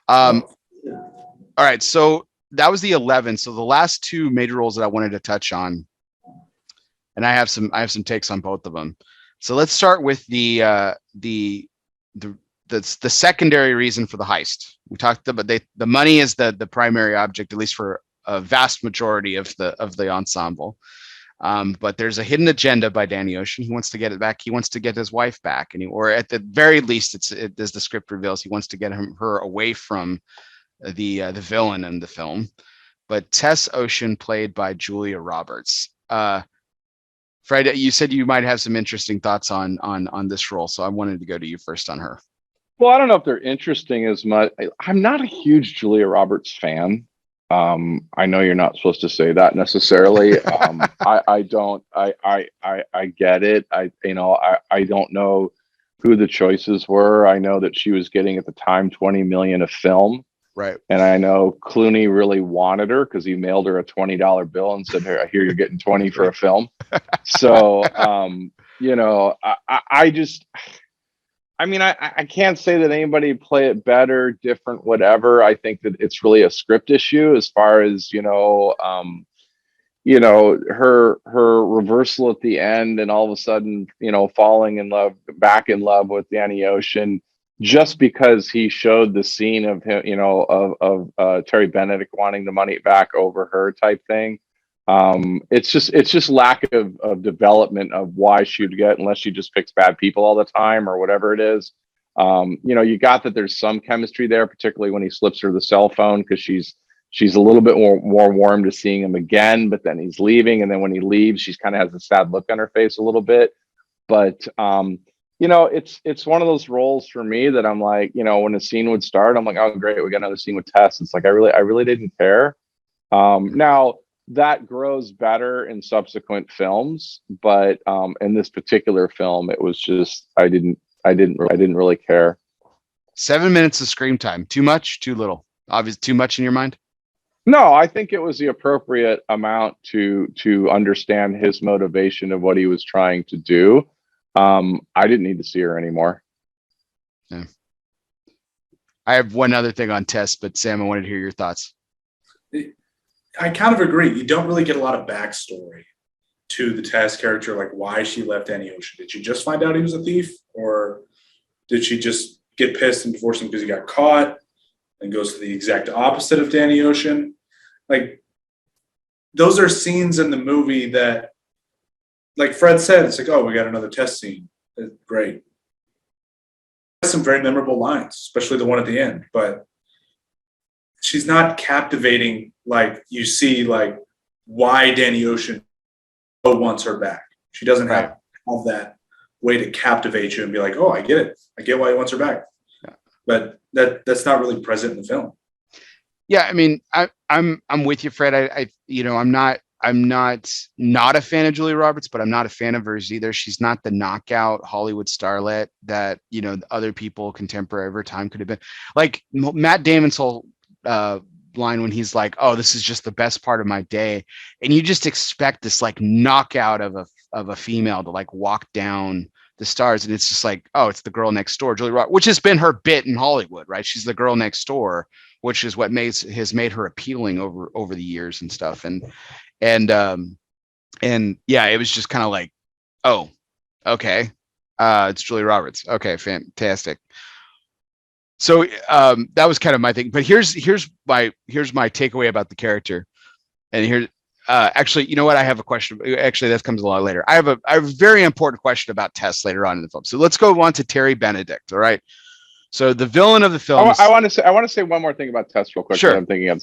all right. So that was the 11. So the last two major roles that I wanted to touch on, and I have some takes on both of them. So let's start with the secondary reason for the heist. We talked about the money is the primary object, at least for a vast majority of the ensemble. But there's a hidden agenda by Danny Ocean. He wants to get it back. He wants to get his wife back, or at the very least, as the script reveals, he wants to get her away from the villain in the film. But Tess Ocean, played by Julia Roberts. Fred, you said you might have some interesting thoughts on this role, so I wanted to go to you first on her. Well, I don't know if they're interesting as much. I'm not a huge Julia Roberts fan. I know you're not supposed to say that necessarily. I don't. I get it. I don't know who the choices were. I know that she was getting at the time $20 million a film. Right. And I know Clooney really wanted her because he mailed her a $20 bill and said, "Here, I hear you're getting 20 for a film." So, I can't say that anybody play it better, different, whatever. I think that it's really a script issue as far as, you know, her reversal at the end, and all of a sudden, you know, falling in love, back in love with Danny Ocean, just because he showed the scene of him, you know, of Terry Benedict wanting the money back over her type thing. It's just lack of development of why she'd get, unless she just picks bad people all the time or whatever it is. You know, you got that there's some chemistry there, particularly when he slips her the cell phone, because she's a little bit more warm to seeing him again, but then he's leaving, and then when he leaves, she's kind of has a sad look on her face a little bit. But you know, it's one of those roles for me that I'm like, you know, when a scene would start, I'm like, oh great, we got another scene with Tess. It's like I really didn't care. Now that grows better in subsequent films, but in this particular film, it was just I didn't really care. 7 minutes of screen time. Too much, too little? Obviously, too much in your mind? No, I think it was the appropriate amount to understand his motivation of what he was trying to do. I didn't need to see her anymore. Yeah. I have one other thing on Tess, but Sam, I wanted to hear your thoughts. I kind of agree. You don't really get a lot of backstory to the Tess character, like why she left Danny Ocean. Did she just find out he was a thief, or did she just get pissed and divorce him because he got caught, and goes to the exact opposite of Danny Ocean? Like, those are scenes in the movie that, like Fred said, it's like, oh, we got another Tess scene. Great. Some very memorable lines, especially the one at the end, but she's not captivating like you see, like why Danny Ocean wants her back. She doesn't have that way to captivate you and be like, oh, I get it. I get why he wants her back. Yeah. But that's not really present in the film. Yeah, I mean, I'm with you, Fred. I you know, I'm not a fan of Julia Roberts, but I'm not a fan of hers either. She's not the knockout Hollywood starlet that, you know, other people contemporary over time could have been. Like Matt Damon's whole line when he's like, oh, this is just the best part of my day, and you just expect this like knockout of a female to like walk down the stars, and it's just like, oh, it's the girl next door, Julia Roberts, which has been her bit in Hollywood, right? She's the girl next door, which is what has made her appealing over the years and stuff. And yeah, it was just kind of like, oh, okay, it's Julia Roberts. Okay, fantastic. So that was kind of my thing. But here's my takeaway about the character. And here, actually, you know what? I have a question. Actually, that comes a lot later. I have a very important question about Tess later on in the film. So let's go on to Terry Benedict. All right. So the villain of the film. I want to say one more thing about Tess real quick. Sure. That I'm thinking of.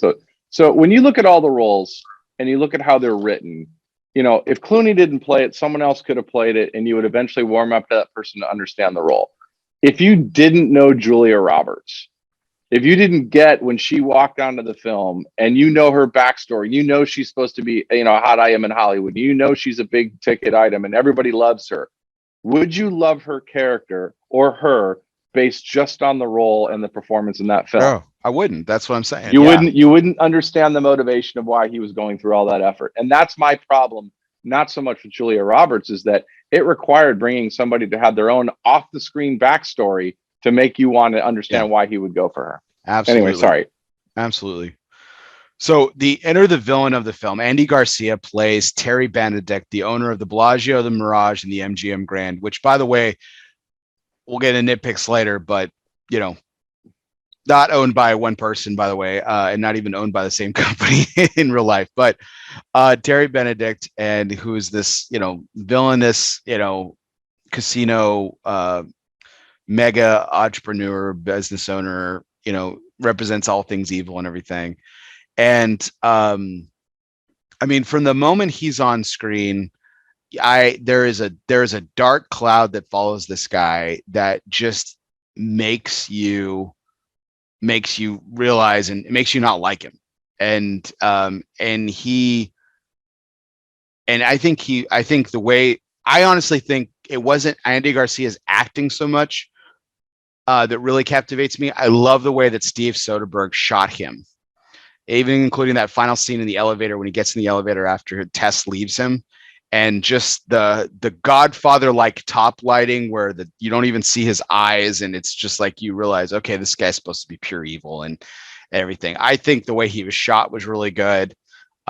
So when you look at all the roles and you look at how they're written, you know, if Clooney didn't play it, someone else could have played it, and you would eventually warm up to that person to understand the role. If you didn't know Julia Roberts, if you didn't get when she walked onto the film and you know her backstory, you know she's supposed to be, you know, a hot item in Hollywood, you know she's a big ticket item and everybody loves her, would you love her character or her based just on the role and the performance in that film? Oh, I wouldn't. That's what I'm saying. You wouldn't understand the motivation of why he was going through all that effort. And that's my problem, not so much with Julia Roberts, is that it required bringing somebody to have their own off the screen backstory to make you want to understand why he would go for her. Absolutely. Anyway, sorry. Absolutely. So enter the villain of the film. Andy Garcia plays Terry Benedict, the owner of the Bellagio, the Mirage, and the MGM Grand, which, by the way, we'll get into nitpicks later, but, you know, not owned by one person, by the way, and not even owned by the same company in real life. But Terry Benedict, and who's this, you know, villainous, you know, casino mega entrepreneur, business owner, you know, represents all things evil and everything. And I mean, from the moment he's on screen, there is a dark cloud that follows this guy that just makes you realize, and it makes you not like him. And I think the way, I honestly think it wasn't Andy Garcia's acting so much that really captivates me. I love the way that Steve Soderbergh shot him, even including that final scene in the elevator when he gets in the elevator after Tess leaves him, and just the Godfather-like top lighting where you don't even see his eyes, and it's just like you realize, okay, this guy's supposed to be pure evil and everything. I think the way he was shot was really good.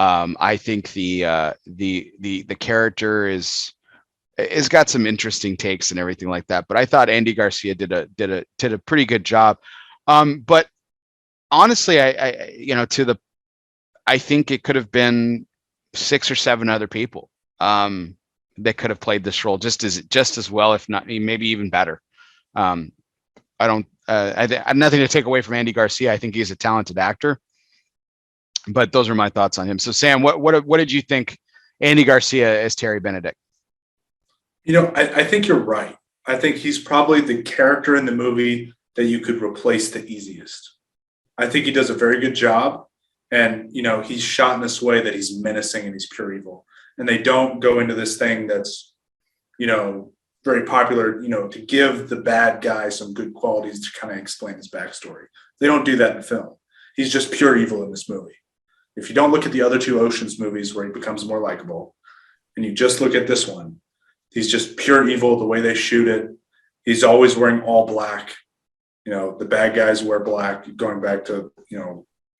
I think the character is got some interesting takes and everything like that. But I thought Andy Garcia did a pretty good job. But honestly, I think it could have been 6 or 7 other people that could have played this role just as well, if not maybe even better. I have nothing to take away from Andy Garcia. I think he's a talented actor, but those are my thoughts on him. So Sam, what did you think Andy Garcia as Terry Benedict? I think you're right. I think he's probably the character in the movie that you could replace the easiest. I think he does a very good job. And, he's shot in this way that he's menacing and he's pure evil. And they don't go into this thing that's, very popular, to give the bad guy some good qualities to kind of explain his backstory. They don't do that in film. He's just pure evil in this movie. If you don't look at the other 2 Oceans movies where he becomes more likable, and you just look at this one, he's just pure evil, the way they shoot it. He's always wearing all black. The bad guys wear black, going back to,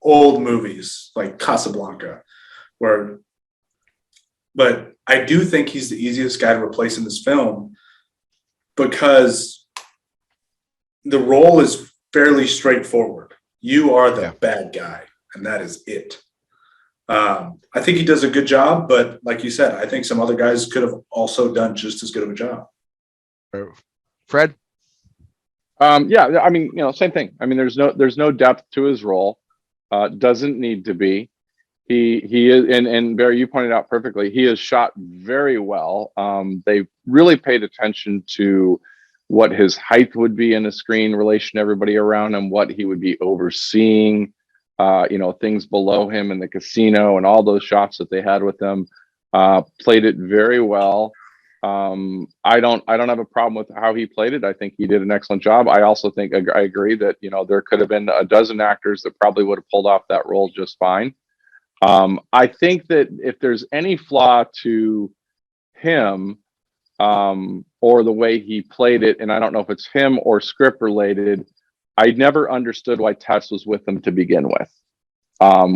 old movies like Casablanca, but I do think he's the easiest guy to replace in this film because the role is fairly straightforward. You are the bad guy, and that is it. I think he does a good job, but like you said, I think some other guys could have also done just as good of a job. Fred? Same thing. I mean, there's no depth to his role. Doesn't need to be. He is, and Barry, you pointed out perfectly, he is shot very well. They really paid attention to what his height would be in the screen, relation to everybody around him, what he would be overseeing, things below him in the casino, and all those shots that they had with him. Played it very well. I don't have a problem with how he played it. I think he did an excellent job. I also think I agree that there could have been a dozen actors that probably would have pulled off that role just fine. I think that if there's any flaw to him or the way he played it, and I don't know if it's him or script related, I never understood why Tess was with him to begin with.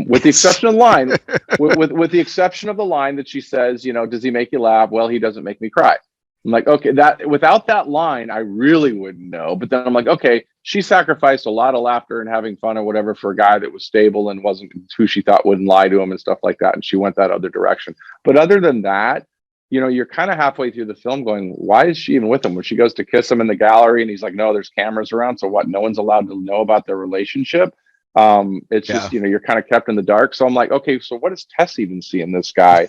With the exception of the line, with the exception of the line that she says, does he make you laugh? Well, he doesn't make me cry. I'm like, okay, that without that line, I really wouldn't know. But then I'm like, okay, she sacrificed a lot of laughter and having fun or whatever for a guy that was stable and wasn't who she thought wouldn't lie to him and stuff like that. And she went that other direction. But other than that, you're kind of halfway through the film going, why is she even with him? When she goes to kiss him in the gallery and he's like, no, there's cameras around. So what? No one's allowed to know about their relationship. It's just, you're kind of kept in the dark. So I'm like, okay, so what does Tess even see in this guy?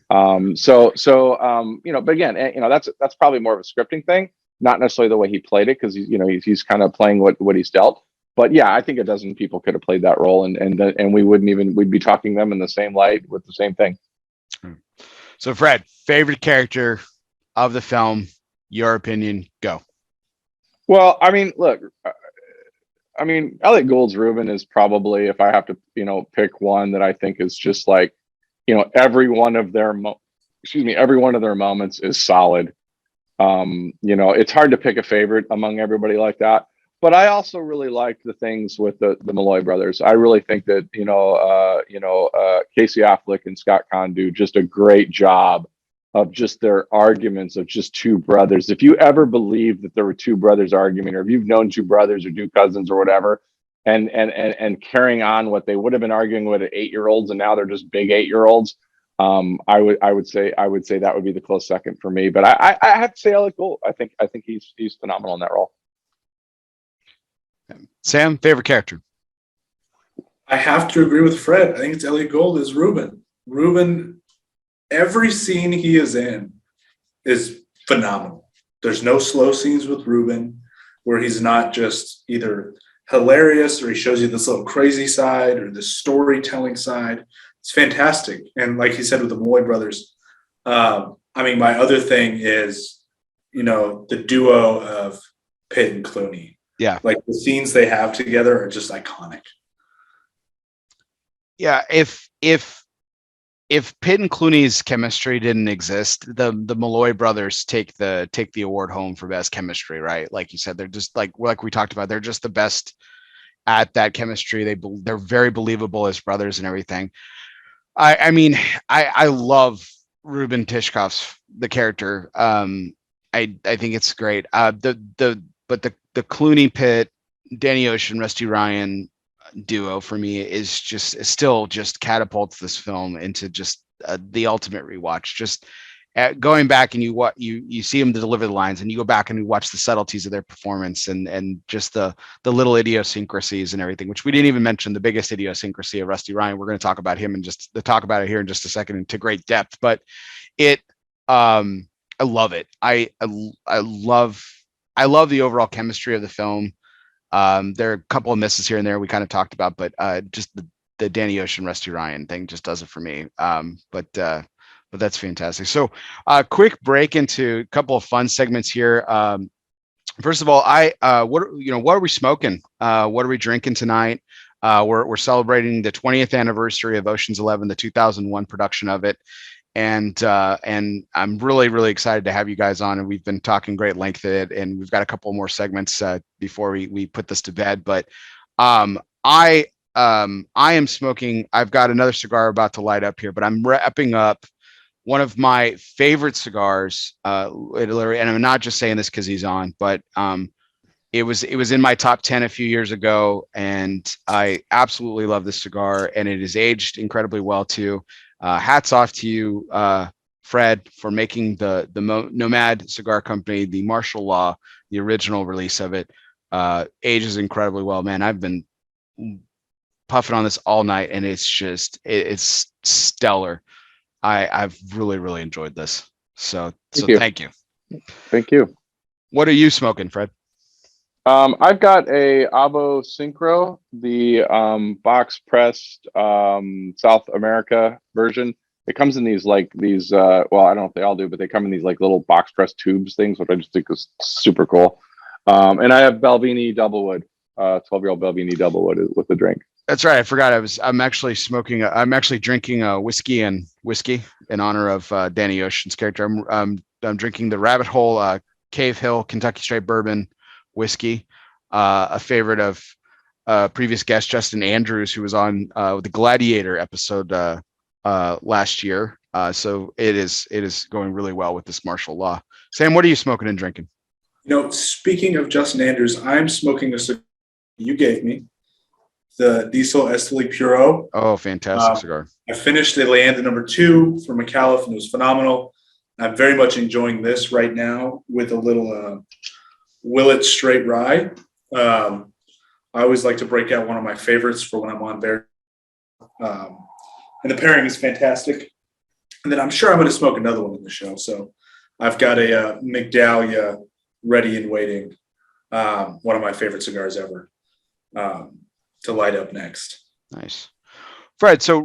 But again, that's probably more of a scripting thing, not necessarily the way he played it. Cause he's kind of playing what he's dealt, but yeah, I think a dozen people could have played that role and we'd be talking them in the same light with the same thing. So Fred, favorite character of the film, your opinion, go. Well, I mean, look, Elliot Gould's Reuben is probably, if I have to, pick one that I think is just like, every one of their moments is solid. It's hard to pick a favorite among everybody like that. But I also really liked the things with the Malloy brothers. I really think that, Casey Affleck and Scott Conn do just a great job of just their arguments of just two brothers. If you ever believed that there were two brothers arguing, or if you've known two brothers or two cousins or whatever, and carrying on what they would have been arguing with at 8-year-olds, and now they're just big 8-year-olds. I would say that would be the close second for me. But I have to say Elliot Gould. I think he's phenomenal in that role. Sam, favorite character? I have to agree with Fred. I think it's Elliot Gould as Reuben. Reuben, every scene he is in is phenomenal. There's no slow scenes with Reuben where he's not just either hilarious or he shows you this little crazy side or this storytelling side. It's fantastic. And like he said with the Malloy brothers, my other thing is, the duo of Pitt and Clooney. Yeah. Like the scenes they have together are just iconic. Yeah. If Pitt and Clooney's chemistry didn't exist, the Malloy brothers take the award home for best chemistry, right? Like you said, they're just like we talked about, they're just the best at that chemistry. They're very believable as brothers and everything. I mean, I love Ruben Tishkoff's the character. I think it's great. The Clooney Pitt, Danny Ocean, Rusty Ryan duo for me is still just catapults this film into just the ultimate rewatch. Just going back and you see them deliver the lines, and you go back and you watch the subtleties of their performance and just the little idiosyncrasies and everything, which we didn't even mention. The biggest idiosyncrasy of Rusty Ryan, we're going to talk about him and just talk about it here in just a second into great depth. But it, I love it. I love the overall chemistry of the film. There are a couple of misses here and there we kind of talked about, but just the Danny Ocean Rusty Ryan thing just does it for me. But that's fantastic. So quick break into a couple of fun segments here. First of all, what are we smoking? What are we drinking tonight? We're celebrating the 20th anniversary of Ocean's 11, the 2001 production of it. And I'm really, really excited to have you guys on. And we've been talking great length at it, and we've got a couple more segments before we put this to bed. But I am smoking. I've got another cigar about to light up here, but I'm wrapping up one of my favorite cigars. And I'm not just saying this because he's on, but it was in my top 10 a few years ago, and I absolutely love this cigar, and it is aged incredibly well too. Hats off to you, Fred, for making the Nomad Cigar Company, the martial law, the original release of it, ages incredibly well, man. I've been puffing on this all night, and it's stellar. I've really, really enjoyed this. So thank you. Thank you. What are you smoking, Fred? I've got a Avo Synchro, the box pressed South America version. It comes in these well, I don't know if they all do, but they come in these like little box pressed tubes things, which I just think is super cool. And I have Balvenie Doublewood, 12-year-old Balvenie Doublewood with the drink. That's right. I forgot. I'm actually drinking a whiskey in honor of Danny Ocean's character. I'm drinking the Rabbit Hole Cave Hill Kentucky Straight Bourbon whiskey, a favorite of previous guest Justin Andrews, who was on the Gladiator episode last year. So it is going really well with this martial law. Sam, what are you smoking and drinking? Speaking of Justin Andrews, I'm smoking a cigar you gave me, the Diesel Esteli Puro. Oh, fantastic cigar. I finished the Leanda #2 for Micallef, and it was phenomenal. I'm very much enjoying this right now with a little Willet Straight Rye. I always like to break out one of my favorites for when I'm on Bear. And the pairing is fantastic. And then I'm sure I'm going to smoke another one in the show. So I've got a Migdalia ready and waiting, one of my favorite cigars ever, to light up next. Nice. Fred, so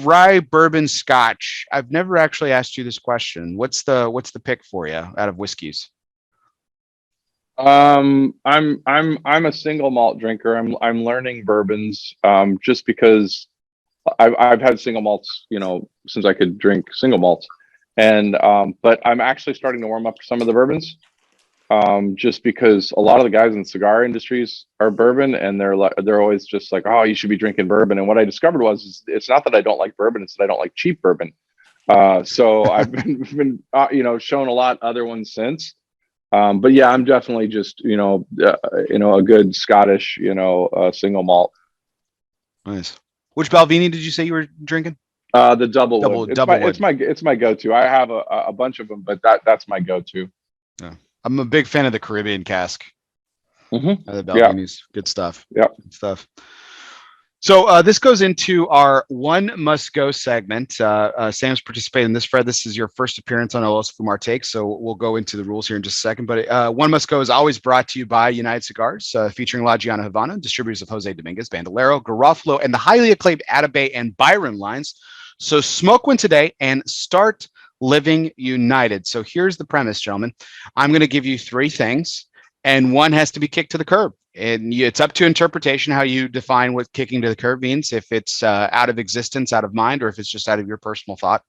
rye, bourbon, scotch. I've never actually asked you this question. What's the pick for you out of whiskeys? I'm a single malt drinker. I'm learning bourbons just because I've had single malts, since I could drink single malts, and but I'm actually starting to warm up to some of the bourbons, just because a lot of the guys in the cigar industries are bourbon, and they're always just like, oh, you should be drinking bourbon. And what I discovered was it's not that I don't like bourbon; it's that I don't like cheap bourbon. So I've been shown a lot other ones since. But yeah, I'm definitely just a good Scottish single malt. Nice. Which Balvenie did you say you were drinking? The Doublewood. Doublewood. It's my go-to. I have a bunch of them, but that's my go-to. Yeah, I'm a big fan of the Caribbean cask. Mm-hmm. The Balvenies, good stuff. Yeah, good stuff. So this goes into our one must go segment. Sam's participating in this. Fred, this is your first appearance on ELOSOFUMARTAKES, so we'll go into the rules here in just a second. But one must go is always brought to you by United Cigars, featuring La Giana Havana, distributors of Jose Dominguez, Bandolero, Garofalo, and the highly acclaimed Atabey and Byron lines. So smoke one today and start living united. So here's the premise, gentlemen. I'm going to give you three things, and one has to be kicked to the curb. And it's up to interpretation how you define what kicking to the curb means. If it's out of existence, out of mind, or if it's just out of your personal thought,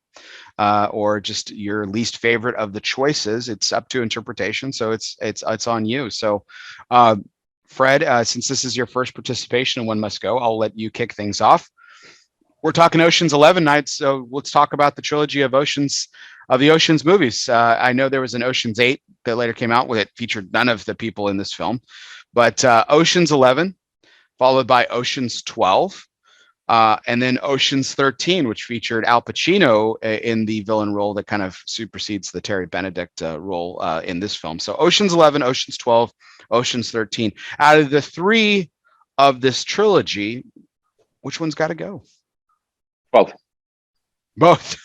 or just your least favorite of the choices, it's up to interpretation. So it's on you. So, Fred, since this is your first participation in One Must Go, I'll let you kick things off. We're talking Ocean's 11 nights, so let's talk about the trilogy of the Ocean's movies. I know there was an Ocean's 8 that later came out with it featured none of the people in this film, but Ocean's 11, followed by Ocean's 12, and then Ocean's 13, which featured Al Pacino in the villain role that kind of supersedes the Terry Benedict role in this film. So Ocean's 11, Ocean's 12, Ocean's 13. Out of the three of this trilogy, which one's got to go? Both. Both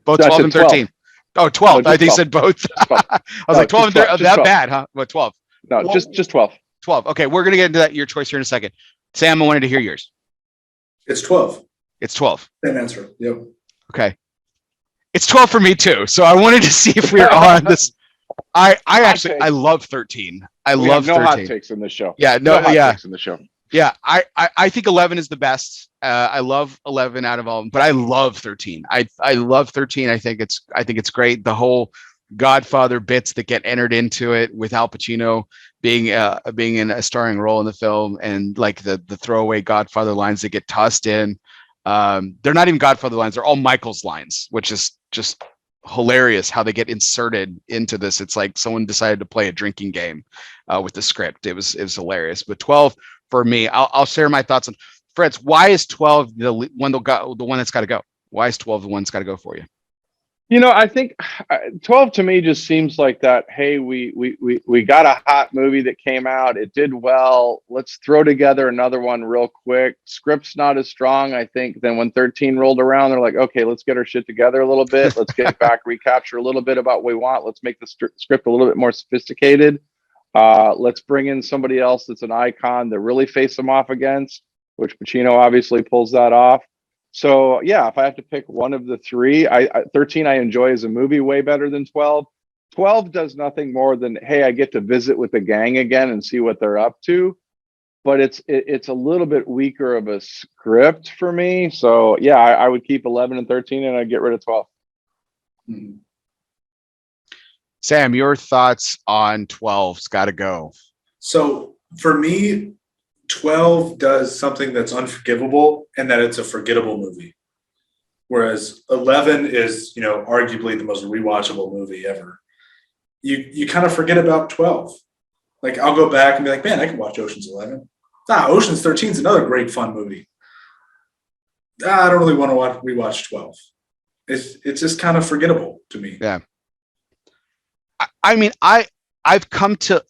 I 12 said and 13. 12. Oh, 12. No, I think you just said both. 12. I was like 12 and 13. That 12. bad, huh? What, 12? No, Well, just 12. 12. Okay, we're going to get into that, your choice here in a second. Sam, I wanted to hear yours. It's 12. It's 12. Same answer. Yep. Okay. It's 12 for me too. So I wanted to see if we were on this. I love 13. I We love have no 13. hot takes in this show. Yeah, Hot takes in the show. Yeah, I think 11 is the best. I love 11 out of all of them, but I love 13. I love 13. I think it's great. The whole Godfather bits that get entered into it with Al Pacino being in a starring role in the film, and like the throwaway Godfather lines that get tossed in. They're not even Godfather lines. They're all Michael's lines, which is just hilarious how they get inserted into this. It's like someone decided to play a drinking game with the script. It was hilarious. But 12 for me, I'll share my thoughts on Fred's. Why is 12 the one that's got to go? Why is 12 the one that's got to go for you? You know, I think 12 to me just seems like that. Hey, we got a hot movie that came out. It did well. Let's throw together another one real quick. Script's not as strong, I think. Then when 13 rolled around, they're like, okay, let's get our shit together a little bit. Let's get back, recapture a little bit about what we want. Let's make the script a little bit more sophisticated. Let's bring in somebody else that's an icon to really face them off against, which Pacino obviously pulls that off. So yeah, if I have to pick one of the three, 13 I enjoy as a movie way better than 12. 12 does nothing more than, hey, I get to visit with the gang again and see what they're up to. But it's a little bit weaker of a script for me. So yeah, I would keep 11 and 13 and I'd get rid of 12. Mm-hmm. Sam, your thoughts on 12's got to go. So for me, 12 does something that's unforgivable and that it's a forgettable movie. Whereas 11 is, arguably the most rewatchable movie ever. You kind of forget about 12. Like I'll go back and be like, man, I can watch Ocean's 11. Ocean's 13 is another great fun movie. I don't really want to rewatch 12. It's just kind of forgettable to me. Yeah. I mean, I've come to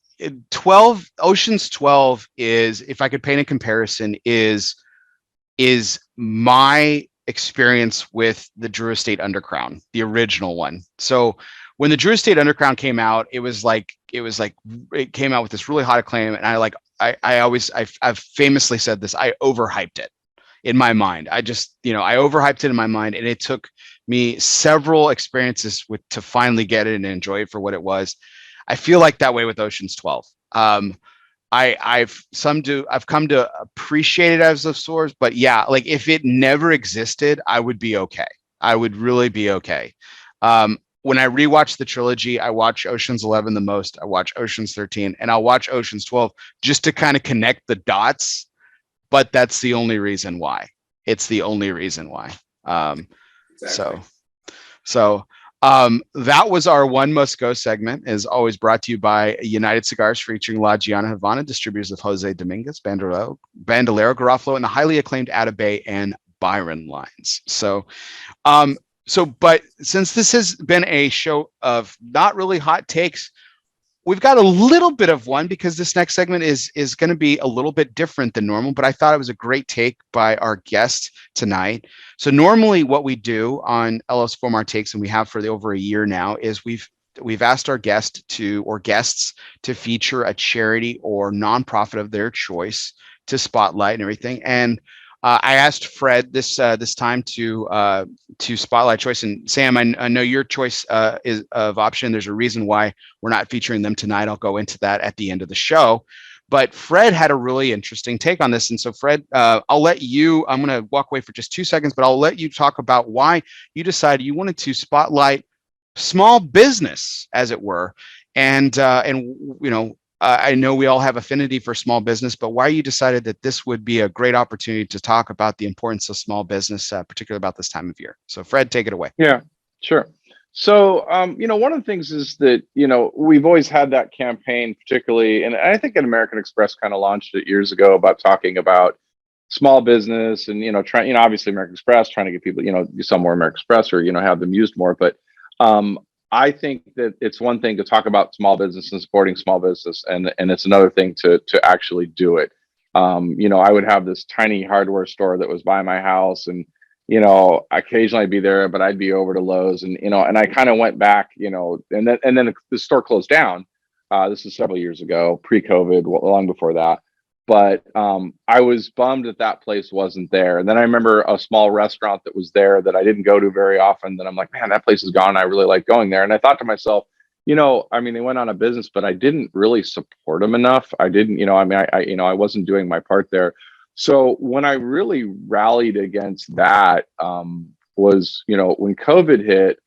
12. Ocean's 12 is, if I could paint a comparison, is my experience with the Drew Estate Underground, the original one. So when the Drew Estate Underground came out, it came out with this really hot acclaim, and I've famously said this, I overhyped it in my mind. I overhyped it in my mind, and it took me several experiences to finally get it and enjoy it for what it was. I feel like that way with Ocean's 12. I've come to appreciate it as of sorts, but yeah, like if it never existed, I would be okay. I would really be okay. When I rewatch the trilogy, I watch Ocean's 11 the most. I watch Ocean's 13, and I'll watch Ocean's 12 just to kind of connect the dots. But that's the only reason why. It's the only reason why. Exactly. So that was our One Must Go segment, is always brought to you by United Cigars, featuring La Giana Havana, distributors of Jose Dominguez, Bandolero, Garofalo, and the highly acclaimed Atabey and Byron lines. But since this has been a show of not really hot takes, we've got a little bit of one, because this next segment is going to be a little bit different than normal, but I thought it was a great take by our guest tonight. So normally what we do on ELOSOFUMARTAKES, and we have for over a year now, is we've asked our guests to feature a charity or nonprofit of their choice to spotlight and everything. And I asked Fred this time to spotlight choice, and Sam, I know your choice is of option. There's a reason why we're not featuring them tonight. I'll go into that at the end of the show. But Fred had a really interesting take on this, and so Fred, I'll let you. I'm going to walk away for just 2 seconds, but I'll let you talk about why you decided you wanted to spotlight small business, as it were, and I know we all have affinity for small business, but why you decided that this would be a great opportunity to talk about the importance of small business, particularly about this time of year. So Fred, take it away. Yeah, sure. So, one of the things is that, we've always had that campaign, particularly, and I think American Express kind of launched it years ago about talking about small business and, trying, obviously American Express trying to get people, you sell more American Express or, have them used more. But I think that it's one thing to talk about small business and supporting small business, and it's another thing to actually do it. I would have this tiny hardware store that was by my house, and occasionally I'd be there, but I'd be over to Lowe's, and and I kind of went back, and then the store closed down. This is several years ago, pre-COVID, long before that. But I was bummed that place wasn't there. And then I remember a small restaurant that was there that I didn't go to very often. That I'm like, man, that place is gone. I really like going there. And I thought to myself, they went on a business, but I didn't really support them enough. I didn't, I wasn't doing my part there. So when I really rallied against that was, when COVID hit,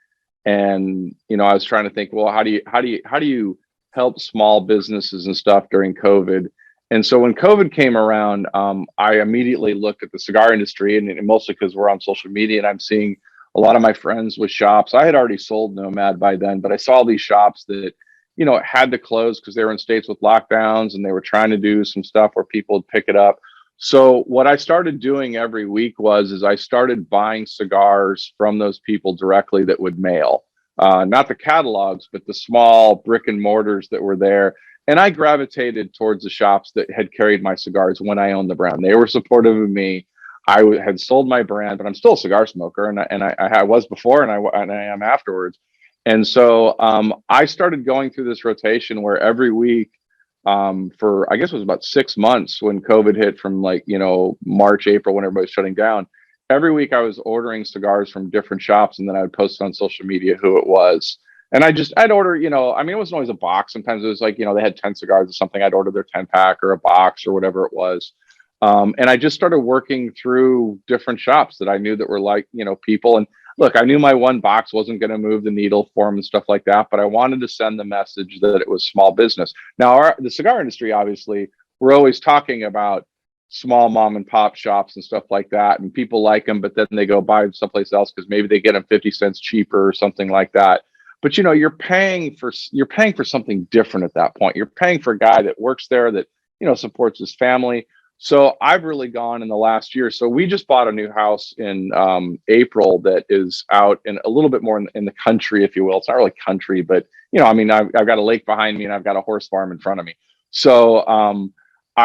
and I was trying to think, well, how do you help small businesses and stuff during COVID? And so when COVID came around, I immediately looked at the cigar industry, and mostly because we're on social media, and I'm seeing a lot of my friends with shops. I had already sold Nomad by then, but I saw these shops that, had to close because they were in states with lockdowns, and they were trying to do some stuff where people would pick it up. So what I started doing every week is I started buying cigars from those people directly that would mail, not the catalogs, but the small brick and mortars that were there. And I gravitated towards the shops that had carried my cigars when I owned the brand. They were supportive of me. I had sold my brand, but I'm still a cigar smoker, and I was before, and I am afterwards. And so I started going through this rotation where every week, for I guess it was about 6 months when COVID hit, from March, April, when everybody was shutting down. Every week I was ordering cigars from different shops, and then I would post on social media who it was. And I'd order, it wasn't always a box. Sometimes it was like, they had 10 cigars or something. I'd order their 10-pack or a box or whatever it was. And I just started working through different shops that I knew that were people. And look, I knew my one box wasn't going to move the needle for them and stuff like that, but I wanted to send the message that it was small business. Now, the cigar industry, obviously, we're always talking about small mom and pop shops and stuff like that. And people like them, but then they go buy someplace else because maybe they get them 50 cents cheaper or something like that. But you're paying for something different at that point. You're paying for a guy that works there, that supports his family. So I've really gone in the last year. So we just bought a new house in April that is out in a little bit more in the country, if you will. It's not really country, but I've got a lake behind me, and I've got a horse farm in front of me. So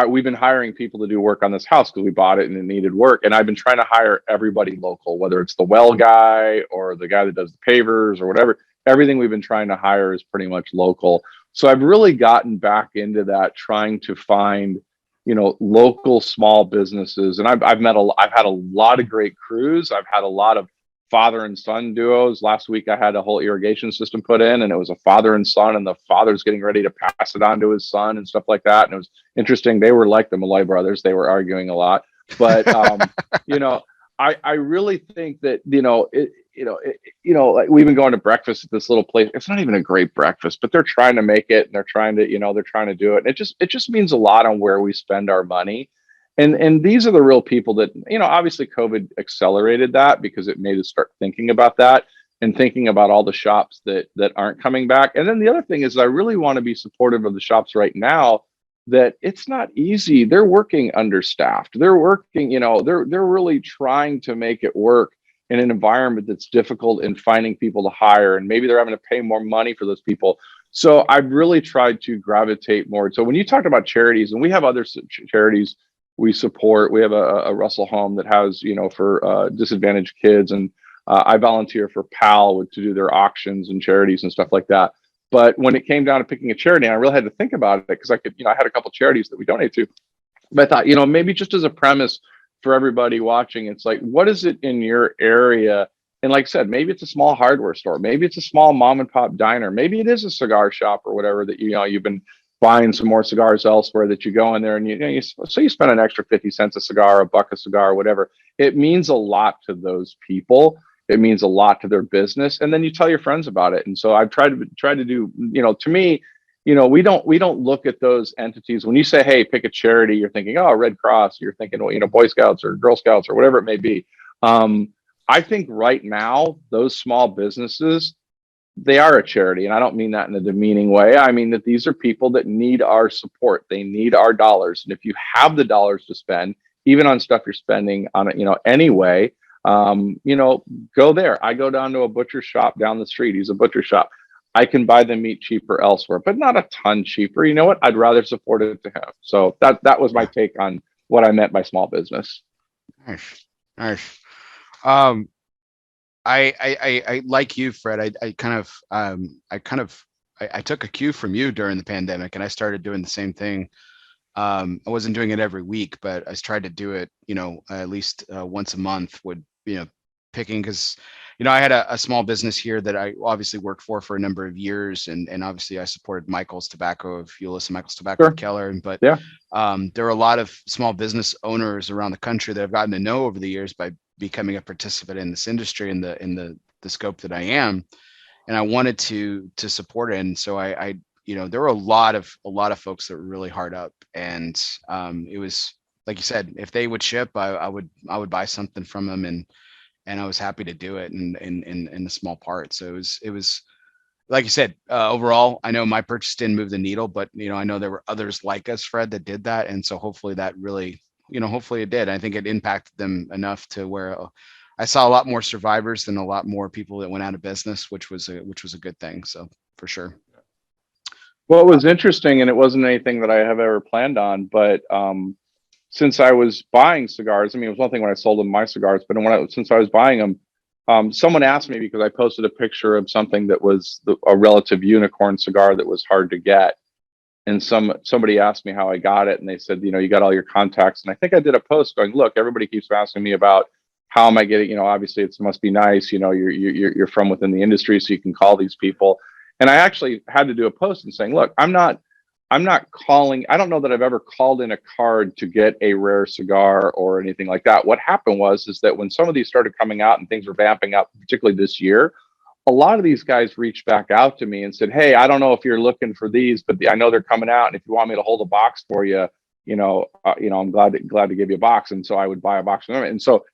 we've been hiring people to do work on this house because we bought it and it needed work. And I've been trying to hire everybody local, whether it's the well guy or the guy that does the pavers or whatever. Everything we've been trying to hire is pretty much local. So I've really gotten back into that, trying to find, local small businesses. And I've had a lot of great crews. I've had a lot of father and son duos. Last week I had a whole irrigation system put in, and it was a father and son, and the father's getting ready to pass it on to his son and stuff like that. And it was interesting. They were like the Malloy brothers. They were arguing a lot, but I really think that, like we've been going to breakfast at this little place. It's not even a great breakfast, but they're trying to make it, and they're trying to do it. And it just means a lot on where we spend our money. And these are the real people that, obviously COVID accelerated that because it made us start thinking about that and thinking about all the shops that aren't coming back. And then the other thing is I really want to be supportive of the shops right now, that it's not easy. They're working understaffed. They're working, they're really trying to make it work in an environment that's difficult in finding people to hire, and maybe they're having to pay more money for those people. So I've really tried to gravitate more. So when you talked about charities, and we have other charities we support, we have a Russell Home that has, for disadvantaged kids, and I volunteer for PAL to do their auctions and charities and stuff like that. But when it came down to picking a charity, and I really had to think about it because I had a couple charities that we donate to. But I thought, maybe just as a premise for everybody watching, it's like, what is it in your area? And like I said, maybe it's a small hardware store, maybe it's a small mom and pop diner, maybe it is a cigar shop or whatever that you've been buying some more cigars elsewhere, that you go in there and you spend an extra 50 cents a cigar, $1 a cigar, whatever. It means a lot to those people. It means a lot to their business, and then you tell your friends about it. And so I've tried to do, to me, we don't look at those entities. When you say, hey, pick a charity, you're thinking, oh, Red Cross, you're thinking, well, Boy Scouts or Girl Scouts or whatever it may be. I think right now, those small businesses, they are a charity. And I don't mean that in a demeaning way. I mean that these are people that need our support. They need our dollars. And if you have the dollars to spend, even on stuff you're spending on it, anyway, go there. I go down to a butcher shop down the street. He's a butcher shop. I can buy the meat cheaper elsewhere, but not a ton cheaper. You know what? I'd rather support it to him. So that was my take on what I meant by small business. Nice. I like you, Fred. I took a cue from you during the pandemic, and I started doing the same thing. I wasn't doing it every week, but I tried to do it, at least once a month. Picking, because I had a small business here that I obviously worked for a number of years, and obviously I supported Michael's Tobacco of Euless and Michael's Tobacco of Keller. But there are a lot of small business owners around the country that I've gotten to know over the years by becoming a participant in this industry in the scope that I am, and I wanted to support it. And so I there were a lot of folks that were really hard up, and it was like you said, if they would ship, I would buy something from them, and I was happy to do it in a small part. So it was like you said, overall, I know my purchase didn't move the needle, but I know there were others like us, Fred, that did that, and so hopefully that really, hopefully it did. I think it impacted them enough to where I saw a lot more survivors than a lot more people that went out of business, which was a good thing. So for sure. Well, it was interesting, and it wasn't anything that I have ever planned on, but since I was buying cigars, it was one thing when I sold them my cigars, but since I was buying them, someone asked me, because I posted a picture of something that was a relative unicorn cigar that was hard to get. And somebody asked me how I got it, and they said, you got all your contacts. And I think I did a post going, look, everybody keeps asking me about how am I getting, obviously it must be nice, you're from within the industry, so you can call these people. And I actually had to do a post and saying, look, I'm not calling. I don't know that I've ever called in a card to get a rare cigar or anything like that. What happened is that when some of these started coming out and things were vamping up, particularly this year, a lot of these guys reached back out to me and said, hey, I don't know if you're looking for these, but I know they're coming out. And if you want me to hold a box for you, I'm glad to give you a box. And so I would buy a box from them. And so,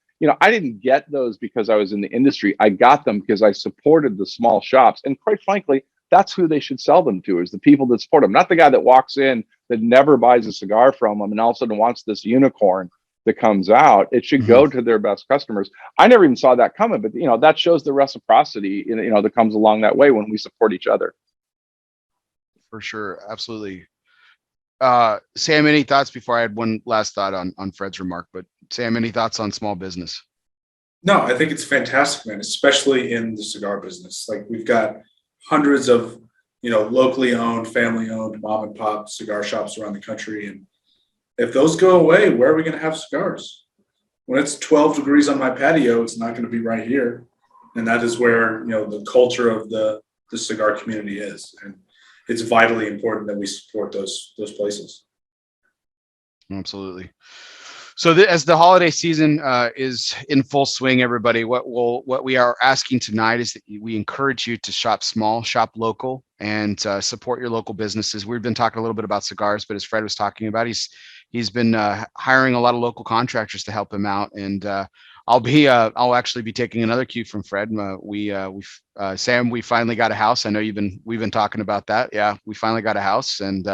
I didn't get those because I was in the industry. I got them because I supported the small shops. And quite frankly, that's who they should sell them to, is the people that support them, not the guy that walks in that never buys a cigar from them and all of a sudden wants this unicorn that comes out. It should go to their best customers. I never even saw that coming, but that shows the reciprocity that comes along that way when we support each other. For sure, absolutely. Sam, any thoughts before I had one last thought on Fred's remark? But Sam, any thoughts on small business? No, I think it's fantastic, man, especially in the cigar business. Like, we've got hundreds of, locally owned, family owned mom and pop cigar shops around the country. And if those go away, where are we going to have cigars? When it's 12 degrees on my patio, it's not going to be right here. And that is where, the culture of the cigar community is. And it's vitally important that we support those places. Absolutely. So as the holiday season is in full swing, everybody, what we are asking tonight is that we encourage you to shop small, shop local, and support your local businesses. We've been talking a little bit about cigars, but as Fred was talking about, he's been hiring a lot of local contractors to help him out. And I'll actually be taking another cue from Fred. Sam, we finally got a house. I know we've been talking about that. Yeah, we finally got a house, and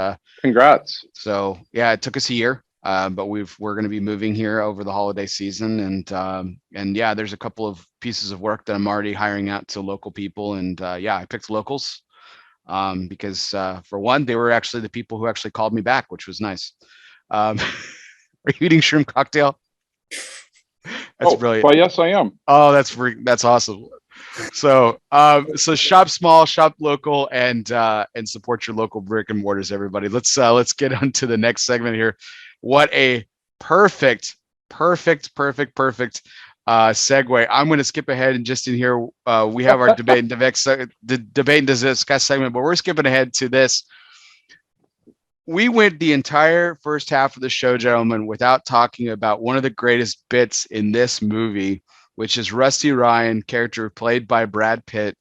congrats. So yeah, it took us a year. But we're going to be moving here over the holiday season, and yeah, there's a couple of pieces of work that I'm already hiring out to local people, and yeah, I picked locals because for one, they were actually the people who actually called me back, which was nice. Are you eating shroom cocktail? That's brilliant. Well, yes, I am. Oh, that's awesome. So shop small, shop local, and support your local brick and mortars, everybody. Let's get on to the next segment here. What a perfect segue. I'm going to skip ahead, and just in here, we have our debate and discuss segment, but we're skipping ahead to this. We went the entire first half of the show, gentlemen, without talking about one of the greatest bits in this movie, which is Rusty Ryan, character played by Brad Pitt,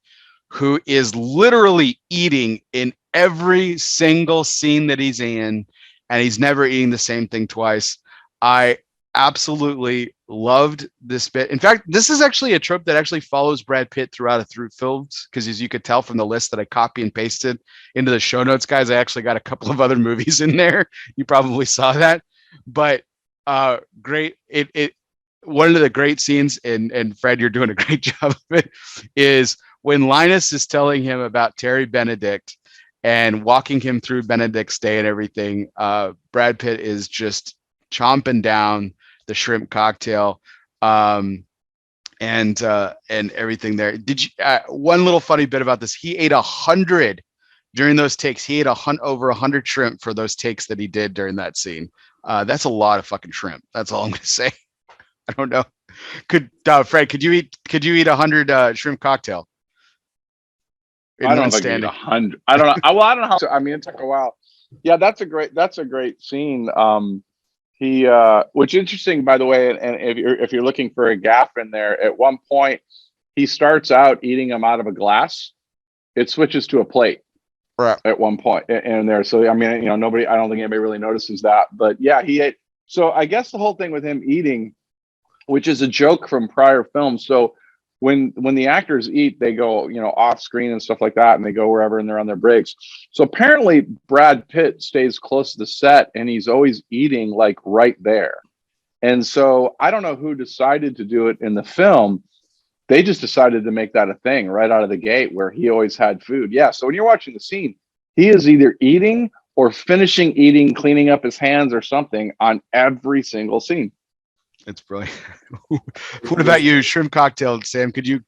who is literally eating in every single scene that he's in, and he's never eating the same thing twice. I absolutely loved this bit. In fact, this is actually a trope that actually follows Brad Pitt throughout films, because as you could tell from the list that I copy and pasted into the show notes, guys, I actually got a couple of other movies in there. You probably saw that, but great. It one of the great scenes, and Fred, you're doing a great job of it, is when Linus is telling him about Terry Benedict and walking him through Benedict's day and everything. Brad Pitt is just chomping down the shrimp cocktail, and everything there. Did you? One little funny bit about this: he ate 100 during those takes. He ate over 100 shrimp for those takes that he did during that scene. That's a lot of fucking shrimp. That's all I'm gonna say. I don't know. Fred, could you eat 100 shrimp cocktail? I don't think I eat 100. I don't know. Well, I don't know how. I mean, it took a while. Yeah, that's a great scene. Which is interesting, by the way, and if you're looking for a gap in there, at one point he starts out eating them out of a glass. It switches to a plate, right, at one point in there. So I mean, I don't think anybody really notices that, but yeah, he ate. So I guess the whole thing with him eating, which is a joke from prior films. So when the actors eat, they go, off screen and stuff like that, and they go wherever and they're on their breaks. So apparently Brad Pitt stays close to the set, and he's always eating like right there. And so I don't know who decided to do it in the film. They just decided to make that a thing right out of the gate, where he always had food. Yeah. So when you're watching the scene, he is either eating or finishing eating, cleaning up his hands or something on every single scene. It's brilliant. What about you, shrimp cocktail, Sam? Could you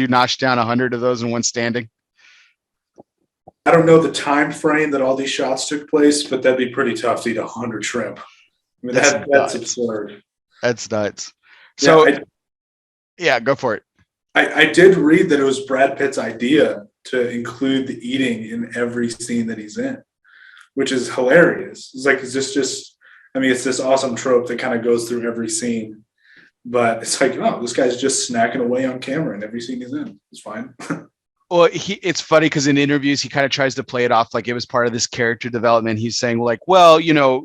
notch down 100 of those in one standing? I don't know the time frame that all these shots took place, but that'd be pretty tough to eat 100 shrimp. I mean, that's absurd. That's nuts. So, yeah, go for it. I did read that it was Brad Pitt's idea to include the eating in every scene that he's in, which is hilarious. It's just. I mean, it's this awesome trope that kind of goes through every scene, but it's like, oh, this guy's just snacking away on camera in every scene he's in. It's fine. Well, it's funny because in interviews, he kind of tries to play it off like it was part of this character development. He's saying like, well,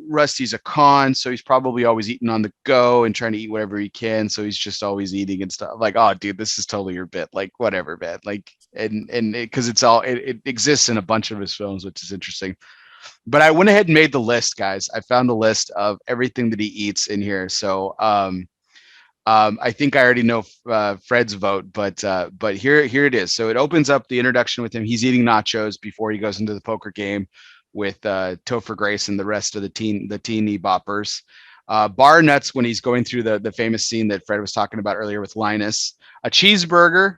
Rusty's a con, so he's probably always eating on the go and trying to eat whatever he can. So he's just always eating and stuff. Like, oh, dude, this is totally your bit. Like, whatever, man. Like, and because it exists in a bunch of his films, which is interesting. But I went ahead and made the list, guys. I found the list of everything that he eats in here. So I think I already know Fred's vote, but here it is. So it opens up the introduction with him. He's eating nachos before he goes into the poker game with Topher Grace and the rest of the teeny boppers. Bar nuts when he's going through the famous scene that Fred was talking about earlier with Linus. A cheeseburger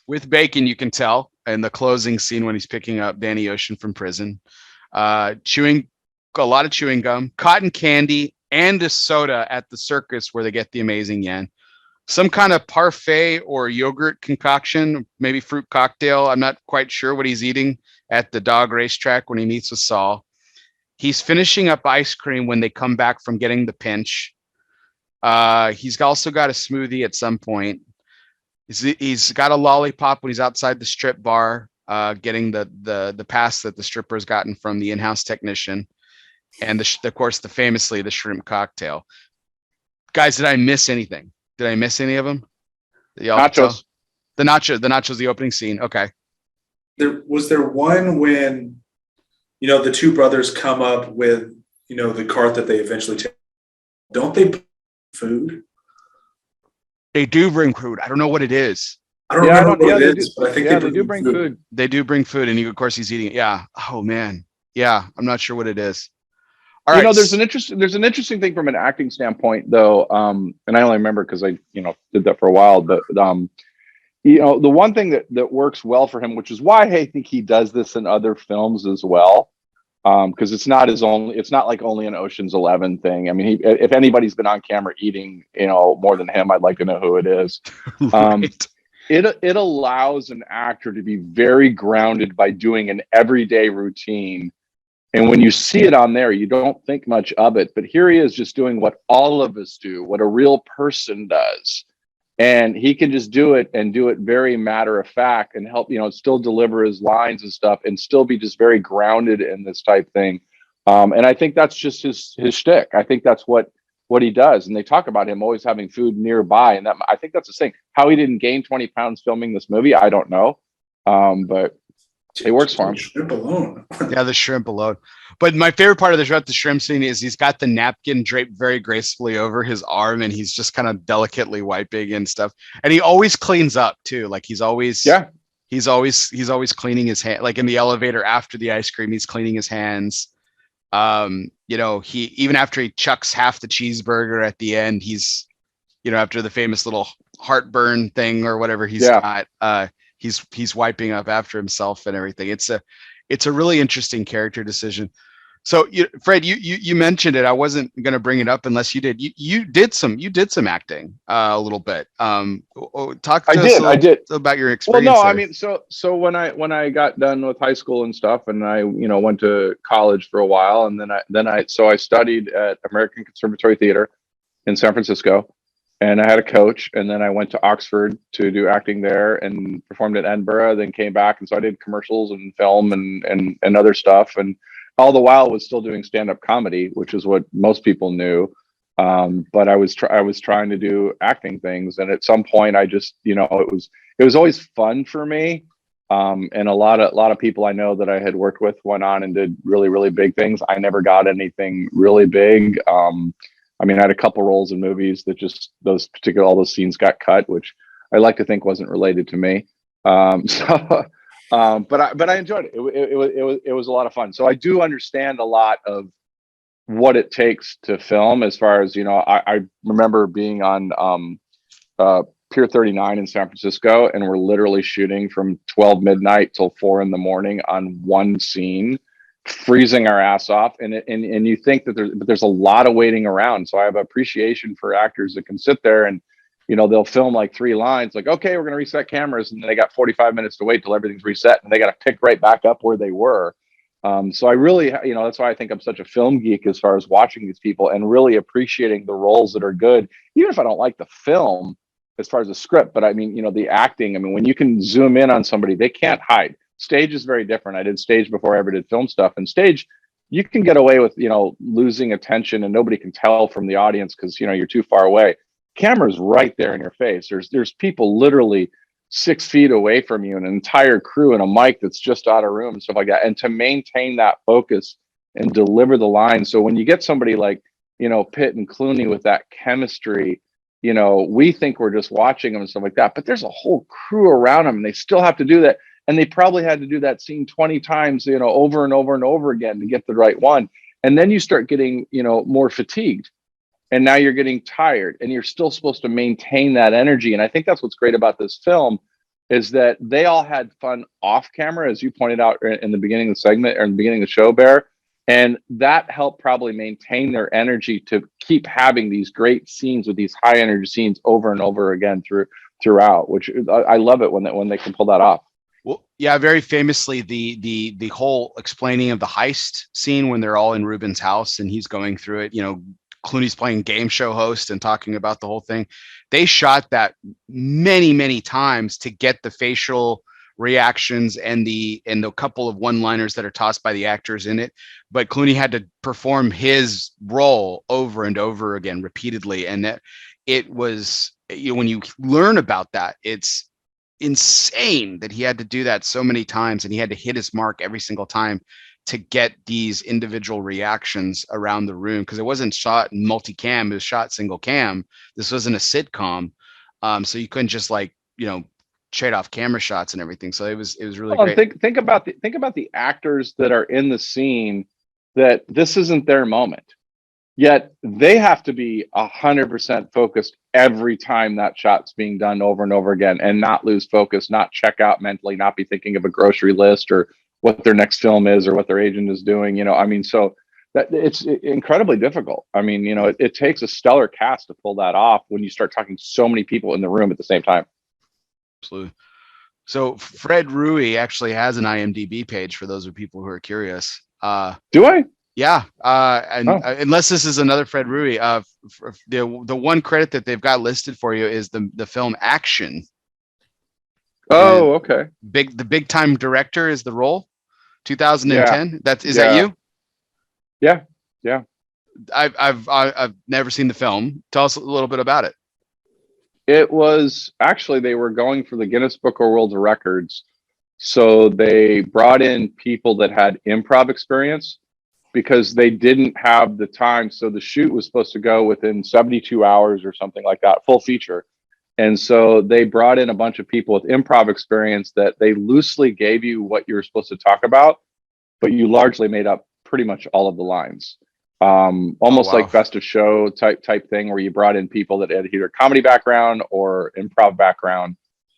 with bacon, you can tell. And the closing scene when he's picking up Danny Ocean from prison, chewing a lot of chewing gum, cotton candy, and a soda at the circus where they get the amazing yen. Some kind of parfait or yogurt concoction, maybe fruit cocktail. I'm not quite sure what he's eating at the dog racetrack when he meets with Saul. He's finishing up ice cream when they come back from getting the pinch. He's also got a smoothie at some point. He's got a lollipop when he's outside the strip bar, getting the pass that the stripper has gotten from the in-house technician, and of course the shrimp cocktail. Guys, did I miss anything? Did I miss any of them? Nachos. The nachos, the opening scene. Okay. Was there one when the two brothers come up with the cart that they eventually take? Don't they put food? They do bring food. I don't know what it is. I don't remember what it is, but I think they do bring food. They do bring food, and of course he's eating it. Yeah. Oh man. Yeah, I'm not sure what it is. All right. There's an interesting thing from an acting standpoint, though, and I only remember because I did that for a while. But the one thing that works well for him, which is why I think he does this in other films as well. Because it's not like only an Ocean's 11 thing. I mean, if anybody's been on camera eating, more than him, I'd like to know who it is. Right. It allows an actor to be very grounded by doing an everyday routine. And when you see it on there, you don't think much of it. But here he is just doing what all of us do, what a real person does. and he can just do it and do it very matter of fact and help, still deliver his lines and stuff and still be just very grounded in this type thing. And I think that's just his shtick. I think that's what he does. And they talk about him always having food nearby, and that, I think that's the thing. How he didn't gain 20 pounds filming this movie, I don't know. But it works for him. Shrimp alone. Yeah, the shrimp alone. But my favorite part of the shrimp scene is he's got the napkin draped very gracefully over his arm, and he's just kind of delicately wiping and stuff. And he always cleans up too. Like he's always cleaning his hand. Like in the elevator after the ice cream, he's cleaning his hands. He even after he chucks half the cheeseburger at the end, he's, after the famous little heartburn thing or whatever he's got, he's wiping up after himself and everything. It's a really interesting character decision. So Fred, you mentioned it. I wasn't going to bring it up unless you did. You did some acting a little bit. Talk to us I did about your experience. Well, no, there. I mean, so when I got done with high school and stuff, and I went to college for a while, and then I studied at American Conservatory Theater in San Francisco, and I had a coach, and then I went to Oxford to do acting there and performed at Edinburgh, then came back, and so I did commercials and film and other stuff, and all the while was still doing stand-up comedy, which is what most people knew. But I was trying to do acting things, and at some point I just, it was always fun for me. And a lot of people I know that I had worked with went on and did really, really big things. I never got anything really big. I mean, I had a couple roles in movies that just all those scenes got cut, which I like to think wasn't related to me. But I enjoyed it. It was a lot of fun. So I do understand a lot of what it takes to film. As far as I remember being on Pier 39 in San Francisco, and we're literally shooting from 12 midnight till 4 a.m. on one scene, freezing our ass off. And you think that there's a lot of waiting around. So I have appreciation for actors that can sit there and they'll film like 3 lines, like, okay, we're going to reset cameras. And then they got 45 minutes to wait till everything's reset, and they got to pick right back up where they were. So I really, that's why I think I'm such a film geek as far as watching these people and really appreciating the roles that are good, even if I don't like the film as far as the script. But I mean, the acting, I mean, when you can zoom in on somebody, they can't hide. Stage is very different. I did stage before I ever did film stuff, and stage, you can get away with, losing attention and nobody can tell from the audience because, you're too far away. Camera's right there in your face. There's people literally 6 feet away from you, and an entire crew and a mic that's just out of room and stuff like that. And to maintain that focus and deliver the line. So when you get somebody like, Pitt and Clooney with that chemistry, we think we're just watching them and stuff like that, but there's a whole crew around them and they still have to do that. And they probably had to do that scene 20 times, over and over and over again to get the right one. And then you start getting, more fatigued. And now you're getting tired, and you're still supposed to maintain that energy. And I think that's what's great about this film is that they all had fun off camera, as you pointed out in the beginning of the segment or in the beginning of the show, Bear. And that helped probably maintain their energy to keep having these great scenes with these high energy scenes over and over again throughout, which I love it when they can pull that off. Well, yeah, very famously, the whole explaining of the heist scene when they're all in Ruben's house and he's going through it, Clooney's playing game show host and talking about the whole thing. They shot that many, many times to get the facial reactions and the couple of one-liners that are tossed by the actors in it. But Clooney had to perform his role over and over again repeatedly. And that it was, when you learn about that, it's insane that he had to do that so many times, and he had to hit his mark every single time to get these individual reactions around the room, because it wasn't shot in multicam, it was shot single cam. This wasn't a sitcom, so you couldn't just trade off camera shots and everything. So it was really great. Think about the actors that are in the scene that this isn't their moment, yet they have to be 100% focused every time that shot's being done over and over again, and not lose focus, not check out mentally, not be thinking of a grocery list or what their next film is or what their agent is doing. So that it's incredibly difficult. It takes a stellar cast to pull that off when you start talking so many people in the room at the same time. Absolutely. So Fred Rewey actually has an IMDb page for those of people who are curious. Do I? Yeah, unless this is another Fred Rewey, the one credit that they've got listed for you is the film Action. Oh, okay. The big time director is the role. 2010. Yeah. Is that you? Yeah. Yeah. I've never seen the film. Tell us a little bit about it. It was actually, they were going for the Guinness Book of World Records. So they brought in people that had improv experience because they didn't have the time. So the shoot was supposed to go within 72 hours or something like that, full feature. And so they brought in a bunch of people with improv experience that they loosely gave you what you were supposed to talk about, but you largely made up pretty much all of the lines. Almost like best of show type thing, where you brought in people that had either comedy background or improv background.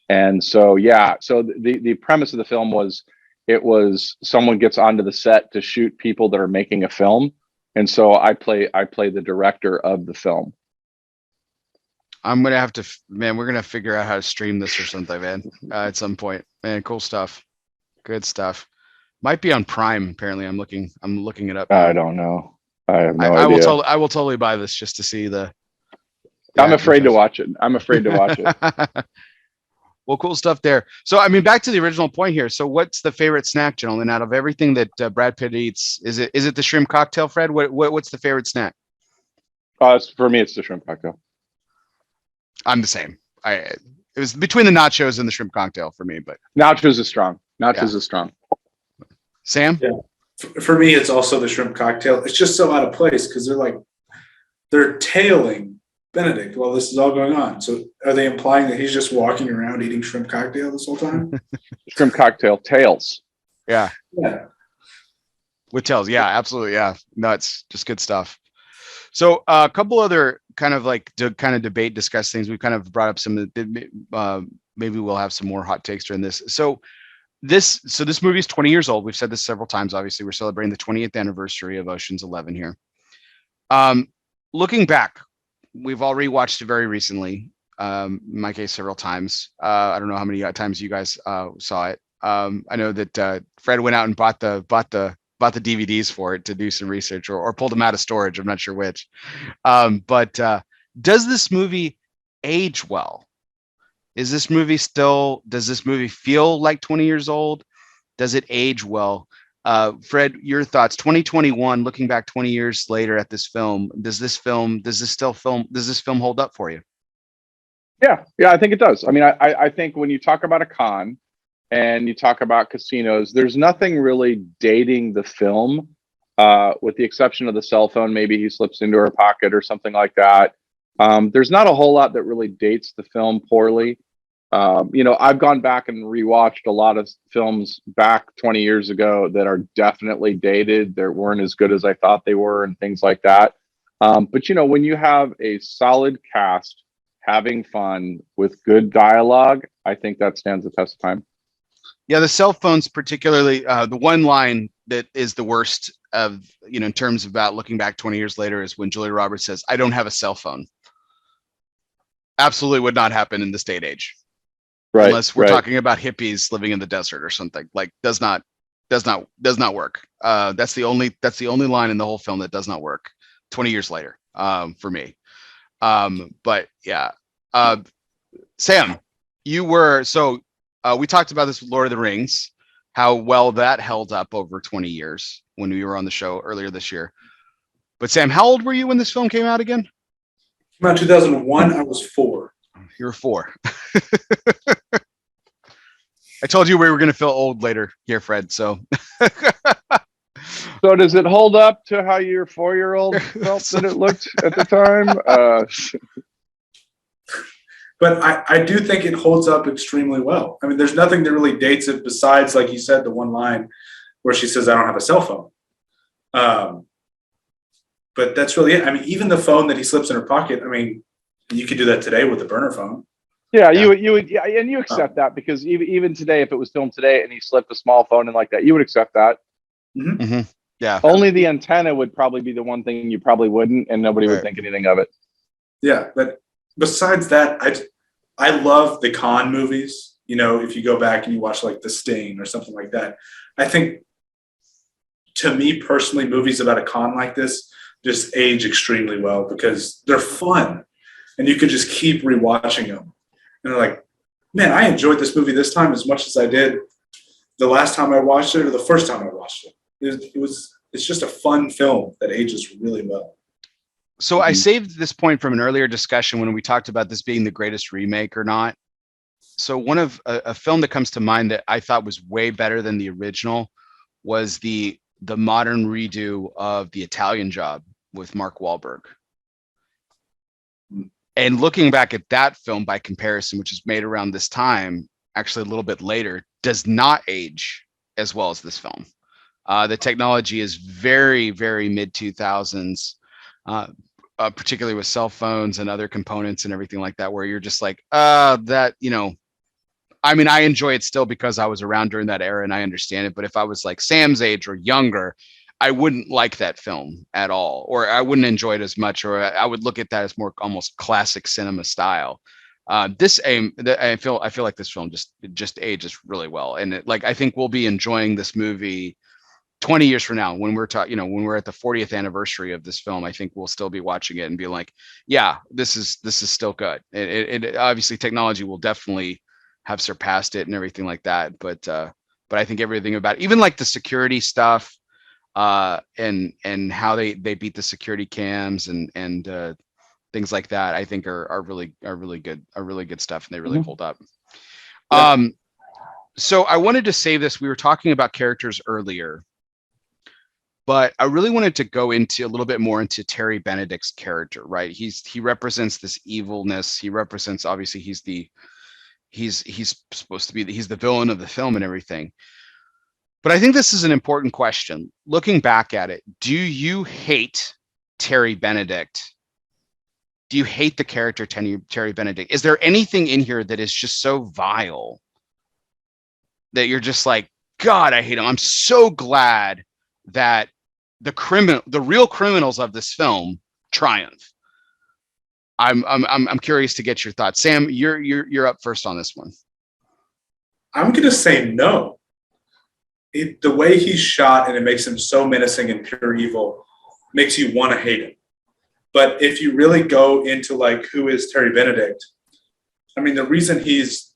And so, so the premise of the film was, it was someone gets onto the set to shoot people that are making a film. And so I play the director of the film. I'm going to have to, man, we're going to figure out how to stream this or something, man, at some point, man. Cool stuff. Good stuff. Might be on Prime. Apparently I'm looking it up. I don't know. I have no idea. I will totally buy this just to see I'm afraid to watch it. I'm afraid to watch it. Well, cool stuff there. So, I mean, back to the original point here. So what's the favorite snack, gentlemen, out of everything that Brad Pitt eats? Is it the shrimp cocktail, Fred? What's the favorite snack? For me, it's the shrimp cocktail. I'm the same. It was between the nachos and the shrimp cocktail for me, but nachos is strong. Nachos is strong. Sam? Yeah. For me, it's also the shrimp cocktail. It's just so out of place because they're tailing Benedict while this is all going on. So are they implying that he's just walking around eating shrimp cocktail this whole time? Shrimp cocktail tails. Yeah. Yeah. With tails. Yeah, absolutely. Yeah. Nuts. Just good stuff. So a couple other kind of debate, discuss things. We've kind of brought up some, maybe we'll have some more hot takes during this. So this movie is 20 years old. We've said this several times. Obviously, we're celebrating the 20th anniversary of Ocean's 11 here. Looking back, we've all rewatched it very recently. In my case, several times. I don't know how many times you guys saw it. I know that Fred went out and bought the DVDs for it to do some research, or pulled them out of storage. I'm not sure which. But does this movie age well? Does this movie feel like 20 years old? Does it age well? Fred, your thoughts. 2021, looking back 20 years later at this film, does this film hold up for you? Yeah, I think it does. I mean, I think when you talk about a con and you talk about casinos, there's nothing really dating the film, with the exception of the cell phone. Maybe he slips into her pocket or something like that. There's not a whole lot that really dates the film poorly. I've gone back and rewatched a lot of films back 20 years ago that are definitely dated. They weren't as good as I thought they were and things like that. But when you have a solid cast having fun with good dialogue, I think that stands the test of time. Yeah, the cell phones, particularly the one line that is the worst of, in terms of about looking back 20 years later, is when Julia Roberts says, "I don't have a cell phone." Absolutely would not happen in this day and age. Right. Unless we're talking about hippies living in the desert or something. Like, does not work. That's the only line in the whole film that does not work 20 years later, for me. But yeah. Sam, we talked about this with Lord of the Rings, how well that held up over 20 years when we were on the show earlier this year. But Sam, how old were you when this film came out again? Came out 2001. I was 4. You were 4. I told you we were going to feel old later here, Fred. So does it hold up to how your 4-year-old felt that it looked at the time? But I do think it holds up extremely well. I mean, there's nothing that really dates it besides, like you said, the one line where she says, "I don't have a cell phone." But that's really it. I mean, even the phone that he slips in her pocket, I mean, you could do that today with a burner phone. Yeah, you would, and you accept that, because even today, if it was filmed today and he slipped a small phone in like that, you would accept that. Mm-hmm. Mm-hmm. Yeah. Only the antenna would probably be the one thing you probably wouldn't, and nobody would think anything of it. Yeah, but besides that, I love the con movies. If you go back and you watch like The Sting or something like that, I think to me personally, movies about a con like this just age extremely well because they're fun and you could just keep rewatching them. And they're like, man, I enjoyed this movie this time as much as I did the last time I watched it or the first time I watched it. It's just a fun film that ages really well. So I saved this point from an earlier discussion when we talked about this being the greatest remake or not. So one of a film that comes to mind that I thought was way better than the original was the modern redo of The Italian Job with Mark Wahlberg. And looking back at that film by comparison, which is made around this time, actually a little bit later, does not age as well as this film. The technology is very, very mid 2000s, particularly with cell phones and other components and everything like that, where you're just like, that, you know, I mean, I enjoy it still because I was around during that era and I understand it. But if I was like Sam's age or younger, I wouldn't like that film at all, or I wouldn't enjoy it as much, or I would look at that as more almost classic cinema style. I feel like this film just ages really well, and I think we'll be enjoying this movie 20 years from now when we're when we're at the 40th anniversary of this film. I think we'll still be watching it and be like, yeah, this is still good. It obviously technology will definitely have surpassed it and everything like that, but I think everything about it, even like the security stuff, and how they beat the security cams and things like that, I think are really good stuff, and they really hold up. Yeah. So I wanted to say this. We were talking about characters earlier, but I really wanted to go into a little bit more into Terry Benedict's character, right? He represents this evilness. He represents, obviously, he's supposed to be he's the villain of the film and everything. But I think this is an important question. Looking back at it, do you hate Terry Benedict? Do you hate the character Terry Benedict? Is there anything in here that is just so vile that you're just like, God, I hate him? I'm so glad that the real criminals of this film triumph. I'm curious to get your thoughts. Sam, you're up first on this one. I'm gonna say no. The way he's shot, and it makes him so menacing and pure evil, makes you want to hate him. But if you really go into like, who is Terry Benedict? I mean, the reason he's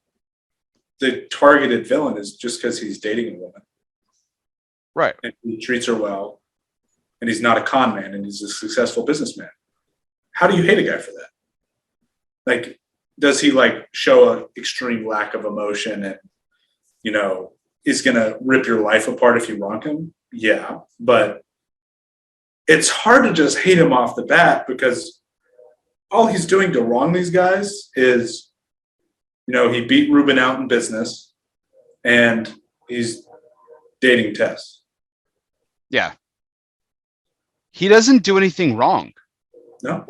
the targeted villain is just because he's dating a woman. Right. And he treats her well, and he's not a con man, and he's a successful businessman. How do you hate a guy for that? Like, does he like show an extreme lack of emotion and, is going to rip your life apart if you wrong him? Yeah. But it's hard to just hate him off the bat because all he's doing to wrong these guys is, he beat Ruben out in business and he's dating Tess. Yeah. He doesn't do anything wrong. No.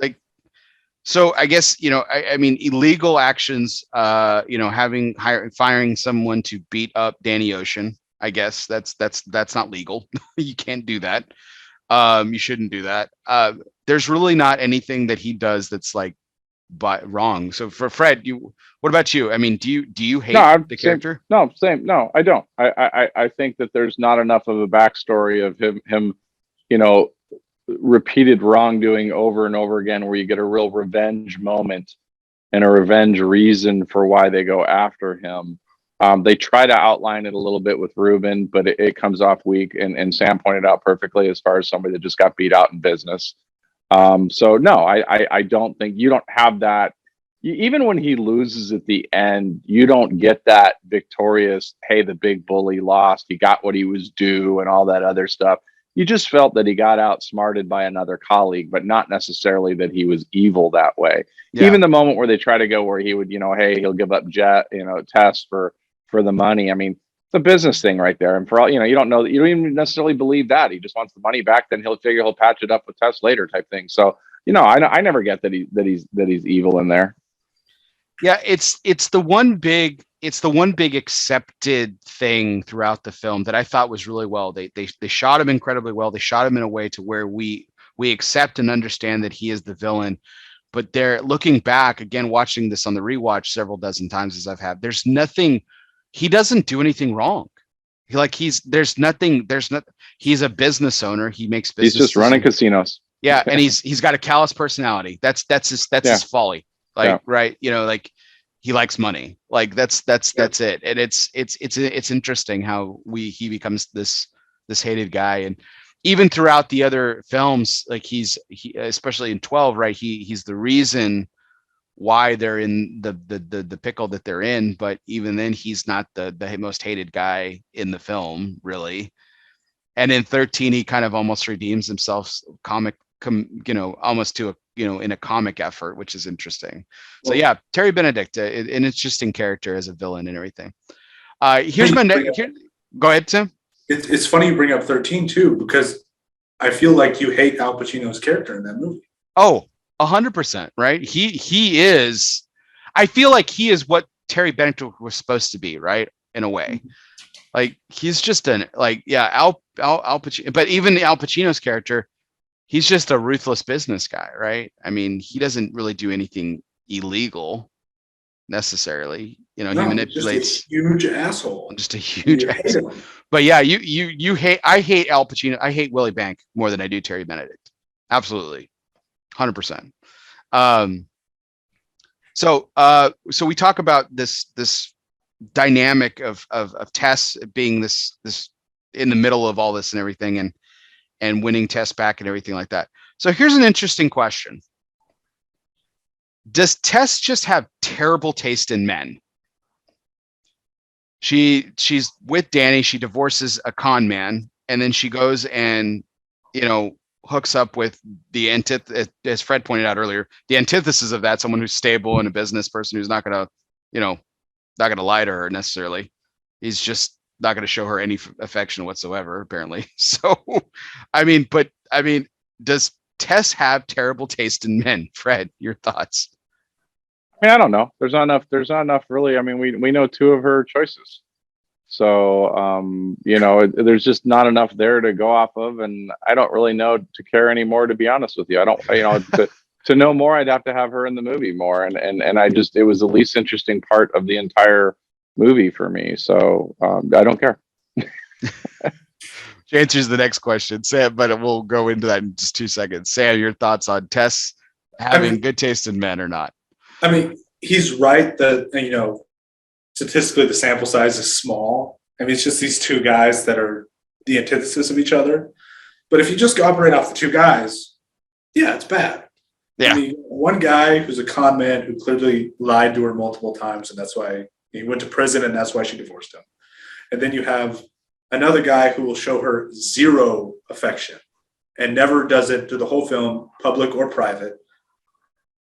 So I guess, I mean, illegal actions, firing someone to beat up Danny Ocean, I guess that's not legal. You can't do that. You shouldn't do that. There's really not anything that he does that's like wrong. So for Fred, what about you? I mean, do you hate the character? Same. No, I don't. I think that there's not enough of a backstory of him, repeated wrongdoing over and over again where you get a real revenge moment and a revenge reason for why they go after him. They try to outline it a little bit with Ruben, but it comes off weak, and Sam pointed out perfectly as far as somebody that just got beat out in business. So no, I don't think you don't have that. Even when he loses at the end, you don't get that victorious, hey, the big bully lost, he got what he was due and all that other stuff. You just felt that he got outsmarted by another colleague, but not necessarily that he was evil that way. Yeah. Even the moment where they try to go where he would, hey, he'll give up Tess for the money. I mean, it's a business thing right there. And for all, you don't know that, you don't even necessarily believe that he just wants the money back. Then he'll figure he'll patch it up with Tess later type thing. So, I never get that he's evil in there. Yeah. It's the one big accepted thing throughout the film that I thought was really well. They shot him incredibly well. They shot him in a way to where we accept and understand that he is the villain. But they're looking back again, watching this on the rewatch several dozen times as I've had. There's nothing. He doesn't do anything wrong. He's a business owner. He makes He's business. just running casinos. Yeah, and he's got a callous personality. That's his folly. Right, like he likes money. Like that's it. And it's interesting how he becomes this hated guy. And even throughout the other films, like he especially in 12, right? He's the reason why they're in the pickle that they're in. But even then, he's not the most hated guy in the film, really. And in 13, he kind of almost redeems himself, almost to in a comic effort, which is interesting. So yeah, Terry Benedict, an interesting character as a villain and everything. Here's my go ahead, Tim. It's funny you bring up 13 too, because I feel like you hate Al Pacino's character in that movie. Oh, 100%, right? He is. I feel like he is what Terry Benedict was supposed to be, right? In a way, like he's just Al Pacino. But even Al Pacino's character, he's just a ruthless business guy, right? I mean, he doesn't really do anything illegal necessarily. He manipulates. Just a huge asshole. Just a huge asshole. But yeah, you hate. I hate Al Pacino. I hate Willie Bank more than I do Terry Benedict. Absolutely, 100%. So we talk about this dynamic of Tess being this in the middle of all this and everything, and winning Tess back and everything like that. So here's an interesting question. Does Tess just have terrible taste in men? She's with Danny. She divorces a con man, and then she goes and, hooks up with the as Fred pointed out earlier, the antithesis of that, someone who's stable and a business person who's not going to lie to her necessarily. He's just not going to show her any affection whatsoever, apparently. So, does Tess have terrible taste in men? Fred, your thoughts? I don't know. There's not enough really. I mean, we know two of her choices. So, there's just not enough there to go off of. And I don't really know to care anymore, to be honest with you. I don't, to know more, I'd have to have her in the movie more. And it was the least interesting part of the entire movie for me. So I don't care. She answers the next question, Sam, but we'll go into that in just 2 seconds. Sam, your thoughts on Tess having good taste in men or not? I mean, he's right that, statistically the sample size is small. I mean, it's just these two guys that are the antithesis of each other. But if you just operate off the two guys, yeah, it's bad. Yeah. I mean, one guy who's a con man who clearly lied to her multiple times, and that's why he went to prison, and that's why she divorced him. And then you have another guy who will show her zero affection and never does it through the whole film, public or private.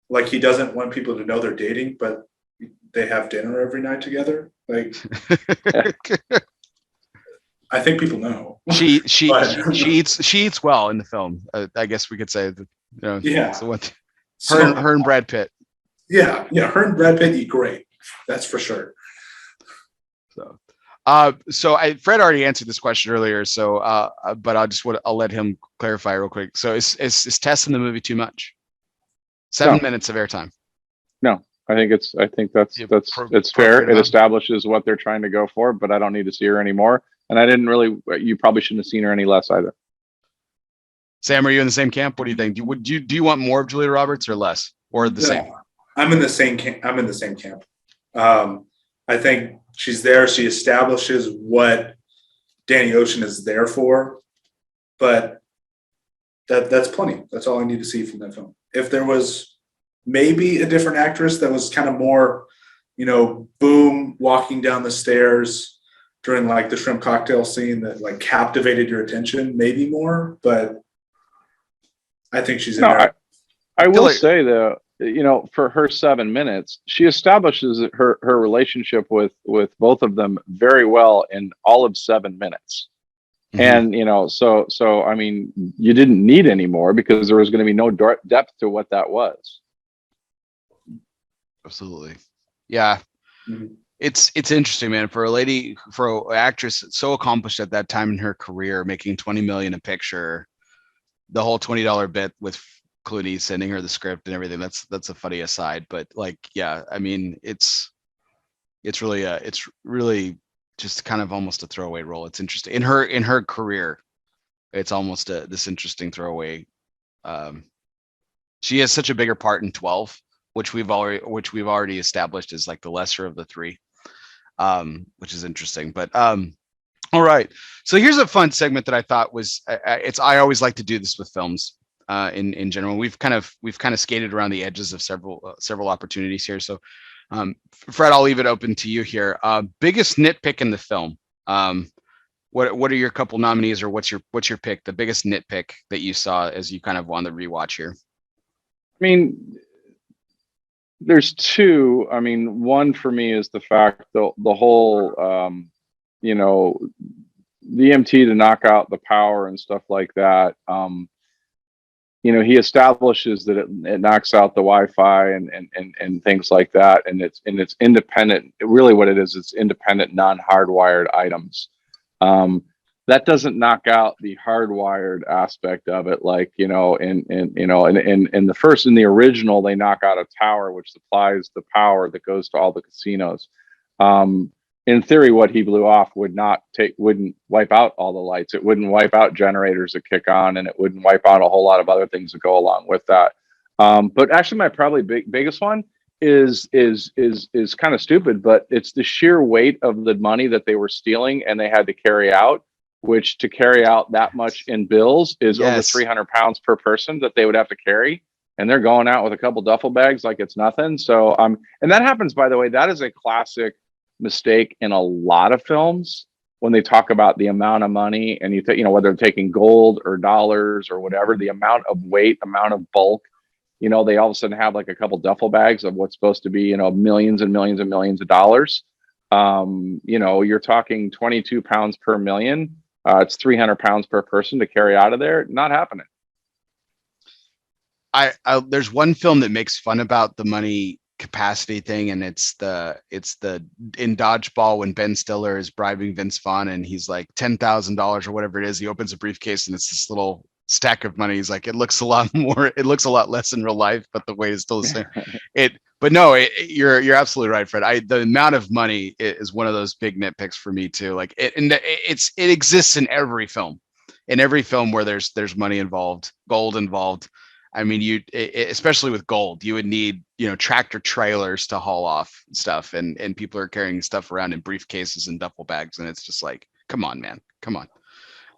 Like, he doesn't want people to know they're dating, but they have dinner every night together. Like, I think people know. She eats well in the film. I guess we could say that. Yeah. So her and Brad Pitt. Yeah, her and Brad Pitt eat great. That's for sure. So Fred already answered this question earlier. So, but I'll let him clarify real quick. So is Tess in the movie too much? 7 minutes of airtime. No, I think it's fair. It establishes what they're trying to go for, but I don't need to see her anymore. And I didn't really. You probably shouldn't have seen her any less either. Sam, are you in the same camp? What do you think? Do you want more of Julia Roberts or less, or the same? I'm in the same camp. I think she's there. She establishes what Danny Ocean is there for, but that's plenty. That's all I need to see from that film. If there was maybe a different actress that was kind of more, boom, walking down the stairs during like the shrimp cocktail scene that like captivated your attention, maybe more, but I think she's in there. I will say though, for her 7 minutes, she establishes her relationship with both of them very well in all of 7 minutes. Mm-hmm. And, so, I mean, you didn't need any more because there was going to be no depth to what that was. Absolutely. Yeah. Mm-hmm. It's interesting, man, for an actress so accomplished at that time in her career, making $20 million a picture, the whole $20 bit with Clooney sending her the script and everything. That's a funny aside, but like, yeah, I mean, it's really just kind of almost a throwaway role. It's interesting in her career. It's almost this interesting throwaway. She has such a bigger part in 12, which we've already established as like the lesser of the three, which is interesting. But all right, so here's a fun segment that I thought was I always like to do this with films in general. We've kind of skated around the edges of several opportunities here. So Fred, I'll leave it open to you here. Biggest nitpick in the film. What are your couple nominees, or what's your pick? The biggest nitpick that you saw as you kind of on the rewatch here. I mean, there's two. I mean, one for me is the fact the whole, you know, the EMT to knock out the power and stuff like that. You know, he establishes that it knocks out the Wi-Fi and things like that, and it's independent. Really, what it is, it's independent, non-hardwired items. That doesn't knock out the hardwired aspect of it, like, you know, in the original, they knock out a tower which supplies the power that goes to all the casinos. In theory, what he blew off wouldn't wipe out all the lights. It wouldn't wipe out generators that kick on, and it wouldn't wipe out a whole lot of other things that go along with that. But actually, my probably biggest one is kind of stupid, but it's the sheer weight of the money that they were stealing and they had to carry out, which to carry out that much in bills is over 300 pounds per person that they would have to carry. And they're going out with a couple duffel bags like it's nothing. So, and that happens, by the way, that is a classic mistake in a lot of films when they talk about the amount of money, and you know, whether they're taking gold or dollars or whatever, the amount of weight, amount of bulk, you know, they all of a sudden have like a couple duffel bags of what's supposed to be, you know, millions and millions and millions of dollars. You know, you're talking 22 pounds per million. It's 300 pounds per person to carry out of there. Not happening. There's one film that makes fun about the money capacity thing, and it's the in Dodgeball when Ben Stiller is bribing Vince Vaughn, and he's like $10,000 or whatever it is. He opens a briefcase and it's this little stack of money. He's like, it looks a lot less in real life, but the weight is still the same. But no, you're absolutely right, Fred. The amount of money is one of those big nitpicks for me too. Like it exists in every film where there's money involved, gold involved. I mean, especially with gold, you would need, you know, tractor trailers to haul off stuff, and people are carrying stuff around in briefcases and duffel bags, and it's just like, come on, man, come on.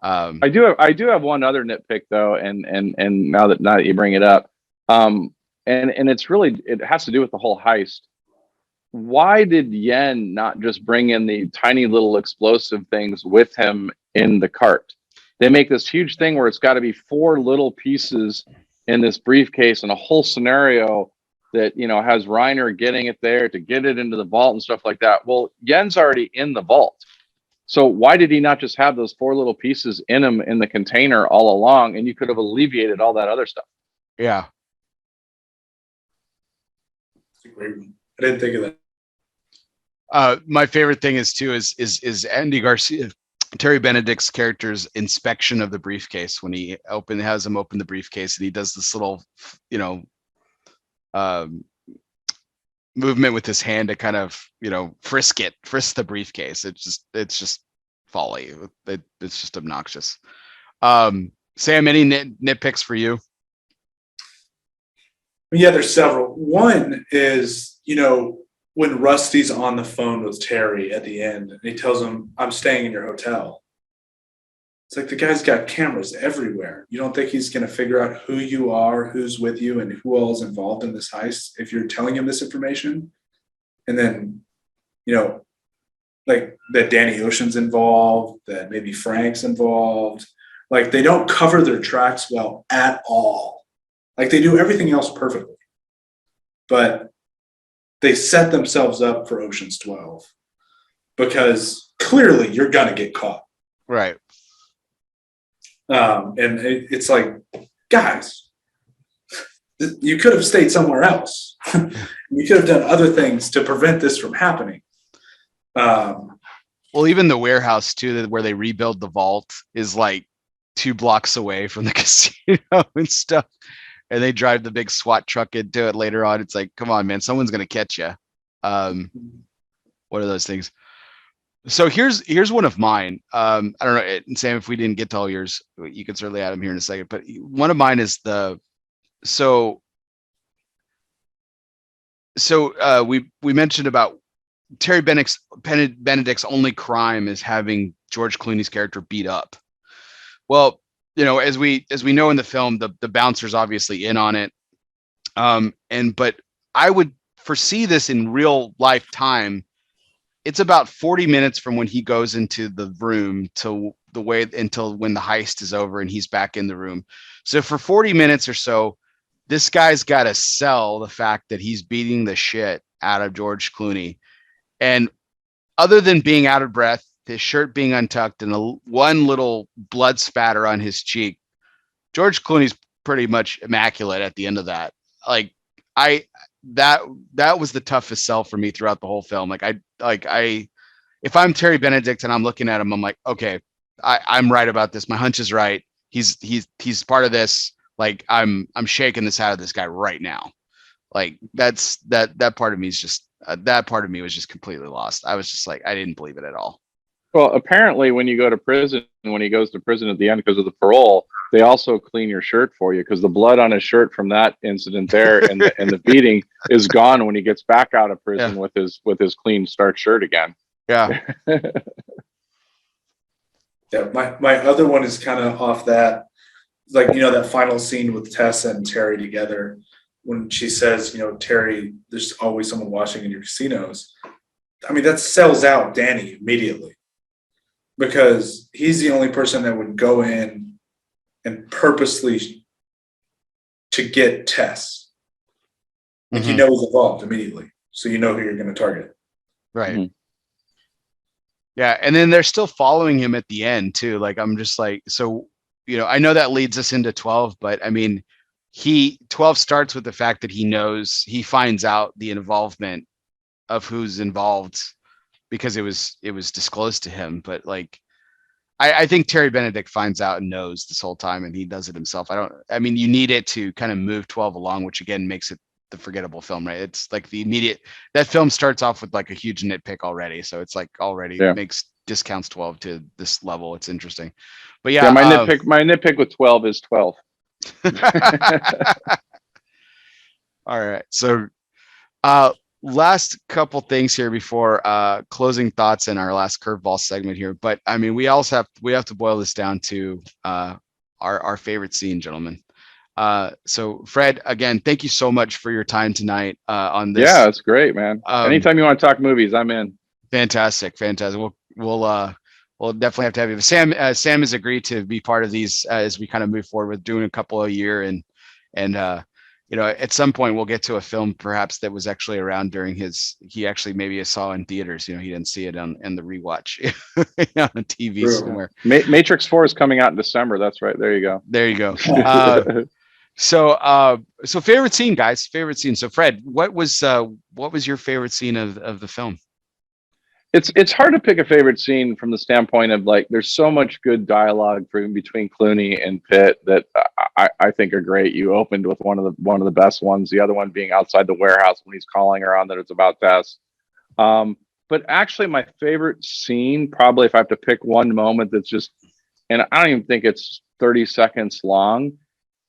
I do have one other nitpick though, and now that you bring it up, and it's really, it has to do with the whole heist. Why did Yen not just bring in the tiny little explosive things with him in the cart? They make this huge thing where it's got to be 4 little pieces in this briefcase, and a whole scenario that, you know, has Reiner getting it there to get it into the vault and stuff like that. Well, Yen's already in the vault. So why did he not just have those 4 little pieces in him in the container all along, and you could have alleviated all that other stuff? Yeah. That's a great one. I didn't think of that. My favorite thing is Andy Garcia, Terry Benedict's character's inspection of the briefcase when he has him open the briefcase, and he does this little, you know, movement with his hand to kind of, you know, frisk the briefcase. It's just folly. It's just obnoxious. Sam, any nitpicks for you? Yeah, there's several. One is, you know, when Rusty's on the phone with Terry at the end, and he tells him, "I'm staying in your hotel." It's like, the guy's got cameras everywhere. You don't think he's going to figure out who you are, who's with you, and who all is involved in this heist if you're telling him this information? And then, you know, like that Danny Ocean's involved, that maybe Frank's involved. Like, they don't cover their tracks well at all. Like, they do everything else perfectly. But they set themselves up for Ocean's 12 because clearly you're going to get caught. Right. And it's like, guys, you could have stayed somewhere else. You could have done other things to prevent this from happening. Well, even the warehouse too, where they rebuild the vault, is like 2 blocks away from the casino and stuff. And they drive the big SWAT truck into it later on. It's like, come on, man, someone's going to catch you. What are those things? So here's one of mine. I don't know, Sam, if we didn't get to all yours, you can certainly add them here in a second. But one of mine is we mentioned about Terry Benedict's only crime is having George Clooney's character beat up. Well, as we know in the film, the bouncer's obviously in on it. But I would foresee this in real life time. It's about 40 minutes from when he goes into the room to until when the heist is over and he's back in the room. So for 40 minutes or so, this guy's got to sell the fact that he's beating the shit out of George Clooney. And other than being out of breath, his shirt being untucked, and one little blood spatter on his cheek, George Clooney's pretty much immaculate at the end of that. Like that was the toughest sell for me throughout the whole film. If I'm Terry Benedict and I'm looking at him, I'm like, okay, I'm right about this. My hunch is right. He's part of this. Like I'm shaking this out of this guy right now. Like that part of me is just that part of me was just completely lost. I was just like, I didn't believe it at all. Well, apparently when you go to prison, when he goes to prison at the end because of the parole, they also clean your shirt for you because the blood on his shirt from that incident there and the beating is gone when he gets back out of prison with his clean starch shirt again. Yeah. Yeah. My other one is kind of off that, like, that final scene with Tessa and Terry together when she says, Terry, there's always someone watching in your casinos. I mean, that sells out Danny immediately because he's the only person that would go in and purposely to get Tess. Like, he's involved immediately. So you know who you're going to target. Right. Mm-hmm. Yeah. And then they're still following him at the end too. Like, I'm just like, so, I know that leads us into 12, but I mean, 12 starts with the fact that he finds out the involvement of who's involved because it was disclosed to him. But like, I think Terry Benedict finds out and knows this whole time and he does it himself. You need it to kind of move 12 along, which again makes it the forgettable film, right? It's like that film starts off with like a huge nitpick already. So it's like already discounts 12 to this level. It's interesting. But yeah, my nitpick with 12 is 12. All right. So last couple things here before closing thoughts in our last curveball segment here. But I mean, we have to boil this down to our favorite scene, gentlemen. So Fred, again, thank you so much for your time tonight on this. Yeah, it's great, man. Anytime you want to talk movies, I'm in. Fantastic. We'll definitely have to have you. Sam has agreed to be part of these as we kind of move forward with doing a couple a year, and at some point we'll get to a film perhaps that was actually around during he actually maybe saw in theaters. He didn't see it on the rewatch on TV somewhere. Matrix 4 is coming out in December. That's right. There you go. There you go. So favorite scene, guys. Favorite scene. So Fred, what was your favorite scene of the film? It's hard to pick a favorite scene from the standpoint of like there's so much good dialogue between Clooney and Pitt that I think are great. You opened with one of the best ones. The other one being outside the warehouse when he's calling her on that it's about Tess. But actually, my favorite scene, probably if I have to pick one moment that's just, and I don't even think it's 30 seconds long.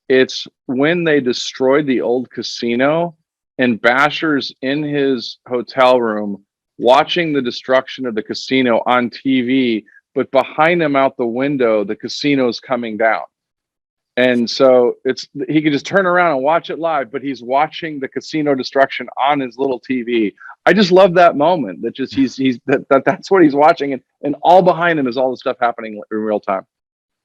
It's when they destroyed the old casino and Basher's in his hotel room watching the destruction of the casino on TV, but behind him out the window, the casino's coming down. And so he can just turn around and watch it live, but he's watching the casino destruction on his little TV. I just love that moment that just that's what he's watching. And all behind him is all the stuff happening in real time.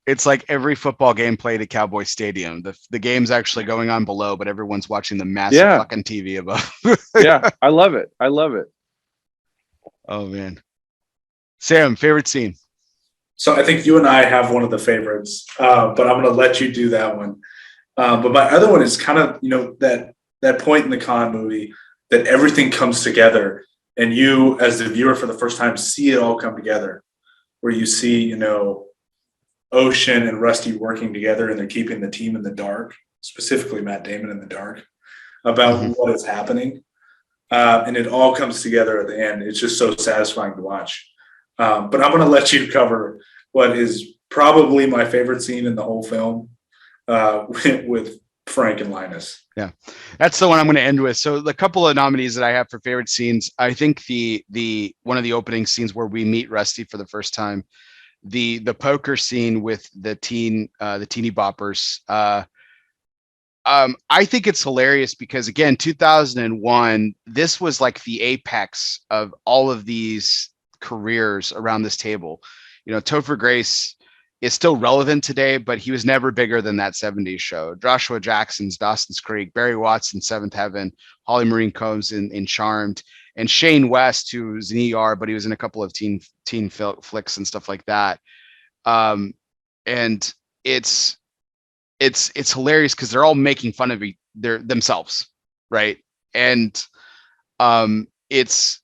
It's like every football game played at Cowboy Stadium. The game's actually going on below, but everyone's watching the massive fucking TV above. Yeah, I love it. Oh man. Sam, favorite scene. So I think you and I have one of the favorites, but I'm going to let you do that one. But my other one is kind of, that point in the con movie that everything comes together and you as the viewer for the first time see it all come together, where you see, Ocean and Rusty working together and they're keeping the team in the dark, specifically Matt Damon in the dark about what is happening. And it all comes together at the end. It's just so satisfying to watch. But I'm going to let you cover what is probably my favorite scene in the whole film with Frank and Linus. Yeah, that's the one I'm going to end with. So the couple of nominees that I have for favorite scenes, I think the one of the opening scenes where we meet Rusty for the first time, the poker scene with the teeny boppers. I think it's hilarious because again, 2001, this was like the apex of all of these careers around this table. You know, Topher Grace is still relevant today, but he was never bigger than that 70s show. Joshua Jackson's Dawson's Creek, Barry Watson's Seventh Heaven, Holly Maureen Combs in Charmed, and Shane West, who was in ER, but he was in a couple of teen flicks and stuff like that. And it's hilarious because they're all making fun of themselves, right? And it's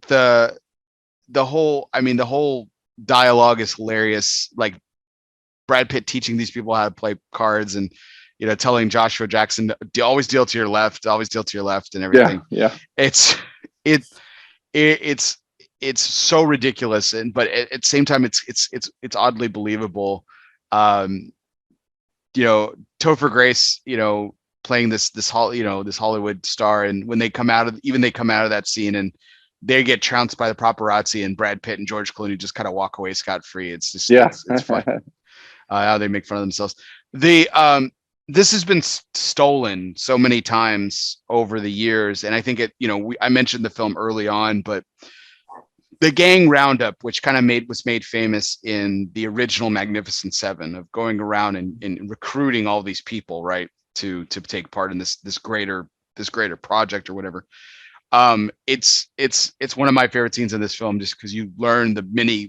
the whole dialogue is hilarious. Like Brad Pitt teaching these people how to play cards, and telling Joshua Jackson to always deal to your left, and everything. Yeah. It's so ridiculous, but at the same time, it's oddly believable. Topher Grace, playing this Hollywood star, and when they come out of that scene and they get trounced by the paparazzi, and Brad Pitt and George Clooney just kind of walk away scot-free. It's just it's fun how they make fun of themselves. This has been stolen so many times over the years, and I think I mentioned the film early on, but the gang roundup, which kind of was made famous in the original Magnificent Seven, of going around and recruiting all these people, right, to take part in this greater project or whatever. It's one of my favorite scenes in this film, just because you learn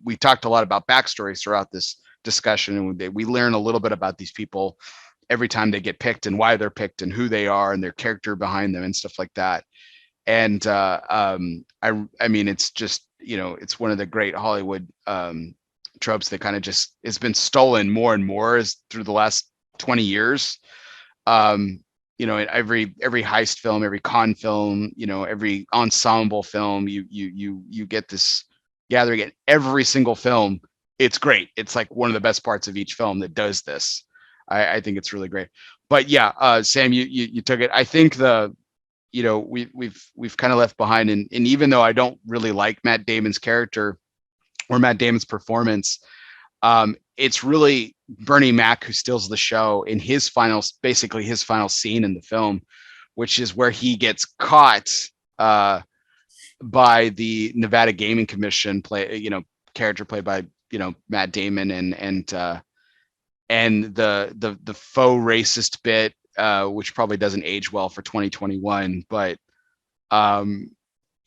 we talked a lot about backstories throughout this discussion, and we learn a little bit about these people every time they get picked and why they're picked and who they are and their character behind them and stuff like that. And I mean, it's just, it's one of the great Hollywood tropes that kind of just has been stolen more and more through the last 20 years. In every heist film, every con film, every ensemble film, you get this gathering in every single film. It's great. It's like one of the best parts of each film that does this. I think it's really great. But yeah, Sam, you took it. I think we've kind of left behind, and even though I don't really like Matt Damon's character or Matt Damon's performance, it's really Bernie Mac who steals the show in his final scene in the film, which is where he gets caught by the Nevada Gaming Commission character played by Matt Damon, and the faux racist bit, which probably doesn't age well for 2021, but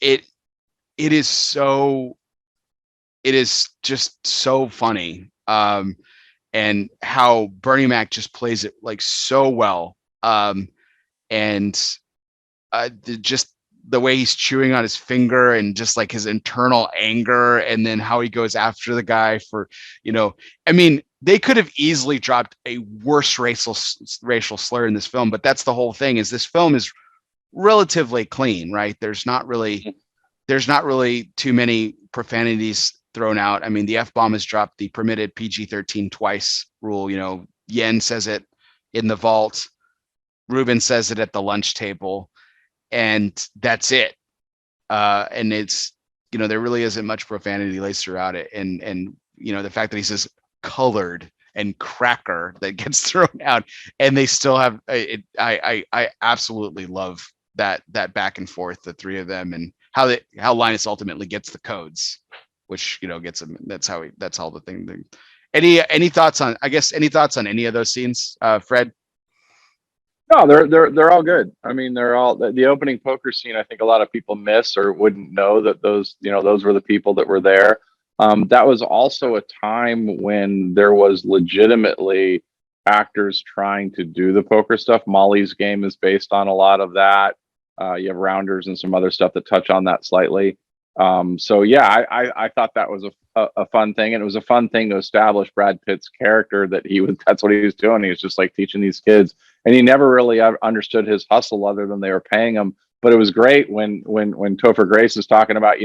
it is just so funny, and how Bernie Mac just plays it like so well, and just the way he's chewing on his finger and just like his internal anger, and then how he goes after the guy for, I mean, they could have easily dropped a worse racial slur in this film, but that's the whole thing, is this film is relatively clean, right? There's not really too many profanities thrown out. I mean, the F-bomb is dropped, the permitted PG-13 twice rule, Yen says it in the vault, Ruben says it at the lunch table, and that's it. And it's, there really isn't much profanity laced throughout it. And the fact that he says colored and cracker that gets thrown out, and they still have it. I absolutely love that back and forth, the three of them, and how Linus ultimately gets the codes, which gets him. That's how the thing. Any thoughts on any of those scenes, Fred? No, they're all good. I mean, they're all the opening poker scene. I think a lot of people miss or wouldn't know that those were the people that were there. That was also a time when there was legitimately actors trying to do the poker stuff. Molly's Game is based on a lot of that. You have Rounders and some other stuff that touch on that slightly. So yeah, I thought that was a fun thing, and it was a fun thing to establish Brad Pitt's character, that that's what he was doing. He was just like teaching these kids, and he never really understood his hustle other than they were paying him. But it was great when Topher Grace is talking about,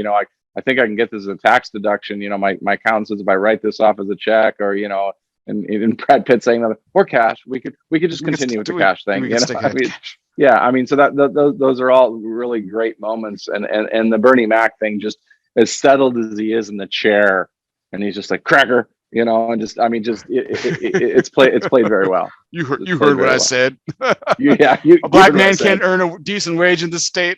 I think I can get this as a tax deduction. You know, my accountant says if I write this off as a check, or you know, and Brad Pitt saying that, or cash, we could just continue with the cash thing. You know, I mean, yeah, I mean, so those are all really great moments, and the Bernie Mac thing, just as settled as he is in the chair, and he's just like cracker, you know, and just, I mean, just it's played very well. You heard what I said. Yeah, a black man can't earn a decent wage in this state.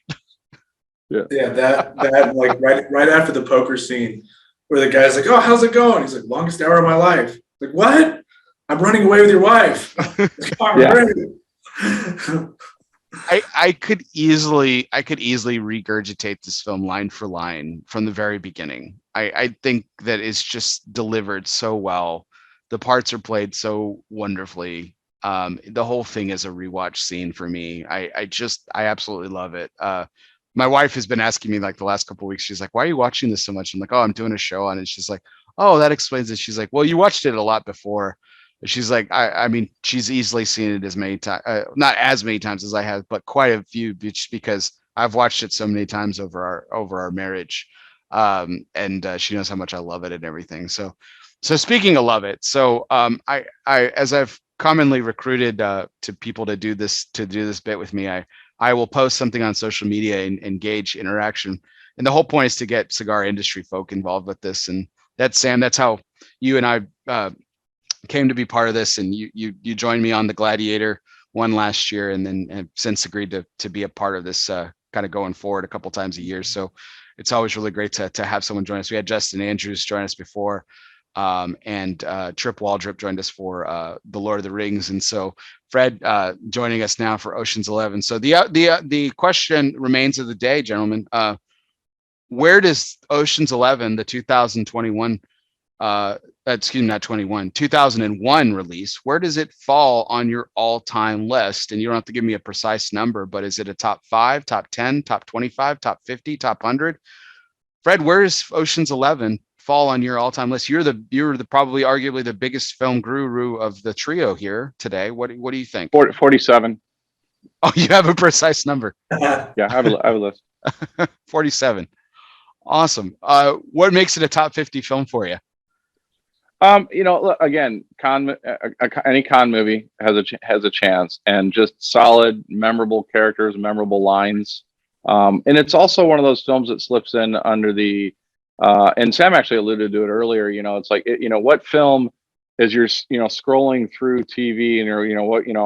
Yeah, that like right after the poker scene, where the guy's like, "Oh, how's it going?" He's like, "Longest hour of my life." Like, what? I'm running away with your wife. I could easily regurgitate this film line for line from the very beginning. I think that it's just delivered so well. The parts are played so wonderfully. The whole thing is a rewatch scene for me. I absolutely love it. My wife has been asking me like the last couple of weeks. She's like, "Why are you watching this so much?" I'm like, "Oh, I'm doing a show on it." She's like, "Oh, that explains it." She's like, "Well, you watched it a lot before." She's like, I mean, she's easily seen it as many times, not as many times as I have, but quite a few, because I've watched it so many times over our marriage, and she knows how much I love it and everything. So speaking of love it, so I as I've commonly recruited to people to do this bit with me, I will post something on social media and engage interaction, and the whole point is to get cigar industry folk involved with this. And that's Sam. That's how you and I came to be part of this, and you joined me on the Gladiator one last year, and then have since agreed to be a part of this kind of going forward a couple times a year. So it's always really great to have someone join us. We had Justin Andrews join us before, and Trip Waldrop joined us for the Lord of the Rings, and so Fred joining us now for Ocean's 11. So the question remains of the day, gentlemen. Where does Ocean's 11, the 2021 not 2001 release, where does it fall on your all-time list? And you don't have to give me a precise number, but is it a top 5, top 10, top 25, top 50, top 100? Fred, where does Ocean's 11 fall on your all-time list? You're the probably arguably the biggest film guru of the trio here today. What do you think? 47. Oh, you have a precise number. Yeah, I have a list. 47. Awesome. What makes it a top 50 film for you? You know, look, again, any con movie has a chance, and just solid, memorable characters, memorable lines. And it's also one of those films that slips in under the, and Sam actually alluded to it earlier. You know, it's like, what film is you're, scrolling through TV and you're,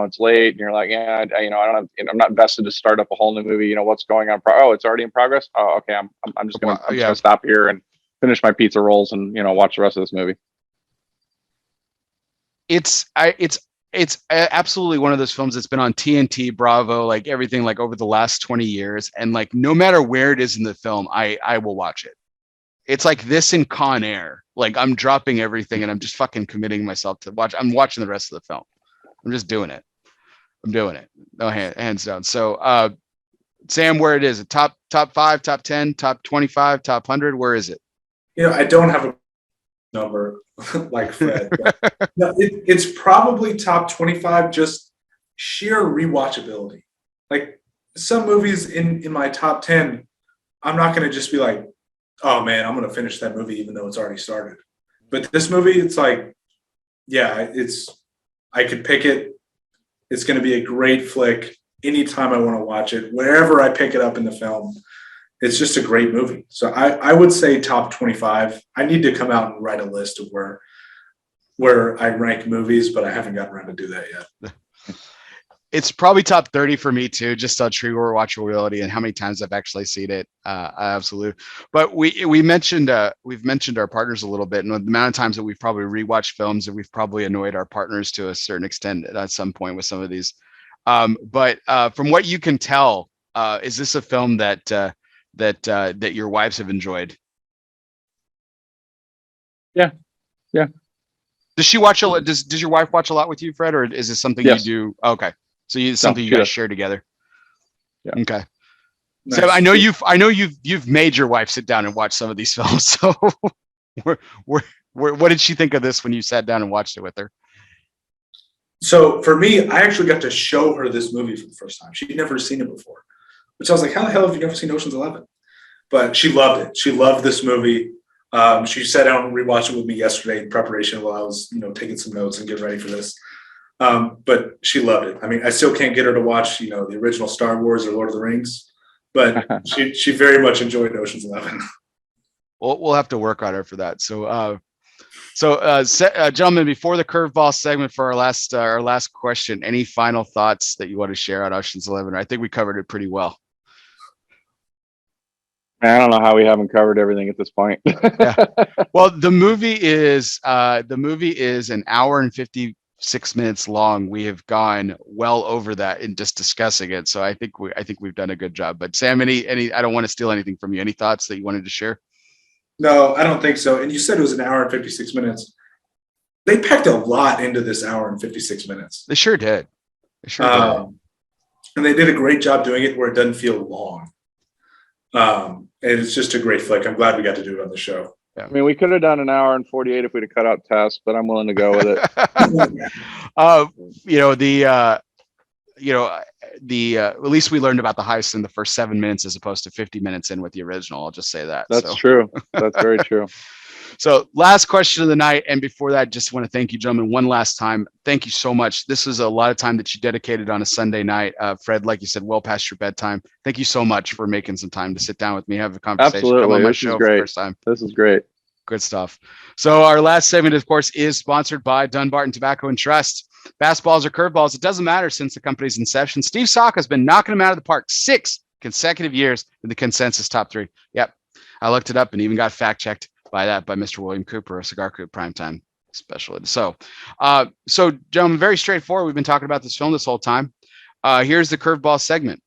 it's late and you're like, yeah, I'm not invested to start up a whole new movie. You know, what's going on? Oh, it's already in progress. Oh, okay. I'm just gonna stop here and finish my pizza rolls and watch the rest of this movie. It's absolutely one of those films that's been on TNT, Bravo, like everything, like over the last 20 years. And like, no matter where it is in the film, I will watch it. It's like this in Con Air. Like, I'm dropping everything and I'm just fucking committing myself to watch. I'm watching the rest of the film. I'm just doing it. I'm doing it. No, hands down. So, Sam, where it is? Top 5, top 10, top 25, top 100. Where is it? I don't have a number like Fred. No, it's probably top 25, just sheer rewatchability. Like, some movies in my top 10, I'm not going to just be like, oh man, I'm going to finish that movie even though it's already started. But this movie, it's like, yeah, I could pick it. It's going to be a great flick anytime I want to watch it, wherever I pick it up in the film. It's just a great movie. So I would say top 25. I need to come out and write a list of where I rank movies, but I haven't gotten around to do that yet. It's probably top 30 for me too, just on true rewatchability and how many times I've actually seen it. Absolutely. But we've mentioned our partners a little bit, and the amount of times that we've probably rewatched films that we've probably annoyed our partners to a certain extent at some point with some of these. But from what you can tell, is this a film that your wives have enjoyed? Yeah. Does she watch a lot? Does your wife watch a lot with you, Fred, or is this something you do? Okay, so it's something you guys share together. Yeah. Okay. Nice. So I know you've made your wife sit down and watch some of these films. So, what did she think of this when you sat down and watched it with her? So for me, I actually got to show her this movie for the first time. She'd never seen it before, which I was like, how the hell have you never seen Ocean's 11? but she loved it. She loved this movie. She sat down and rewatched it with me yesterday in preparation while I was, taking some notes and getting ready for this. But she loved it. I mean, I still can't get her to watch, the original Star Wars or Lord of the Rings, but she very much enjoyed Ocean's 11. We'll have to work on her for that. So, gentlemen, before the curveball segment for our last question, any final thoughts that you want to share on Ocean's 11? I think we covered it pretty well. I don't know how we haven't covered everything at this point. Yeah. Well, the movie is an hour and 56 minutes long. We have gone well over that in just discussing it. So I think we've done a good job. But Sam, any I don't want to steal anything from you. Any thoughts that you wanted to share? No, I don't think so. And you said it was an hour and 56 minutes. They packed a lot into this hour and 56 minutes. They sure did. And they did a great job doing it where it doesn't feel long. And it's just a great flick. I'm glad we got to do it on the show. Yeah. I mean, we could have done an hour and 48 if we'd have cut out Tess, but I'm willing to go with it. At least we learned about the heist in the first 7 minutes as opposed to 50 minutes in with the original. I'll just say that. That's true. That's very true. So last question of the night. And before that, just want to thank you, gentlemen, one last time. Thank you so much. This was a lot of time that you dedicated on a Sunday night. Fred, like you said, well past your bedtime. Thank you so much for making some time to sit down with me, have a conversation. Absolutely. Come on my this show is great. for the first time. This is great. Good stuff. So our last segment, of course, is sponsored by Dunbarton Tobacco and Trust. Bassballs or curveballs, it doesn't matter since the company's inception. Steve Salk has been knocking them out of the park 6 consecutive years in the consensus top 3. Yep. I looked it up and even got fact checked by Mr. William Cooper, a Cigar Coop Primetime special. So gentlemen, very straightforward. We've been talking about this film this whole time. Here's the curveball segment.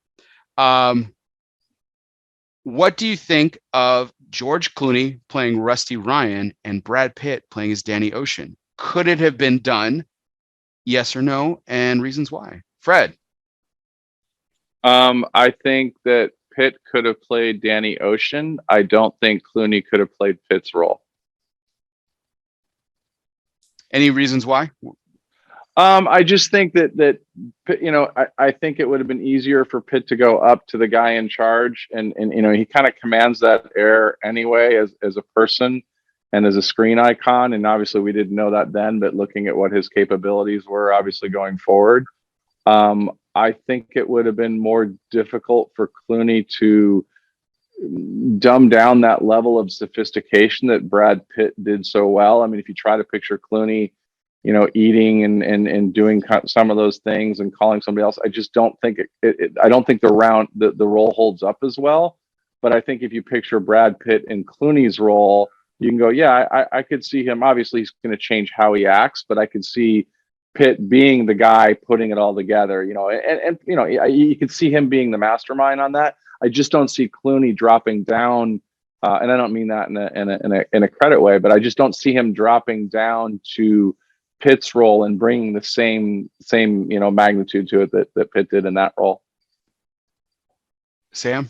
What do you think of George Clooney playing Rusty Ryan and Brad Pitt playing as Danny Ocean? Could it have been done? Yes or no, and reasons why. Fred. I think that Pitt could have played Danny Ocean. I don't think Clooney could have played Pitt's role. Any reasons why? I just think that I think it would have been easier for Pitt to go up to the guy in charge, and he kind of commands that air anyway as a person and as a screen icon. And obviously we didn't know that then, but looking at what his capabilities were obviously going forward, I think it would have been more difficult for Clooney to dumb down that level of sophistication that Brad Pitt did so well. I mean, if you try to picture Clooney, eating and doing some of those things and calling somebody else, I just don't think I don't think the role holds up as well. But I think if you picture Brad Pitt in Clooney's role, you can go, yeah, I could see him. Obviously, he's going to change how he acts, but I could see Pitt being the guy putting it all together, you could see him being the mastermind on that. I just don't see Clooney dropping down, and I don't mean that in a credit way, but I just don't see him dropping down to Pitt's role and bringing the same magnitude to it that Pitt did in that role. Sam?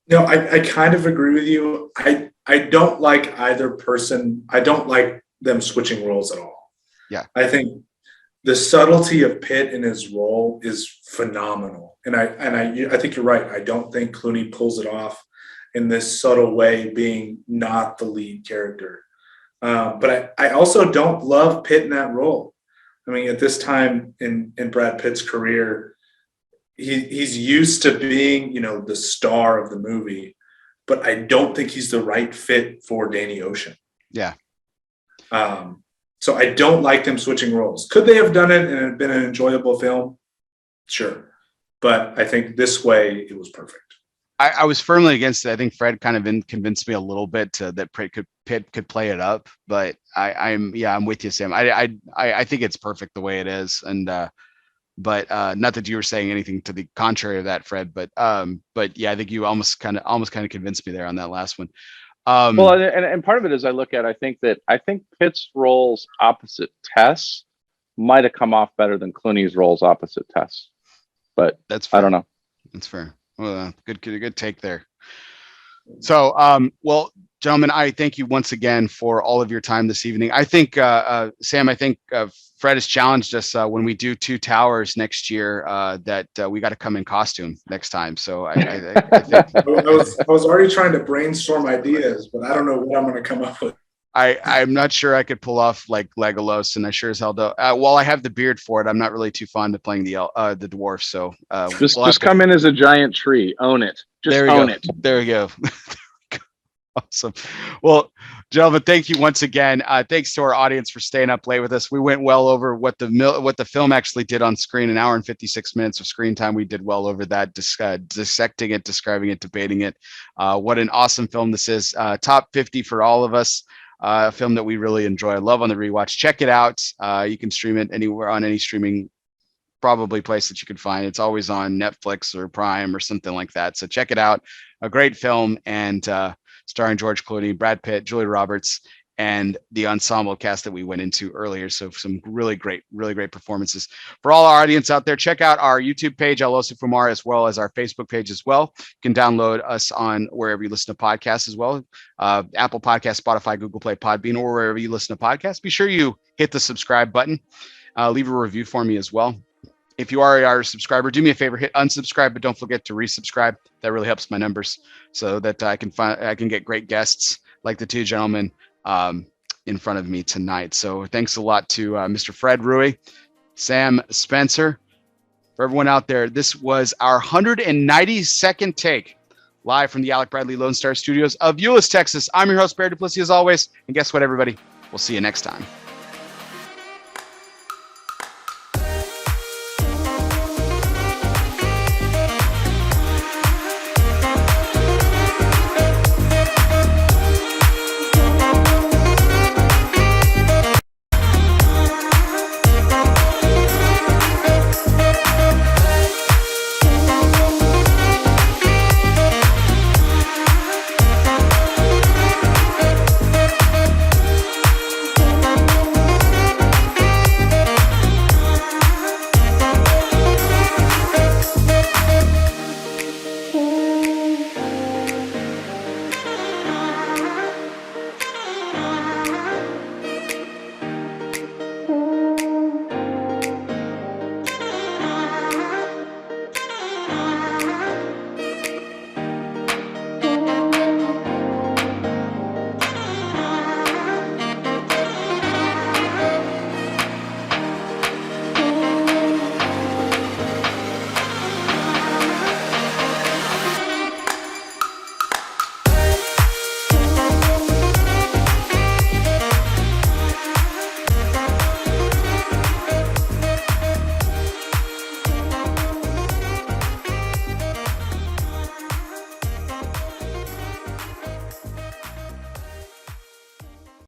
No, I kind of agree with you. I don't like either person. I don't like them switching roles at all. Yeah, I think the subtlety of Pitt in his role is phenomenal, and I think you're right. I don't think Clooney pulls it off in this subtle way, being not the lead character. But I also don't love Pitt in that role. I mean, at this time in Brad Pitt's career, he's used to being the star of the movie, but I don't think he's the right fit for Danny Ocean. Yeah. So I don't like them switching roles. Could they have done it and it been an enjoyable film? Sure. But I think this way it was perfect. I was firmly against it. I think Fred kind of convinced me a little bit that Pitt could play it up, but I'm with you, Sam. I think it's perfect the way it is. And, but not that you were saying anything to the contrary of that, Fred, but yeah, I think you almost kind of convinced me there on that last one. Well, and part of it is I think Pitt's roles opposite Tess might have come off better than Clooney's roles opposite Tess, but that's fair. I don't know. That's fair. Well, good take there. So, well, gentlemen, I thank you once again for all of your time this evening. I think, Sam, Fred has challenged us when we do 2 towers next year that we got to come in costume next time. So I think I was already trying to brainstorm ideas, but I don't know what I'm going to come up with. I'm not sure I could pull off like Legolas, and I sure as hell don't. While I have the beard for it, I'm not really too fond of playing the dwarf. So just come in as a giant tree. Own it. Just own it. There we go. Awesome. Well, gentlemen, thank you once again. Thanks to our audience for staying up late with us. We went well over what the film actually did on screen. An hour and 56 minutes of screen time. We did well over that, dissecting it, describing it, debating it. What an awesome film this is. Top 50 for all of us. A film that we really enjoy. I love on the rewatch. Check it out. You can stream it anywhere on any streaming probably place that you can find. It's always on Netflix or Prime or something like that. So check it out. A great film, and starring George Clooney, Brad Pitt, Julia Roberts, and the ensemble cast that we went into earlier. So some really great performances. For all our audience out there, check out our YouTube page, ELOSOFUMAR, as well as our Facebook page as well. You can download us on wherever you listen to podcasts as well. Apple Podcasts, Spotify, Google Play, Podbean, or wherever you listen to podcasts. Be sure you hit the subscribe button. Leave a review for me as well. If you are our subscriber, do me a favor, hit unsubscribe, but don't forget to resubscribe. That really helps my numbers so that I can get great guests like the 2 gentlemen in front of me tonight. So thanks a lot to Mr. Fred Rewey, Sam Spencer. For everyone out there, this was our 192nd take live from the Alec Bradley Lone Star Studios of Euless, Texas. I'm your host, Barry Duplessis, as always. And guess what, everybody? We'll see you next time.